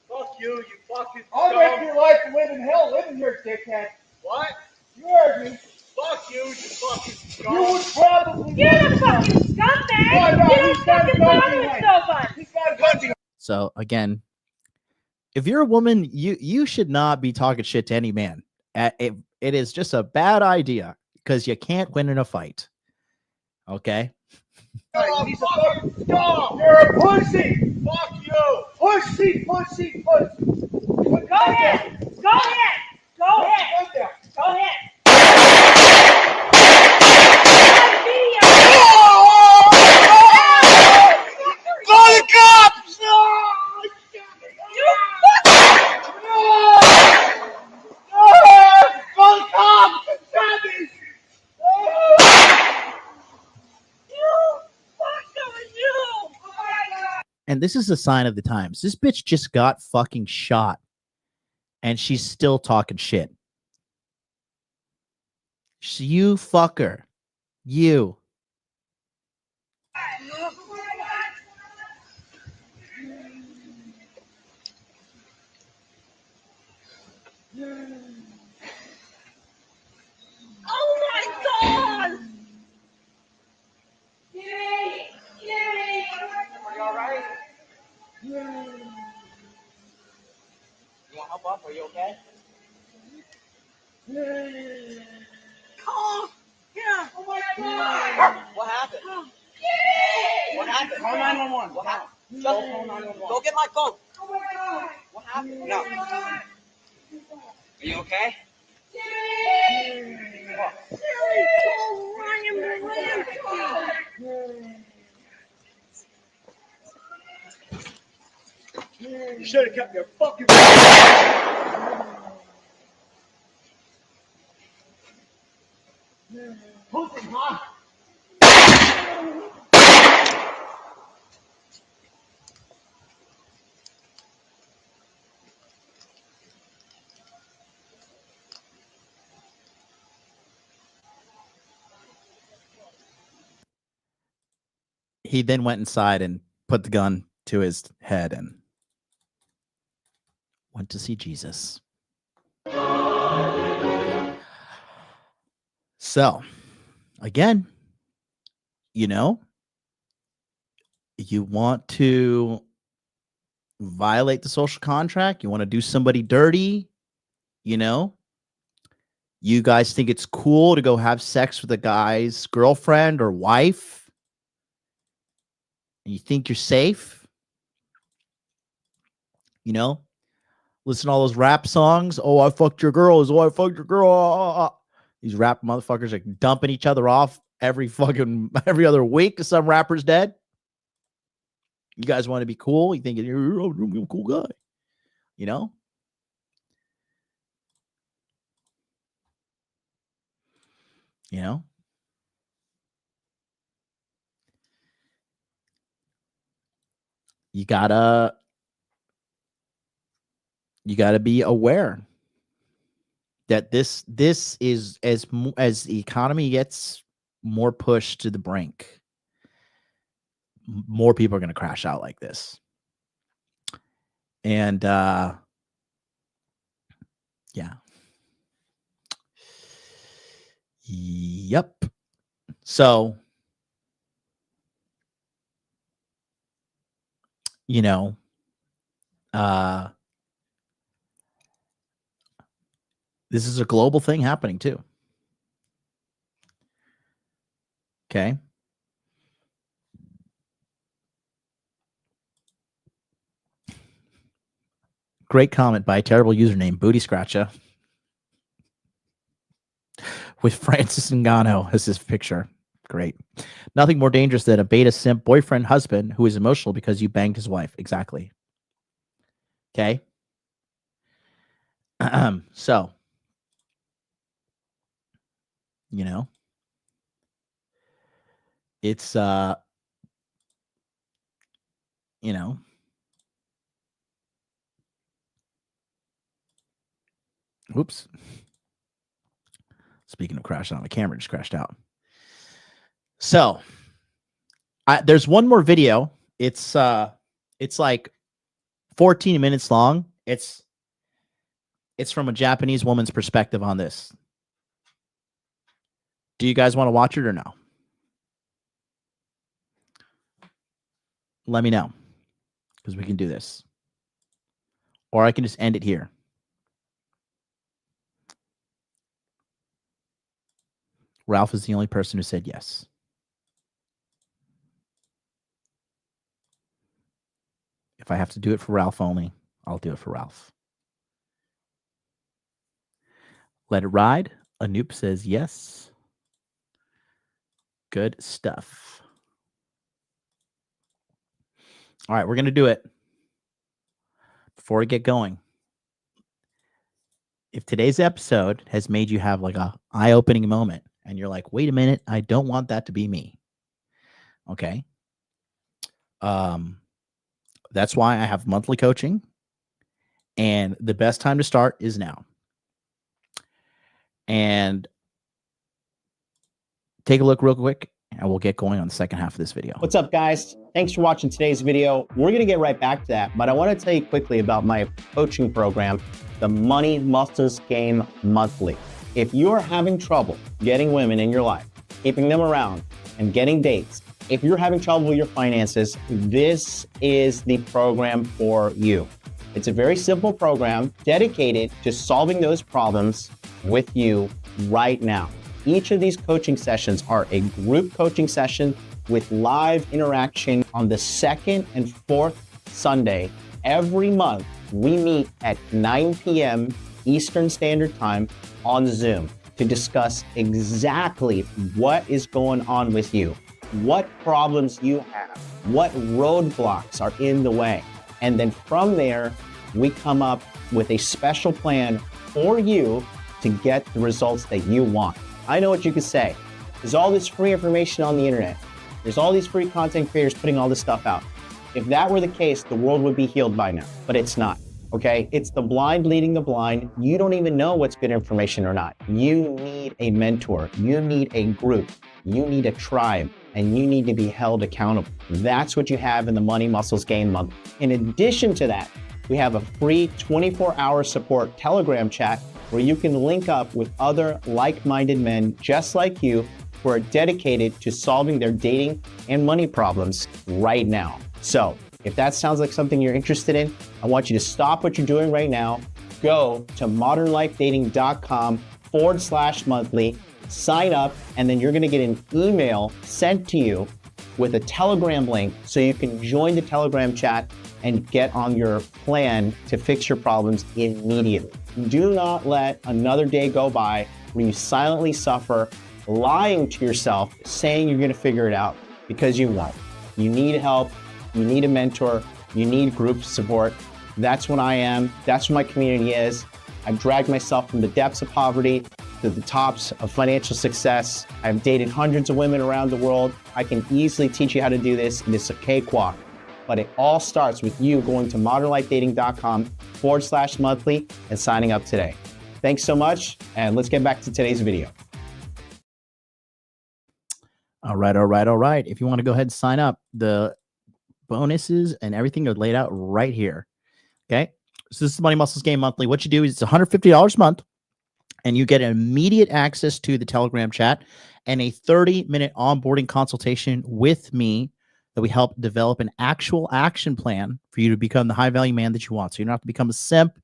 Fuck you, you fucking I'll make your life live in hell living here, dickhead. What? You heard me. Fuck you fucking scum. You would probably. You're the fucking scumbag. No, you don't fucking bother with nobody. He's got a gun. So again, if you're a woman, you should not be talking shit to any man. It is just a bad idea because you can't win in a fight. Okay. He's a fucking scum. You're a pussy. Fuck you. Pussy. Go ahead. Go ahead. Call the cops! No! You fucking... No! Call the cops! Savage! You fucking you! And this is a sign of the times. This bitch just got fucking shot. And she's still talking shit. You fucker. You. Oh my God! Are you alright? You want help up? Are you okay? Oh, yeah. Oh my God! What happened? What happened? Call 911. What happened? Just call 911. Go get my phone. Oh my God! What happened? No. Are you okay? You should have kept your fucking. Pussy, huh? He then went inside and put the gun to his head and went to see Jesus. So, again, you know, you want to violate the social contract, you want to do somebody dirty, you know, you guys think it's cool to go have sex with a guy's girlfriend or wife, and you think you're safe, you know, listen to all those rap songs. Oh, I fucked your girls. Oh, I fucked your girl. These rap motherfuckers are dumping each other off every other week. Some rapper's dead. You guys want to be cool? You think you're a cool guy, you know? You know? You gotta be aware that this is as the economy gets more pushed to the brink, more people are going to crash out like this. And yeah. Yep. So, you know, this is a global thing happening too. Okay. Great comment by a terrible username, Booty Scratcha, with Francis Ngannou as his picture. Great. Nothing more dangerous than a beta simp boyfriend husband who is emotional because you banged his wife. Exactly. Okay. So, you know, it's you know, whoops. Speaking of crashing out, my camera just crashed out. So, there's one more video. It's like 14 minutes long. It's from a Japanese woman's perspective on this. Do you guys want to watch it or no? Let me know, because we can do this. Or I can just end it here. Ralph is the only person who said yes. If I have to do it for Ralph only, I'll do it for Ralph. Let it ride. Anoop says yes. Good stuff. All right, we're going to do it. Before we get going, if today's episode has made you have like a eye-opening moment and you're like, wait a minute, I don't want that to be me. Okay. That's why I have monthly coaching, and the best time to start is now. And take a look real quick, and we'll get going on the second half of this video. What's up, guys? Thanks for watching today's video. We're going to get right back to that, but I want to tell you quickly about my coaching program, the Money Muscles Game Monthly. If you're having trouble getting women in your life, keeping them around, and getting dates, if you're having trouble with your finances, this is the program for you. It's a very simple program dedicated to solving those problems with you right now. Each of these coaching sessions are a group coaching session with live interaction on the second and fourth Sunday. Every month, we meet at 9 p.m. Eastern Standard Time on Zoom to discuss exactly what is going on with you, what problems you have, what roadblocks are in the way. And then from there, we come up with a special plan for you to get the results that you want. I know what you could say. There's all this free information on the internet. There's all these free content creators putting all this stuff out. If that were the case, the world would be healed by now, but it's not. Okay, it's the blind leading the blind. You don't even know what's good information or not. You need a mentor. You need a group. You need a tribe, and you need to be held accountable. That's what you have in the Money Muscles Game Month. In addition to that, we have a free 24-hour support Telegram chat where you can link up with other like-minded men just like you who are dedicated to solving their dating and money problems right now. So if that sounds like something you're interested in, I want you to stop what you're doing right now, go to modernlifedating.com/monthly, sign up, and then you're gonna get an email sent to you with a Telegram link so you can join the Telegram chat and get on your plan to fix your problems immediately. Do not let another day go by where you silently suffer, lying to yourself, saying you're gonna figure it out, because you won't. You need help. You need a mentor, you need group support. That's what I am, that's what my community is. I've dragged myself from the depths of poverty to the tops of financial success. I've dated hundreds of women around the world. I can easily teach you how to do this, and it's a cakewalk. But it all starts with you going to modernlifedating.com/monthly and signing up today. Thanks so much, and let's get back to today's video. All right. If you want to go ahead and sign up, the bonuses and everything are laid out right here. Okay. So this is Money Muscles Game Monthly. What you do is it's $150 a month, and you get immediate access to the Telegram chat and a 30-minute onboarding consultation with me that we help develop an actual action plan for you to become the high-value man that you want. So you don't have to become a simp. You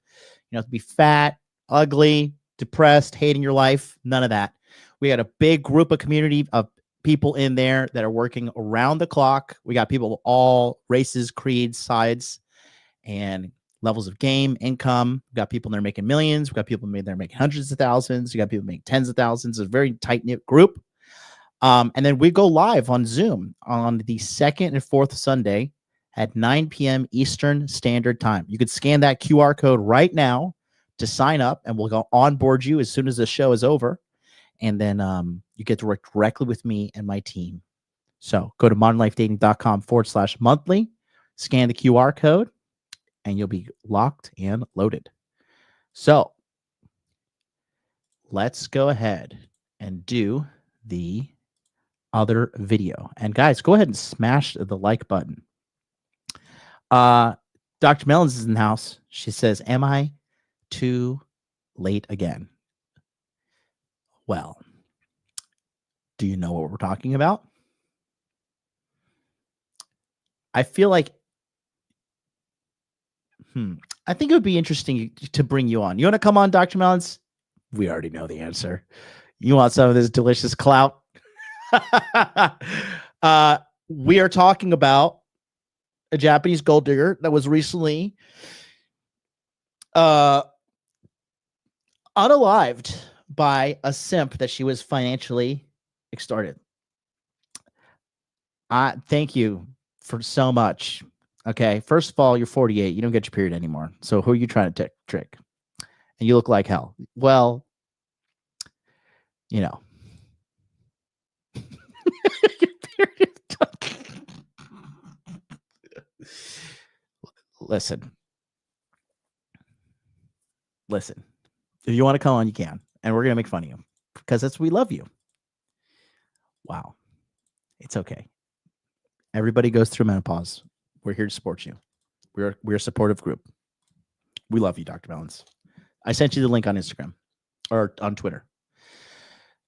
don't have to be fat, ugly, depressed, hating your life. None of that. We got a big group of community of people in there that are working around the clock. We got people of all races, creeds, sides, and levels of game, income. We got people in there making millions. We got people in there making hundreds of thousands. We got people making tens of thousands. It's a very tight-knit group. And then we go live on Zoom on the second and fourth Sunday at 9 p.m. Eastern Standard Time. You could scan that QR code right now to sign up, and we'll go onboard you as soon as the show is over. And then you get to work directly with me and my team. So go to modernlifedating.com/monthly, scan the QR code, and you'll be locked and loaded. So let's go ahead and do the other video. And guys, go ahead and smash the like button. Dr. Melons is in the house. She says, am I too late again? Well, Do you know what we're talking about? I feel like, I think it would be interesting to bring you on. You want to come on, Dr. Melons? We already know the answer. You want some of this delicious clout? We are talking about a Japanese gold digger that was recently unalived by a simp that she was financially extorted. Thank you for so much. Okay, first of all, you're 48. You don't get your period anymore. So who are you trying to trick? And you look like hell. Well, you know. Listen. If you want to come on, you can. And we're going to make fun of you because we love you. Wow. It's okay. Everybody goes through menopause. We're here to support you. We're a supportive group. We love you, Dr. Melons. I sent you the link on Instagram or on Twitter.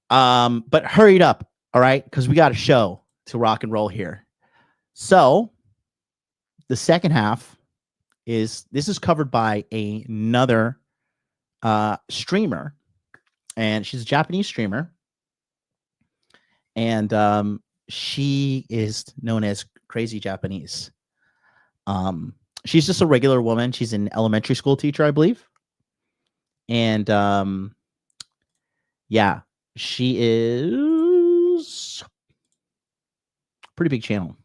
But hurry it up, all right? Because we got a show to rock and roll here. So the second half is covered by another streamer, and she's a Japanese streamer, and she is known as Crazy Japanese. She's just a regular woman. She's an elementary school teacher, I believe. And yeah, she is a pretty big channel.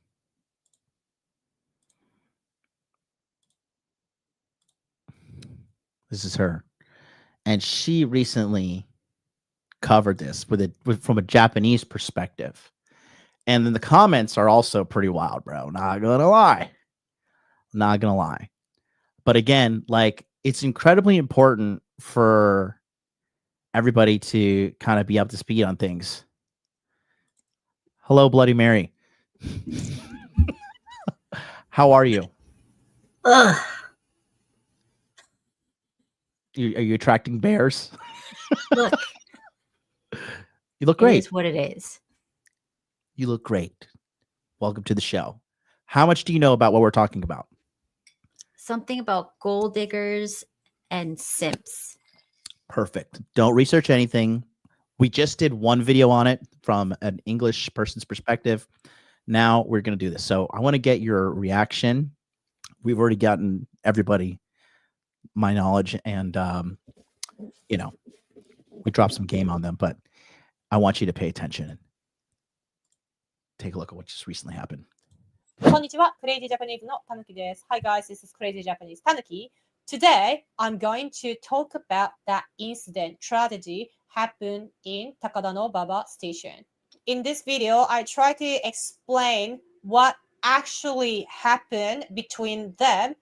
This is her. And she recently covered this from a Japanese perspective. And then the comments are also pretty wild, bro. Not gonna lie. But again, like, it's incredibly important for everybody to kind of be up to speed on things. Hello, Bloody Mary. How are you? Ugh. Are you attracting bears? Look. You look great. It is what it is. You look great. Welcome to the show. How much do you know about what we're talking about? Something about gold diggers and simps. Perfect. Don't research anything. We just did one video on it from an English person's perspective. Now we're going to do this. So I want to get your reaction. We've already gotten everybody my knowledge, and you know, we dropped some game on them, but I want you to pay attention and take a look at what just recently happened. こんにちは、Crazy Japanese のたぬきです。Hi guys, this is Crazy Japanese Tanuki. Today, I'm going to talk about that incident tragedy happened in Takadanobaba Station. In this video, I try to explain what actually happened between them,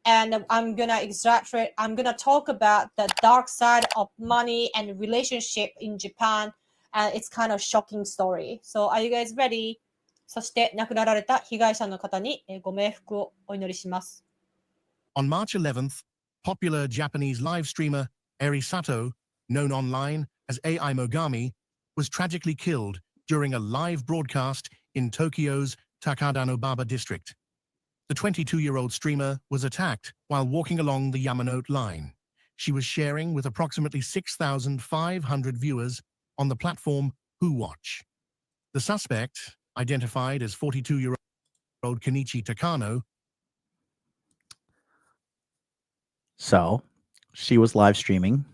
and I'm gonna exaggerate. I'm gonna talk about the dark side of money and relationship in Japan, and it's kind of shocking story. So, are you guys ready? そして亡くなられた被害者の方にご冥福をお祈りします。On March 11th, popular Japanese live streamer Eri Sato, known online as AI Mogami, was tragically killed during a live broadcast in Tokyo's Takadanobaba district. The 22-year-old streamer was attacked while walking along the Yamanote line. She was sharing with approximately 6,500 viewers on the platform Who Watch. The suspect, identified as 42-year-old Kenichi Takano. So she was live streaming.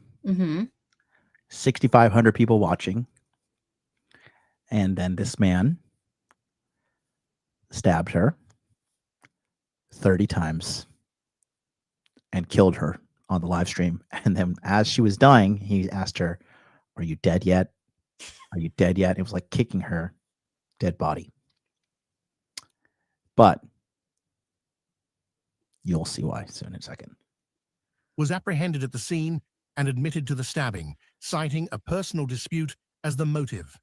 6,500 people watching. And then this man stabbed her 30 times and killed her on the live stream. And then as she was dying, he asked her, "Are you dead yet? Are you dead yet?" It was like kicking her dead body. But you'll see why soon in a second. Was apprehended at the scene and admitted to the stabbing, citing a personal dispute as the motive.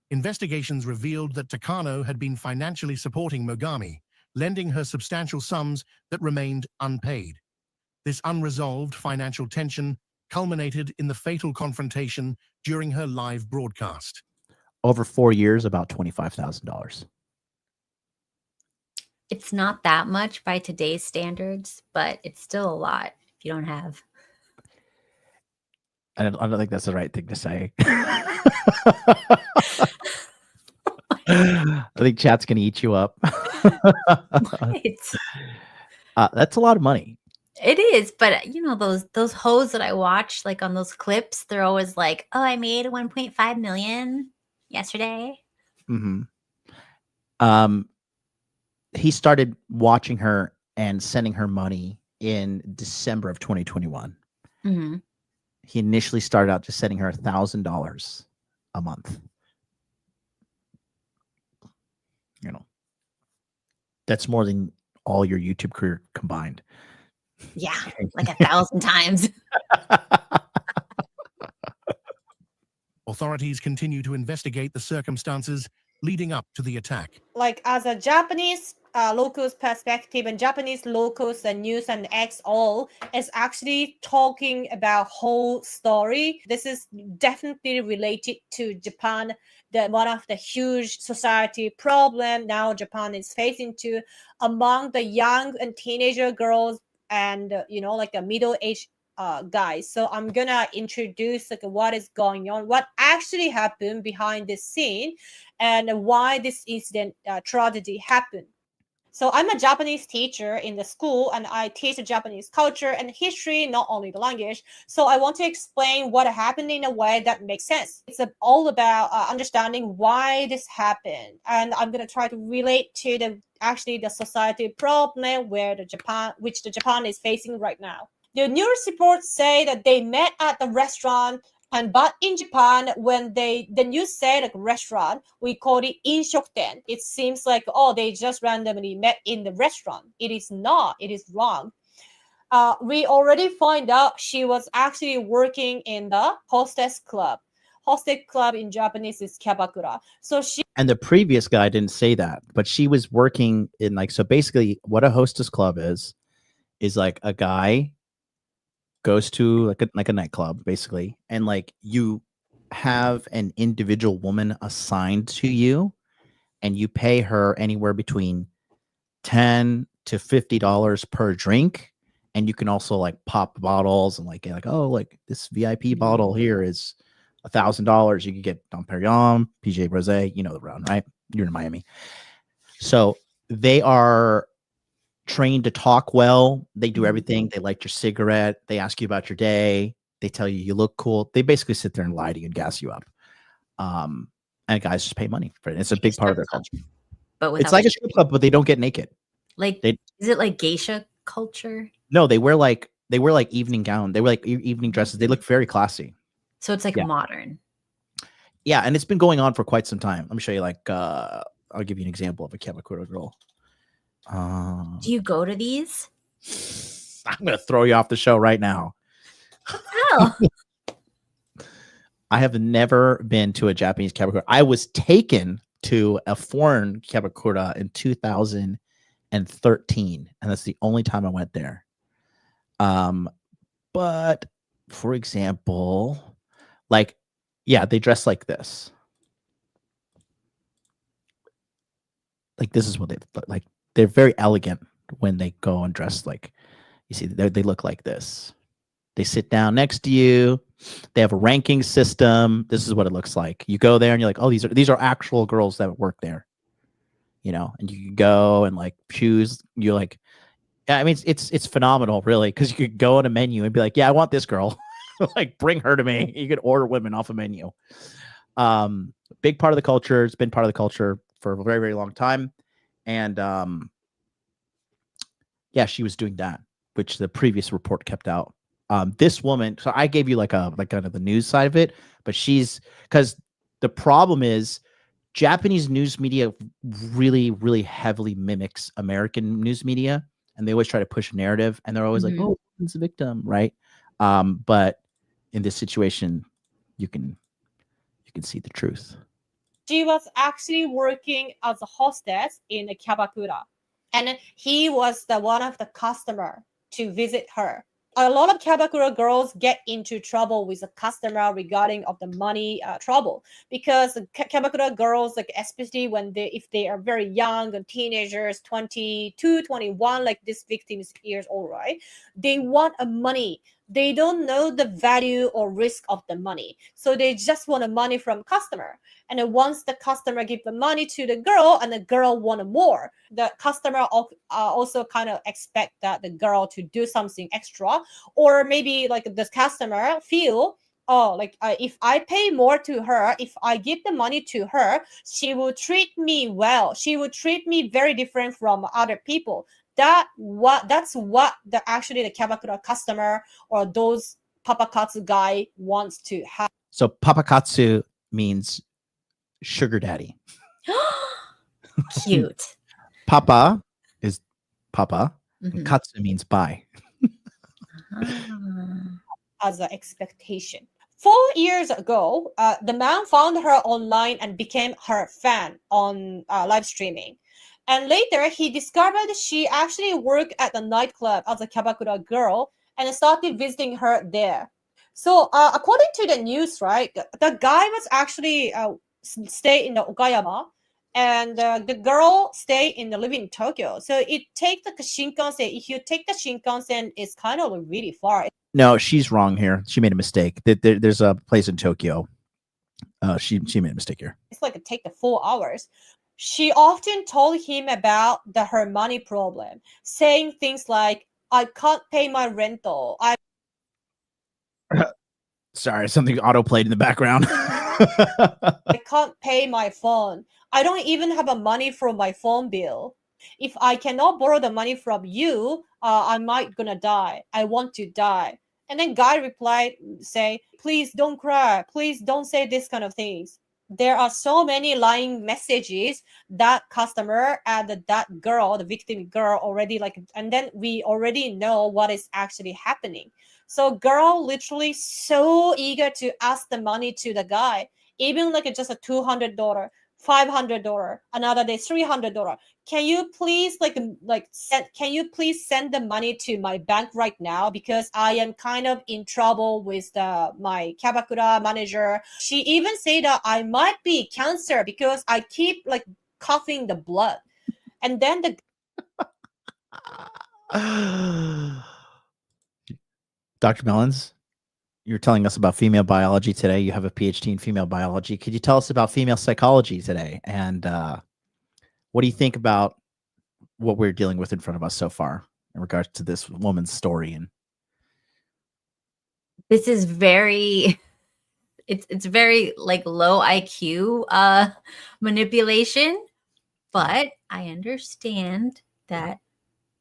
Investigations revealed that Takano had been financially supporting Mogami, lending her substantial sums that remained unpaid. This unresolved financial tension culminated in the fatal confrontation during her live broadcast. Over 4 years, about $25,000. It's not that much by today's standards, but it's still a lot if you don't have. I don't think that's the right thing to say. I think chat's gonna eat you up. That's a lot of money. It is, but you know those hoes that I watch, like on those clips, they're always like, "Oh, I made 1.5 million yesterday." Mm-hmm. He started watching her and sending her money in December of 2021. Mm-hmm. He initially started out just sending her $1,000 a month. You know, that's more than all your YouTube career combined. Yeah, like 1,000 times. Authorities continue to investigate the circumstances leading up to the attack. Like as a Japanese locals perspective and Japanese locals and news and X all is actually talking about whole story. This is definitely related to Japan. One of the huge society problem now Japan is facing to among the young and teenager girls and like a middle-aged guys. So I'm gonna introduce like what is going on, what actually happened behind this scene, and why this incident tragedy happened. So I'm a Japanese teacher in the school, and I teach the Japanese culture and history, not only the language. So I want to explain what happened in a way that makes sense. It's all about understanding why this happened, and I'm gonna try to relate to the society problem which the Japan is facing right now. The news reports say that they met at the restaurant, but in Japan, when the news say like restaurant, we call it inshokuten. It seems like they just randomly met in the restaurant. It is not. It is wrong. We already find out she was actually working in the hostess club. Hostess club in Japanese is Kabakura. So she. And the previous guy didn't say that, but she was working in so basically what a hostess club is like a guy goes to like a nightclub basically, and like you have an individual woman assigned to you, and you pay her anywhere between $10 to $50 per drink, and you can also like pop bottles and like this VIP bottle here is $1,000. You can get Dom Perignon, PJ Rosé, the round, right? You're in Miami, so they are trained to talk well. They do everything. They light your cigarette. They ask you about your day. They tell you look cool. They basically sit there and lie to you and gas you up. And guys just pay money for it. It's a big part of their culture. But it's like a strip club, but they don't get naked. Like, is it like geisha culture? No, they wear like evening gown. They wear like evening dresses. They look very classy. So it's like modern. Yeah, and it's been going on for quite some time. Let me show you. I'll give you an example of a Kabakura girl. Do you go to these? I'm gonna throw you off the show right now. Oh. I have never been to a Japanese Kabakura. I was taken to a foreign Kabakura in 2013, and that's the only time I went there. But for example, they dress like this. Like this is what they look like. They're very elegant when they go and dress like, you see, they look like this. They sit down next to you. They have a ranking system. This is what it looks like. You go there and you're like, oh, these are actual girls that work there, and you can go and like choose. You're like, I mean, it's phenomenal, really, because you could go on a menu and be like, yeah, I want this girl. Like, bring her to me. You could order women off a menu. Big part of the culture. It's been part of the culture for a very, very long time. And she was doing that, which the previous report kept out. This woman, so I gave you like kind of the news side of it, but because the problem is Japanese news media really, really heavily mimics American news media, and they always try to push a narrative, and they're always like, oh, it's a victim, right? But in this situation, you can see the truth. She was actually working as a hostess in a Kabakura, and he was one of the customer to visit her. a lot of Kabakura girls get into trouble with a customer regarding of the money trouble, because Kabakura girls, like especially when if they are very young and teenagers, 22, 21, like this victim is years old, right? They want a money. They don't know the value or risk of the money, so they just want a money from customer. And then once the customer give the money to the girl and the girl want more, the customer also kind of expect that the girl to do something extra, or maybe like the customer feel, oh, like if I pay more to her, if I give the money to her, she will treat me well. She will treat me very different from other people. That's what the Kabakura customer or those papakatsu guy wants to have. So papakatsu means sugar daddy. Cute. Papa is papa. Mhm. And katsu means buy. As an expectation. 4 years ago, the man found her online and became her fan on live streaming. And later, he discovered she actually worked at the nightclub as a Kabakura girl and started visiting her there. So, according to the news, right, the guy was actually stay in the Okayama, and the girl stay in the living in Tokyo. So it takes the Shinkansen. If you take the Shinkansen, it's kind of really far. No, she's wrong here. She made a mistake. There's a place in Tokyo. She made a mistake here. It's like it take the 4 hours. She often told him about her money problem, saying things like, I can't pay my rental. Sorry, something auto played in the background. I can't pay my phone. I don't even have a money for my phone bill. If I cannot borrow the money from you, I might gonna die. I want to die. And then guy replied, say, please don't cry. Please don't say this kind of things. There are so many lying messages that customer and that girl, the victim girl already like, and then we already know what is actually happening. So girl literally so eager to ask the money to the guy, even like just a $200, $500, another day $300. Can you please can you please send the money to my bank right now, because I am kind of in trouble with my Kabakura manager. She even said that I might be cancer because I keep like coughing the blood. And then the Dr. Melons, you're telling us about female biology today. You have a PhD in female biology. Could you tell us about female psychology today? And what do you think about what we're dealing with in front of us so far in regards to this woman's story? And this is very, it's very like low IQ manipulation, but I understand that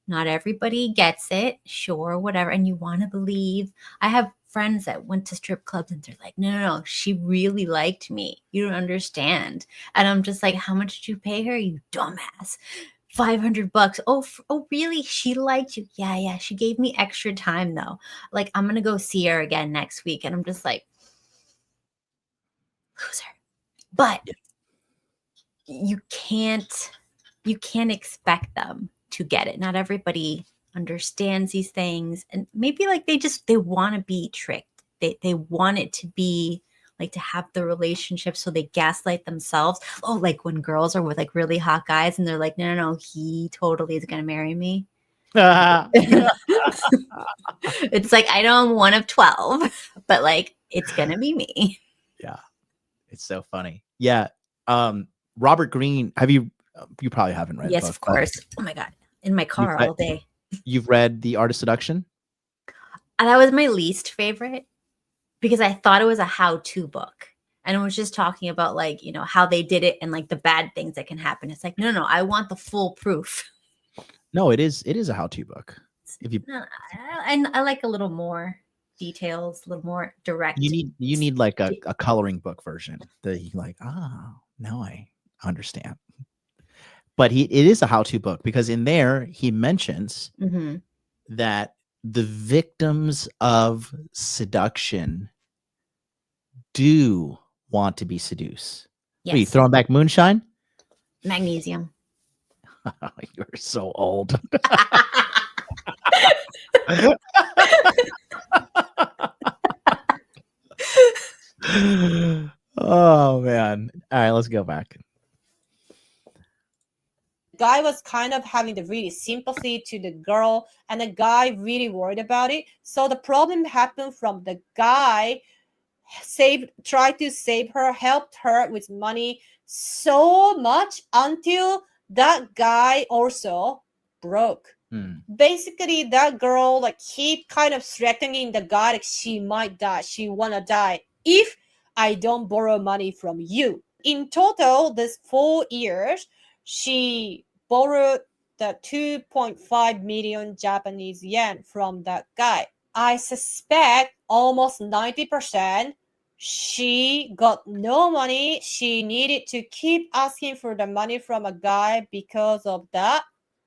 not everybody gets it, sure, whatever. And you want to believe. I have friends that went to strip clubs and they're like, no, she really liked me. You don't understand. And I'm just like, how much did you pay her, you dumbass? $500. Oh, really? She liked you? Yeah. She gave me extra time though. Like, I'm going to go see her again next week. And I'm just like, loser. But you can't expect them to get it. Not everybody understands these things, and maybe like they want to be tricked. They want it to be like to have the relationship, so they gaslight themselves. Oh, like when girls are with like really hot guys and they're like, no, he totally is gonna marry me. It's like, I know I'm one of 12, but like it's gonna be me. Yeah, it's so funny. Yeah, Robert Greene. Have you probably haven't read? Yes, the book, of course. Oh my god, in my car all day. You've read The Art of Seduction? That was my least favorite because I thought it was a how-to book. And it was just talking about like, how they did it and like the bad things that can happen. It's like, no, I want the full proof. No, it is a how-to book. If you and I like a little more details, a little more direct. You need like a coloring book version that you like, now I understand. But it is a how-to book because in there he mentions that the victims of seduction do want to be seduced. Yes. Are you throwing back moonshine? Magnesium. You're so old. go back. Guy was kind of having the really sympathy to the girl, and the guy really worried about it. So the problem happened from the guy tried to save her, helped her with money so much until that guy also broke. Basically, that girl like keep kind of threatening the guy like she might die, she wanna die if I don't borrow money from you. In total, this 4 years, she borrowed the 2.5 million Japanese yen from that guy. I suspect almost 90% she got no money. She needed to keep asking for the money from a guy because of the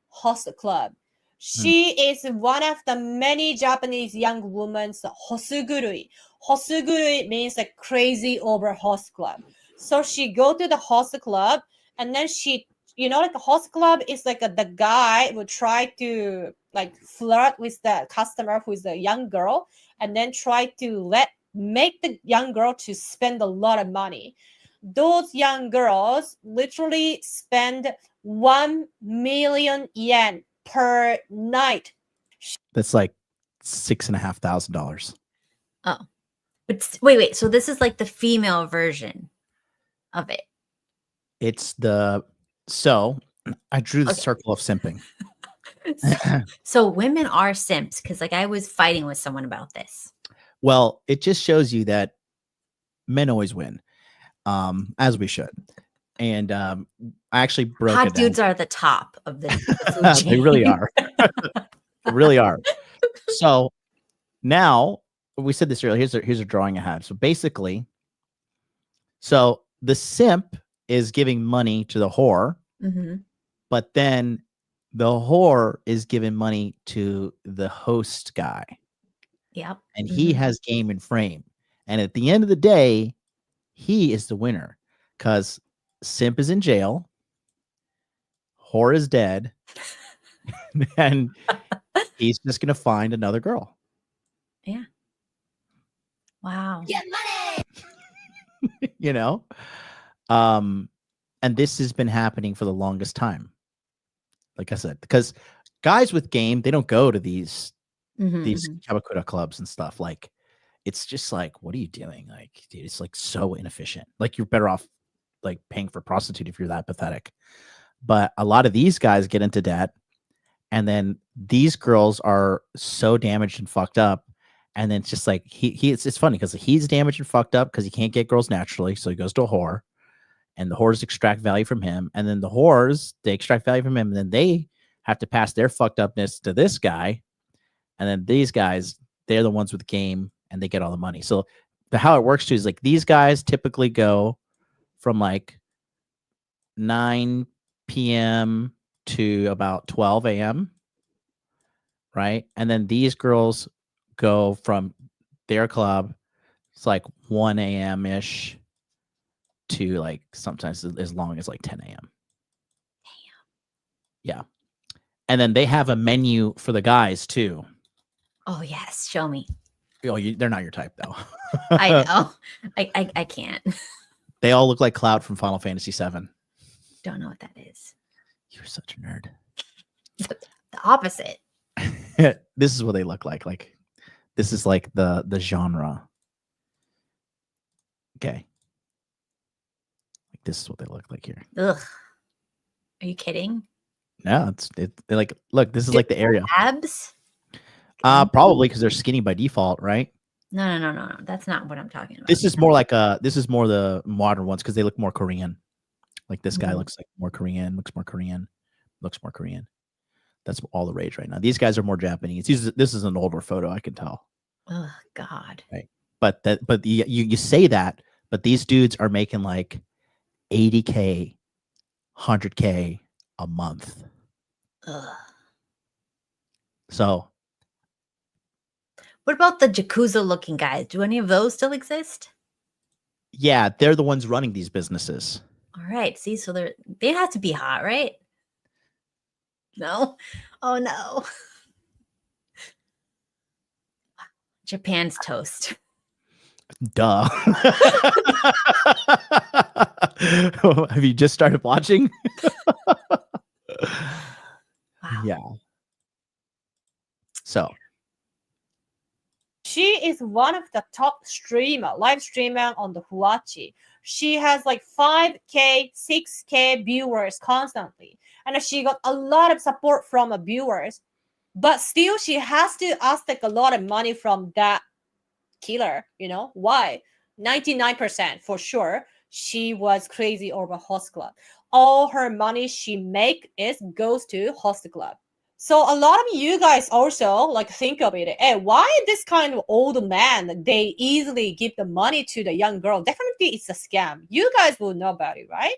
host club. She is one of the many Japanese young women's hosugurui. Hosugurui means like crazy over host club. So she go to the host club, and then she, like the host club is like the guy would try to like flirt with the customer who is a young girl, and then try to make the young girl to spend a lot of money. Those young girls literally spend 1 million yen per night. That's like $6,500. Oh, but wait. So this is like the female version of it. It's so I drew the circle of simping. So women are simps, because like I was fighting with someone about this. Well, it just shows you that men always win, as we should. And I actually broke Hot it down. dudes are at the top of the food chain. They really are. They really are. So now, we said this earlier. Here's a drawing I have. So basically, so the simp is giving money to the whore, but then the whore is giving money to the host guy. Yep. And he has game and frame. And at the end of the day, he is the winner, because simp is in jail, whore is dead, and he's just gonna find another girl. Yeah. Wow. Get money. And this has been happening for the longest time. Like I said, because guys with game, they don't go to these Kabakura clubs and stuff. Like, it's just like, what are you doing? Like, dude, it's like so inefficient. Like, you're better off like paying for a prostitute if you're that pathetic. But a lot of these guys get into debt, and then these girls are so damaged and fucked up. And then it's just like it's funny because he's damaged and fucked up because he can't get girls naturally, so he goes to a whore, and the whores extract value from him, and then the whores, they extract value from him, and then they have to pass their fucked upness to this guy, and then these guys, they're the ones with game, and they get all the money. So how it works too is like these guys typically go from like 9 p.m. to about 12 a.m. right? And then these girls go from their club, it's like 1 a.m. ish to like sometimes as long as like 10 a.m. Damn. Yeah. And then they have a menu for the guys too. Oh yes, show me. Oh, they're not your type though. I know. I can't. They all look like Cloud from Final Fantasy VII. Don't know what that is. You're such a nerd. The opposite. This is what they look like. Like, this is like the genre. Okay. Like, this is what they look like here. Ugh. Are you kidding? No, they're like, look, this is like the area. Abs? Probably because they're skinny by default, right? No. That's not what I'm talking about. This is more like this is more the modern ones because they look more Korean. Like this guy looks like more Korean, looks more Korean. That's all the rage right now. These guys are more Japanese. This is an older photo, I can tell. Oh God. Right. But you say that, but these dudes are making like 80K, 100K a month. Ugh. So what about the Yakuza looking guys? Do any of those still exist? yeah, they're the ones running these businesses. All right. See, so they have to be hot, right? No. Oh no. Japan's toast. Duh. Have you just started watching? Yeah. So she is one of the top live streamer on the Huachi. She has like 5K, 6K viewers constantly. And she got a lot of support from viewers. But still, she has to ask like a lot of money from that killer. Why? 99% for sure. She was crazy over host club. All her money she goes to host club. So a lot of you guys also like think of it. Hey, why this kind of old man, they easily give the money to the young girl? Definitely it's a scam. You guys will know about it, right?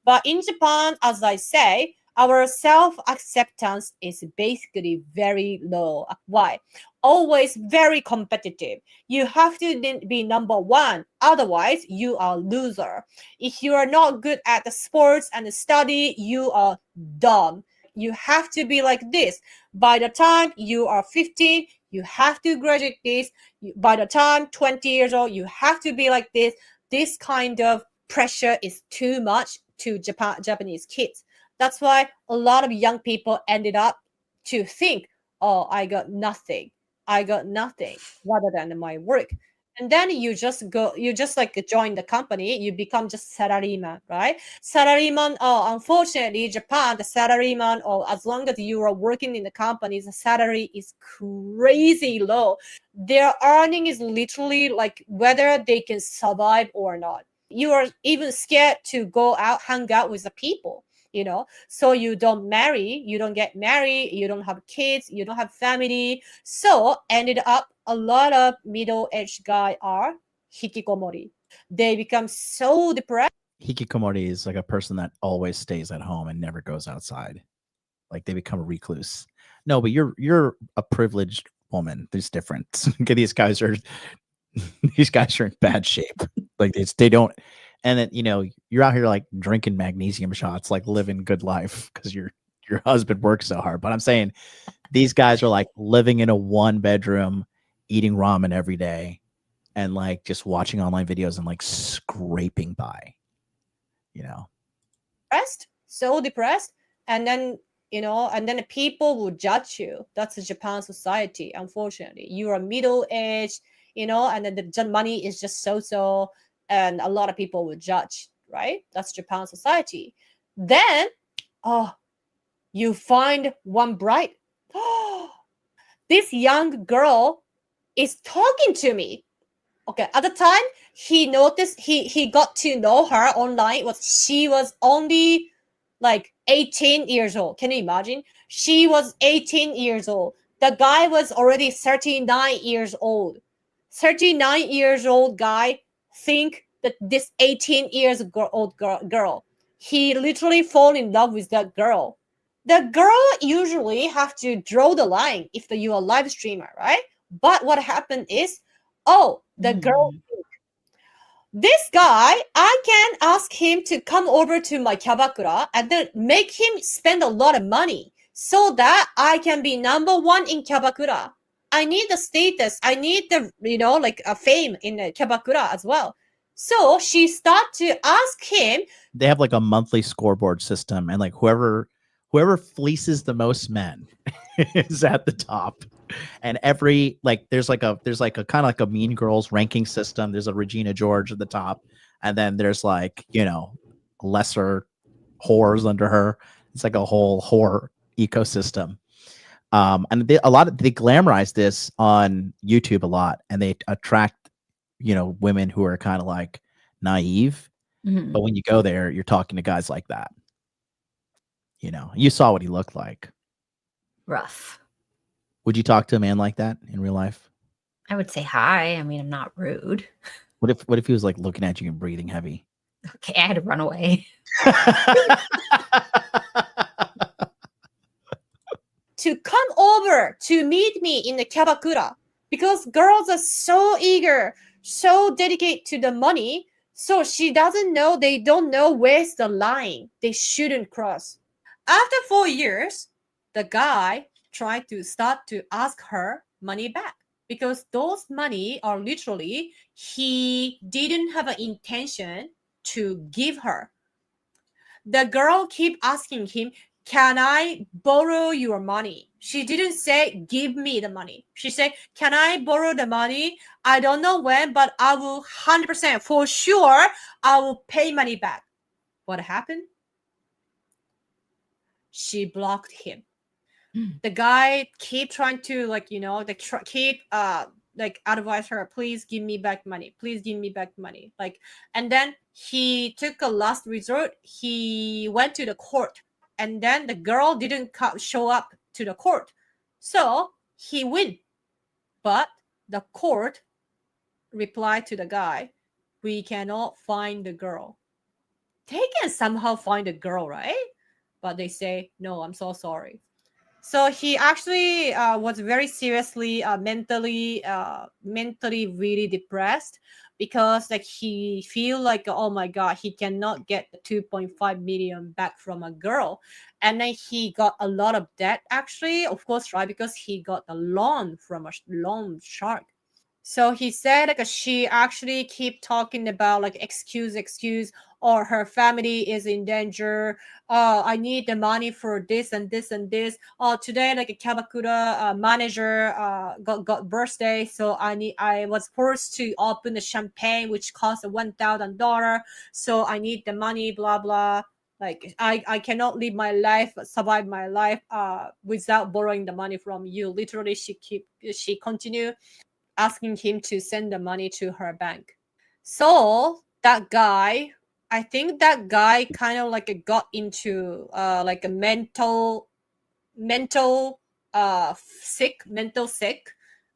But in Japan, as I say, our self-acceptance is basically very low. Why? Always very competitive. You have to be number one. Otherwise, you are a loser. If you are not good at the sports and the study, you are dumb. You have to be like this. By the time you are 15, you have to graduate this. By the time 20 years old, you have to be like this. This kind of pressure is too much to Japanese kids. That's why a lot of young people ended up to think, oh, I got nothing, rather than my work. And then you just like join the company, you become just salaryman, right? Salaryman, unfortunately, Japan, the salaryman, as long as you are working in the company, the salary is crazy low. Their earning is literally like whether they can survive or not. You are even scared to go out, hang out with the people. So you don't marry, you don't get married, you don't have kids, you don't have family. So ended up a lot of middle-aged guys are hikikomori. They become so depressed. hikikomori is like a person that always stays at home and never goes outside. Like they become a recluse. No, but you're a privileged woman. There's different. These guys are in bad shape. Like they don't. And then you're out here like drinking magnesium shots, like living good life because your husband works so hard. But I'm saying these guys are like living in a 1-bedroom, eating ramen every day, and like just watching online videos and like scraping by. So depressed, and then people will judge you. That's the Japan society. Unfortunately, you are middle aged, and then the money is just so. And a lot of people will judge, right? That's Japan society. Then, you find one bright. This young girl is talking to me. Okay, at the time, he noticed, he got to know her online. She was only like 18 years old. Can you imagine? She was 18 years old. The guy was already 39 years old. 39 years old guy think that this 18 years old girl, he literally fall in love with that girl. The girl usually have to draw the line if you are a live streamer, right? But what happened is, the girl, this guy, I can ask him to come over to my Kabakura and then make him spend a lot of money so that I can be number one in Kabakura. I need the status. I need the, like a fame in Kabakura as well. So she started to ask him. They have like a monthly scoreboard system, and like whoever fleeces the most men is at the top. And every there's like a kind of like a Mean Girls ranking system. There's a Regina George at the top, and then there's like lesser whores under her. It's like a whole whore ecosystem. And they glamorize this on YouTube a lot, and they attract women who are kind of like naive. Mm-hmm. But when you go there, you're talking to guys like that. You saw what he looked like. Rough. Would you talk to a man like that in real life? I would say hi. I mean, I'm not rude. What if he was like looking at you and breathing heavy? Okay, I had to run away. To come over to meet me in the Kabakura, because girls are so eager, so dedicated to the money, so they don't know where's the line they shouldn't cross. After 4 years, the guy tried to start to ask her money back, because those money are literally, he didn't have an intention to give her. The girl keep asking him, can I borrow your money? She didn't say, give me the money. She said, can I borrow the money? I don't know when, but I will 100% for sure, I will pay money back. What happened? She blocked him. The guy keep trying to keep advise her, please give me back money. Please give me back money. And then he took a last resort. He went to the court. And then the girl didn't show up to the court. So he win. But the court replied to the guy, we cannot find the girl. They can somehow find the girl, right? But they say, no, I'm so sorry. So he actually was very seriously mentally really depressed, because he feel like, oh my god, he cannot get the 2.5 million back from a girl. And then he got a lot of debt, actually, of course, right? Because he got a loan from a loan shark. So he said she actually keep talking about excuse, or her family is in danger. I need the money for this and this and this. Today a Kabakura manager got birthday, so I was forced to open the champagne which cost $1,000. So I need the money, blah blah. I cannot live my life, survive my life without borrowing the money from you. Literally, she continued asking him to send the money to her bank. So that guy, I think that guy kind of got into a mental sick,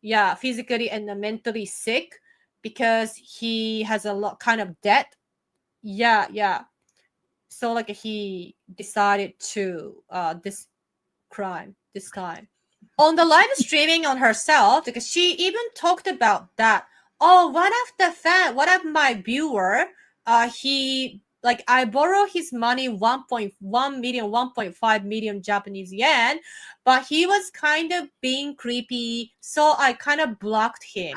yeah, physically and mentally sick, because he has a lot kind of debt. Yeah. So he decided to this time on the live streaming on herself, because she even talked about that. One of my viewer, he I borrow his money 1.5 million Japanese yen, but he was kind of being creepy, so I kind of blocked him.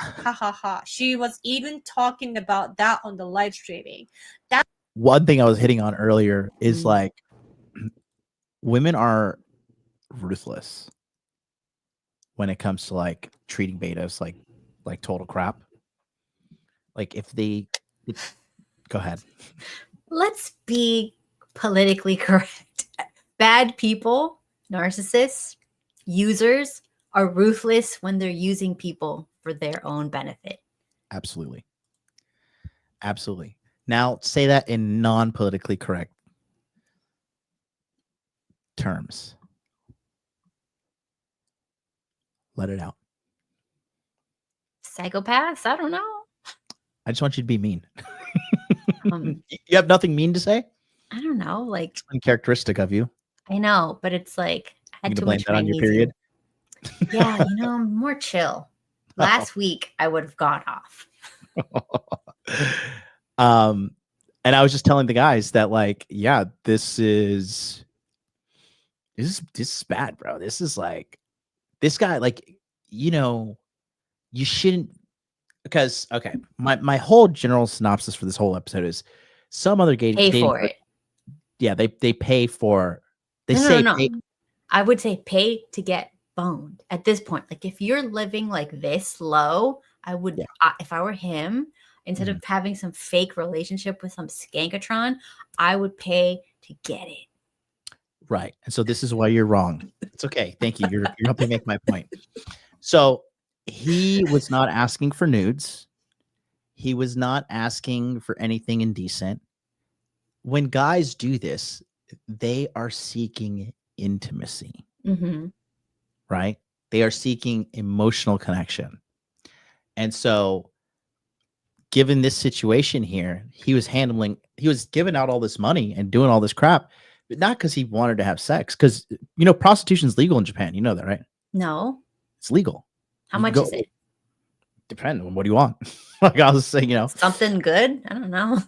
She was even talking about that on the live streaming. That one thing I was hitting on earlier is women are ruthless when it comes to treating betas like total crap. Go ahead. Let's be politically correct. Bad people, narcissists, users are ruthless when they're using people for their own benefit. Absolutely. Now say that in non-politically correct terms. Let it out. Psychopaths? I don't know. I just want you to be mean. You have nothing mean to say? I don't know. It's uncharacteristic of you. I know, but it's I had too blame much that on your period. Yeah, I'm more chill. Last week I would have gone off. And I was just telling the guys that yeah, this is bad, bro. This is this guy, you shouldn't, because okay, my whole general synopsis for this whole episode is some other pay for it. Yeah, they pay for. No. I would say pay to get boned at this point. If you're living this low, I would, if I were him, instead of having some fake relationship with some skankatron, I would pay to get it. Right. And so this is why you're wrong. It's okay. Thank you. You're helping make my point. So he was not asking for nudes. He was not asking for anything indecent. When guys do this, they are seeking intimacy. Right? They are seeking emotional connection. And so given this situation here, he was giving out all this money and doing all this crap, but not because he wanted to have sex. Because, prostitution is legal in Japan. You know that, right? No. It's legal. How much is it? Depends on what do you want. I was saying, something good. I don't know.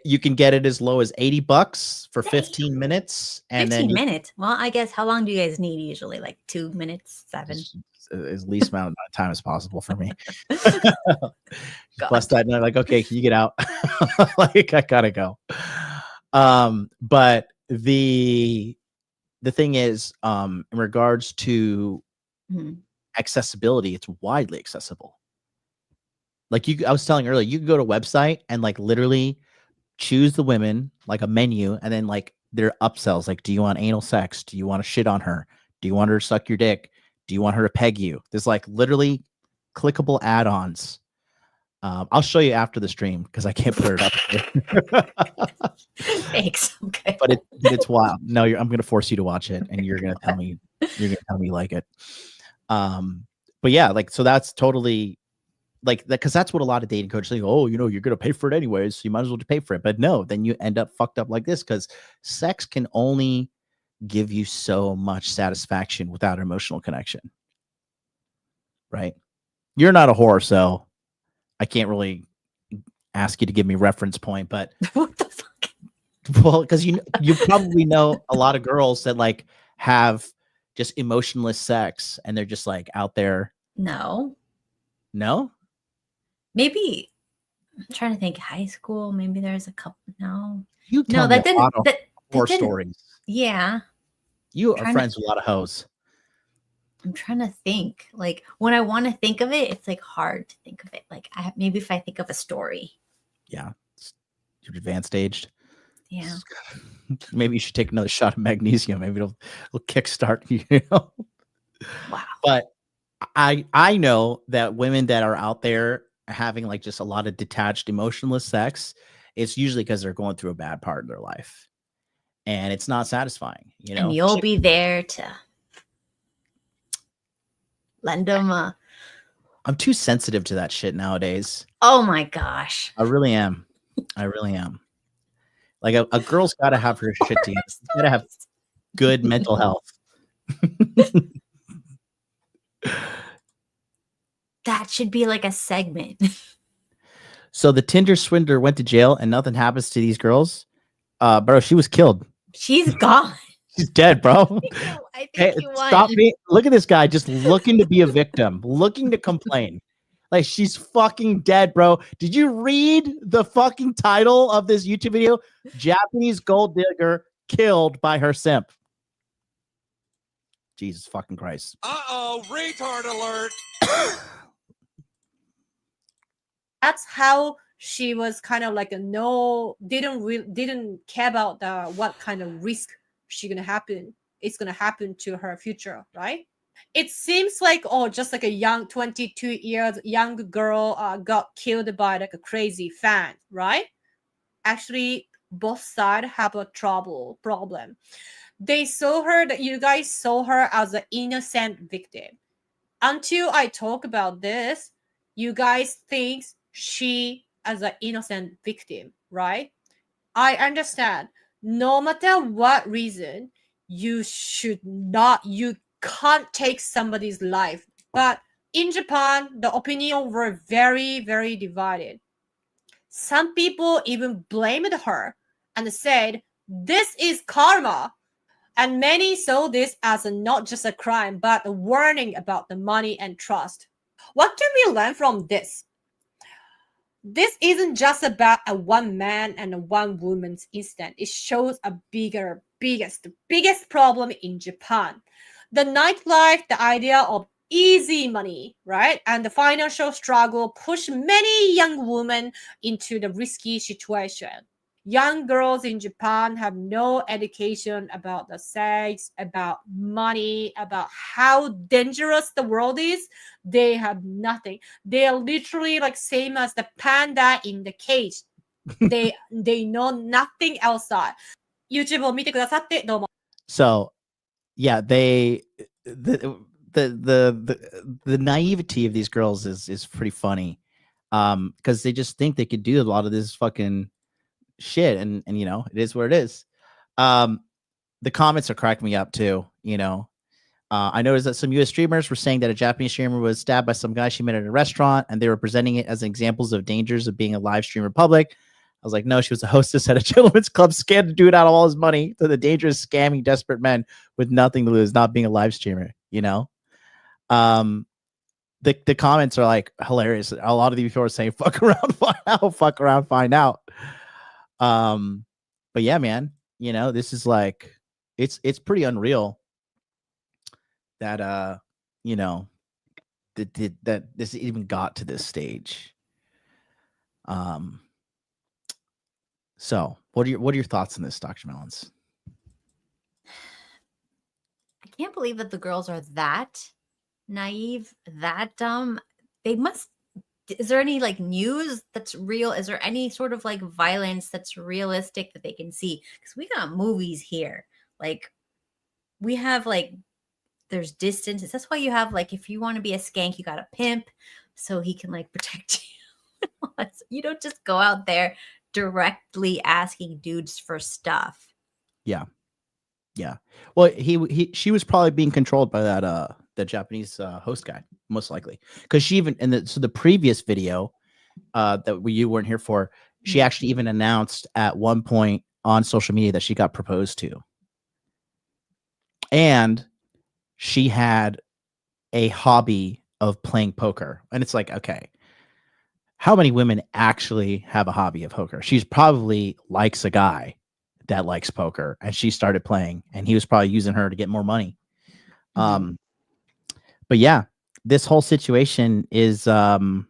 You can get it as low as $80 for 15 minutes, and 15 then minutes. Well, I guess how long do you guys need usually? Like 2 minutes, 7? as least amount of time as possible for me. Bust that nut, like, okay, can you get out? Like, I gotta go. But the thing is, in regards to accessibility, it's widely accessible. Like I was telling earlier, you can go to a website and like literally choose the women, like a menu, and then like their upsells. Like, do you want anal sex? Do you want to shit on her? Do you want her to suck your dick? Do you want her to peg you? There's like literally clickable add-ons. I'll show you after the stream because I can't put it up here. Thanks. Okay. But it's wild. No, I'm gonna force you to watch it, and you're gonna tell me you like it. But yeah, like, so that's totally like that, because that's what a lot of dating coaches say. Oh, you're gonna pay for it anyways, so you might as well pay for it. But no, then you end up fucked up like this, because sex can only give you so much satisfaction without emotional connection. Right? You're not a whore, so I can't really ask you to give me reference point, but what the fuck? Well, because you probably know a lot of girls that like have just emotionless sex, and they're just like out there. No. Maybe I'm trying to think. High school, maybe there's a couple. No. You tell no, me that didn't. a lot of horror didn't, stories. Yeah. You are friends with a lot of hoes. I'm trying to think. Like, when I want to think of it, it's like hard to think of it. Like, maybe if I think of a story. Yeah. You're advanced aged. Yeah. Maybe you should take another shot of magnesium. Maybe it'll kickstart you. Wow. But I know that women that are out there having like just a lot of detached, emotionless sex, it's usually because they're going through a bad part of their life, and it's not satisfying. And you'll be there to lend them a. I'm too sensitive to that shit nowadays. Oh my gosh. I really am. Like a girl's got to have her shit together. She's got to have good mental health. That should be like a segment. So the Tinder swindler went to jail and nothing happens to these girls. Bro, she was killed. She's gone. She's dead, bro. I think you won. Stop me. Look at this guy just looking to be a victim, looking to complain. Like, she's fucking dead, bro. Did you read the fucking title of this YouTube video? Japanese gold digger killed by her simp. Jesus fucking Christ. Uh-oh, retard alert. That's how she was kind of like didn't care about what kind of risk it's gonna happen to her future, right? It seems like just like a young 22 years young girl got killed by like a crazy fan, right? Actually, both sides have a problem. You guys saw her as an innocent victim. Until I talk about this, you guys think she as an innocent victim, right? I understand. No matter what reason, you can't take somebody's life. But in Japan, the opinion were very, very divided. Some people even blamed her and said, this is karma. And many saw this as not just a crime, but a warning about the money and trust. What can we learn from this? This isn't just about a one man and a one woman's incident. It shows a biggest problem in Japan. The nightlife, the idea of easy money, right? And the financial struggle push many young women into the risky situation. Young girls in Japan have no education about the sex, about money, about how dangerous the world is. They have nothing. They are literally like same as the panda in the cage. They know nothing outside. YouTube を見てくださってどうも。 So, yeah, the naivety of these girls is pretty funny, because they just think they could do a lot of this fucking shit, and it is what it is. The comments are cracking me up too. I noticed that some US streamers were saying that a Japanese streamer was stabbed by some guy she met at a restaurant, and they were presenting it as examples of dangers of being a live streamer public. I was like, no, she was a hostess at a gentleman's club, scammed a dude out of all his money to the dangerous, scamming, desperate men with nothing to lose, not being a live streamer, you know? The comments are like hilarious. A lot of these people are saying, fuck around, find out, fuck around, find out. But yeah, man, you know, this is like, it's pretty unreal that, you know, that this even got to this stage. So what are your thoughts on this, Dr. Melons? I can't believe that the girls are that naive, that dumb. They must. Is there any like news that's real? Is there any sort of like violence that's realistic that they can see? Because we got movies here. Like we have like there's distances. That's why you have like if you want to be a skank, you got a pimp so he can like protect you. You don't just go out there directly asking dudes for stuff. Yeah. Well, she was probably being controlled by that the Japanese host guy, most likely, because she even so the previous video that you weren't here for, she actually even announced at one point on social media that she got proposed to, and she had a hobby of playing poker, and it's like, okay, how many women actually have a hobby of poker? She's probably likes a guy that likes poker, and she started playing, and he was probably using her to get more money. But yeah, this whole situation is it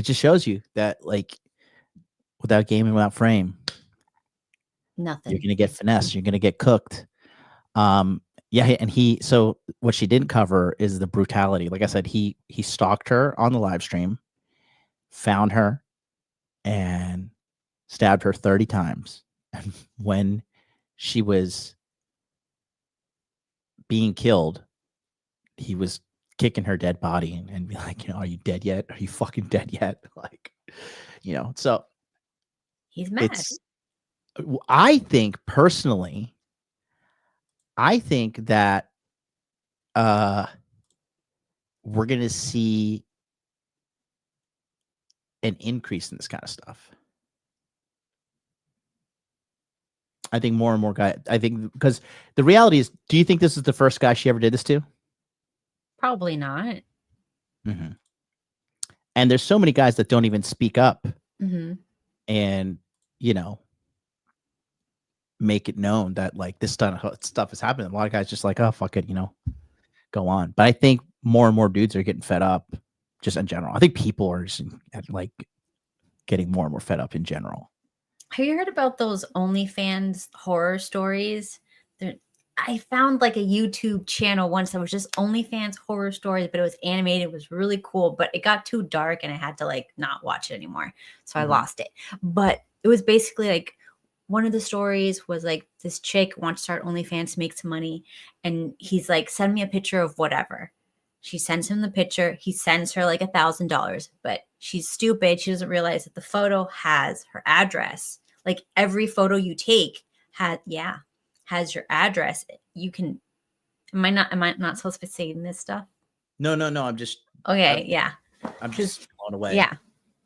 just shows you that like without game and without frame, nothing. You're gonna get finessed, you're gonna get cooked. Yeah, and so what she didn't cover is the brutality. Like I said, he stalked her on the live stream, found her, and stabbed her 30 times. And when she was being killed, he was kicking her dead body and be like, you know, are you dead yet? Are you fucking dead yet? Like, you know, so he's mad. I think personally, I think that we're going to see an increase in this kind of stuff. I think more and more guys, I think, because the reality is, do you think this is the first guy she ever did this to? Probably not. Mm-hmm. And there's so many guys that don't even speak up and, you know, make it known that like this stuff is happening. A lot of guys just like, oh, fuck it, you know, go on. But I think more and more dudes are getting fed up just in general. I think people are just like getting more and more fed up in general. Have you heard about those OnlyFans horror stories? I found like a YouTube channel once that was just OnlyFans horror stories, but it was animated. It was really cool, but it got too dark and I had to like not watch it anymore. So I lost it. But it was basically like one of the stories was like this chick wants to start OnlyFans to make some money. And he's like, send me a picture of whatever. She sends him the picture. He sends her like $1,000, but she's stupid. She doesn't realize that the photo has her address. Like every photo you take has your address. You can, am I not supposed to be saying this stuff? No. I'm just, okay. I'm just blown away. Yeah.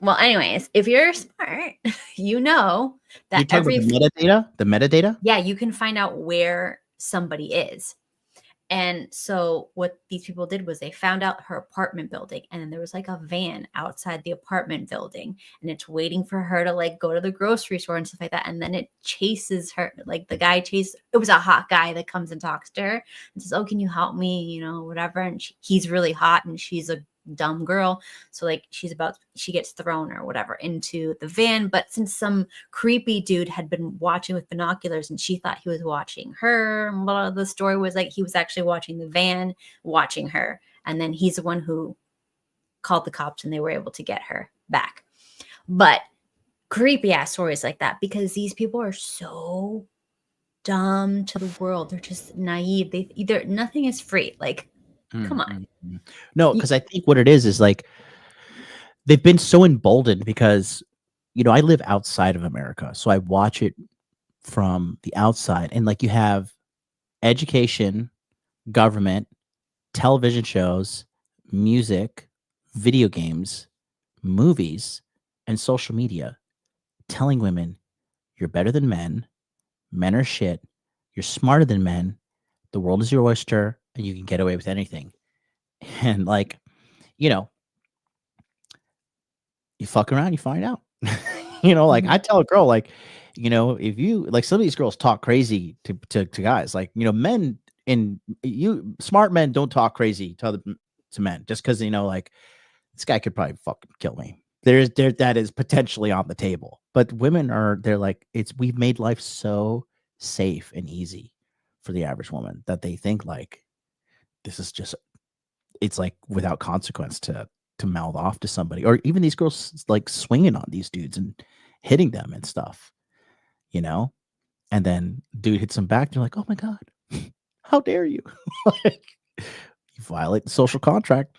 Well, anyways, if you're smart, you know that you're talking about the metadata. Yeah. You can find out where somebody is. And so what these people did was they found out her apartment building, and then there was like a van outside the apartment building, and it's waiting for her to like go to the grocery store and stuff like that. And then it chases her, like the guy it was a hot guy that comes and talks to her and says, oh, can you help me? You know, whatever. And he's really hot and she's a dumb girl. So like she gets thrown or whatever into the van. But since some creepy dude had been watching with binoculars and she thought he was watching her, blah, the story was like he was actually watching the van, watching her. And then he's the one who called the cops and they were able to get her back. But creepy ass stories like that, because these people are so dumb to the world. They're just naive. Nothing is free. Like, come on. No, because I think what it is like they've been so emboldened because, you know, I live outside of America. So I watch it from the outside. And like you have education, government, television shows, music, video games, movies, and social media telling women you're better than men. Men are shit. You're smarter than men. The world is your oyster, and you can get away with anything. And like, you know, you fuck around, you find out. You know, like I tell a girl, like, you know, if you like, some of these girls talk crazy to guys, like, you know, men smart men don't talk crazy to men just because, you know, like this guy could probably fucking kill me. That is potentially on the table. But women they're like, we've made life so safe and easy for the average woman that they think like this is just, it's like without consequence to mouth off to somebody, or even these girls like swinging on these dudes and hitting them and stuff, you know, and then dude hits them back. They're like, oh my God, how dare you? Like, you violate the social contract.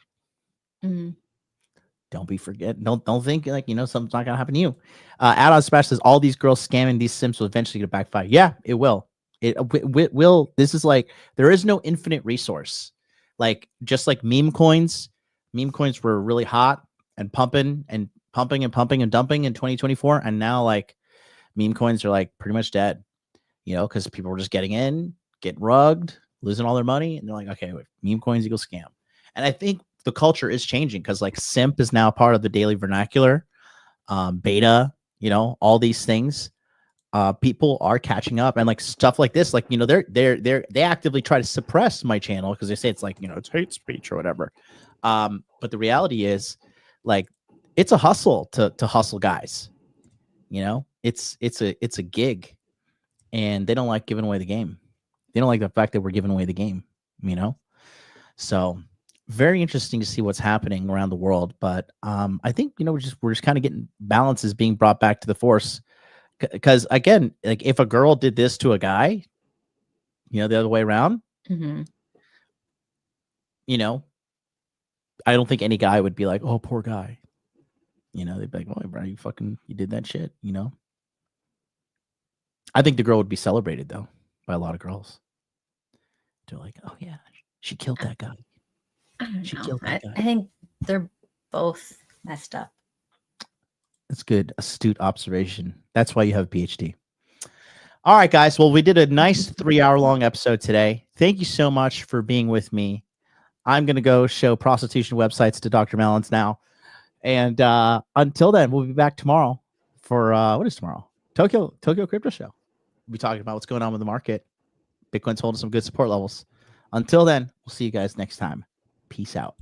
Don't think like, you know, something's not gonna happen to you. Add-on Smash says all these girls scamming these simps will eventually get backfire. Yeah, it will. It will. This is like, there is no infinite resource. Like, just like meme coins were really hot and pumping and dumping in 2024. And now like meme coins are like pretty much dead, you know, because people were just getting rugged, losing all their money. And they're like, okay, wait, meme coins equals scam. And I think the culture is changing because like simp is now part of the daily vernacular. Beta, you know, all these things. People are catching up, and like stuff like this, like, you know, they actively try to suppress my channel because they say it's like, you know, it's hate speech or whatever. But the reality is, like, it's a hustle to hustle guys. You know, it's a gig, and they don't like giving away the game. They don't like the fact that we're giving away the game. You know, so very interesting to see what's happening around the world. But I think, you know, we're just kind of getting balances being brought back to the force. Because again, like if a girl did this to a guy, you know, the other way around, you know, I don't think any guy would be like, oh, poor guy. You know, they'd be like, oh, bro, you did that shit, you know? I think the girl would be celebrated, though, by a lot of girls. They're like, oh, yeah, she killed that guy. She killed that guy. I think they're both messed up. That's good. Astute observation. That's why you have a PhD. All right, guys. Well, we did a nice 3-hour-long episode today. Thank you so much for being with me. I'm going to go show prostitution websites to Dr. Melons now. And until then, we'll be back tomorrow for, what is tomorrow? Tokyo Crypto Show. We'll be talking about what's going on with the market. Bitcoin's holding some good support levels. Until then, we'll see you guys next time. Peace out.